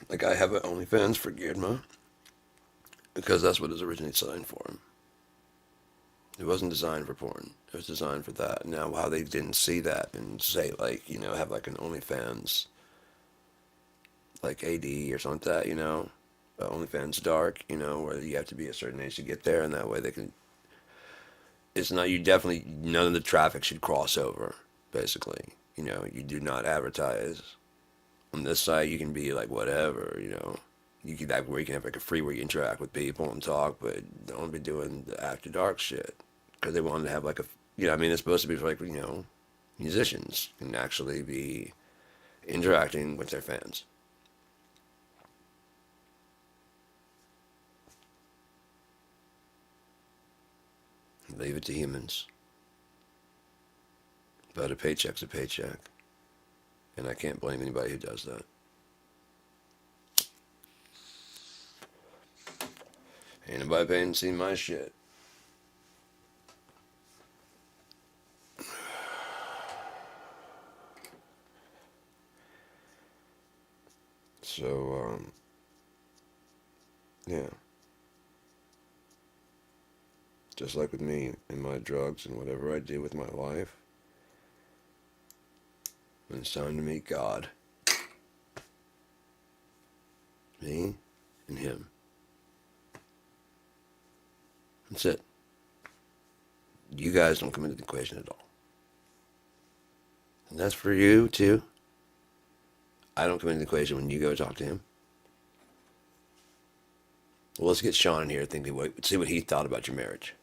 Like I have an OnlyFans for Girdma because that's what it was originally designed for. It wasn't designed for porn. It was designed for that. Now, how they didn't see that and say, like, have like an OnlyFans, like AD or something like that, OnlyFans Dark, where you have to be a certain age to get there, and that way they can. It's not, none of the traffic should cross over, basically. You do not advertise. On this site, you can be like whatever, You can have where you can have like a free where you interact with people and talk, but don't be doing the after dark shit because they wanted to have like a, it's supposed to be for like, musicians can actually be interacting with their fans. Leave it to humans. But a paycheck's a paycheck. And I can't blame anybody who does that. Ain't nobody paying to see my shit. So, yeah. Just like with me and my drugs and whatever I do with my life, when it's time to meet God, me and him. That's it. You guys don't come into the equation at all. And that's for you, too. I don't come into the equation when you go talk to him. Well, let's get Sean in here. See what he thought about your marriage.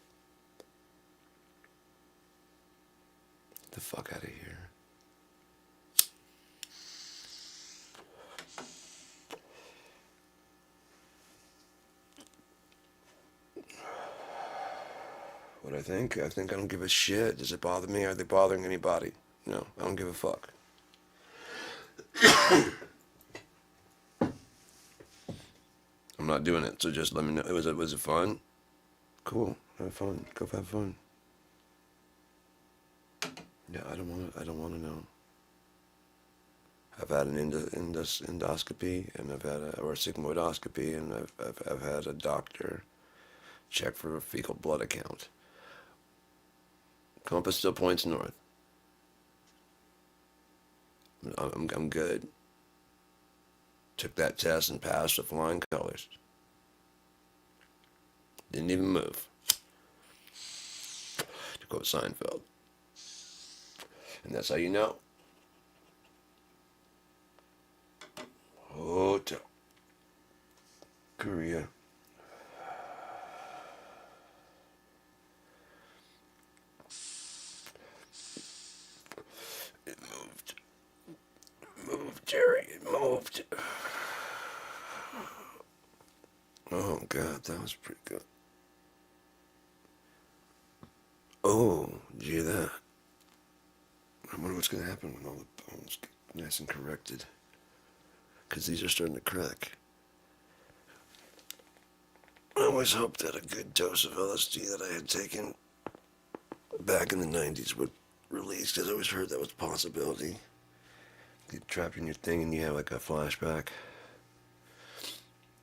Get the fuck out of here. What I think? I think I don't give a shit. Does it bother me? Are they bothering anybody? No, I don't give a fuck. I'm not doing it, so just let me know. Was it fun? Cool. Have fun. Go have fun. Yeah, I don't want to know. I've had an endoscopy, and I've had a sigmoidoscopy, and I've had a doctor check for a fecal blood account. Compass still points north. I'm good. Took that test and passed with flying colors. Didn't even move. To quote Seinfeld. And that's how you know. Hotel. Korea. It moved. Moved, Jerry. It moved. Oh, God, that was pretty good. Oh, did you hear that? I wonder what's going to happen when all the bones get nice and corrected. Because these are starting to crack. I always hoped that a good dose of LSD that I had taken back in the 90s would release, because I always heard that was a possibility. Get trapped in your thing and you have like a flashback.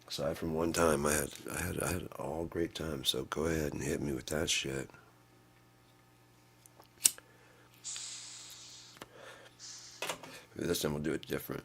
Aside from one time, I had all great times, so go ahead and hit me with that shit. Maybe this time we'll do it different.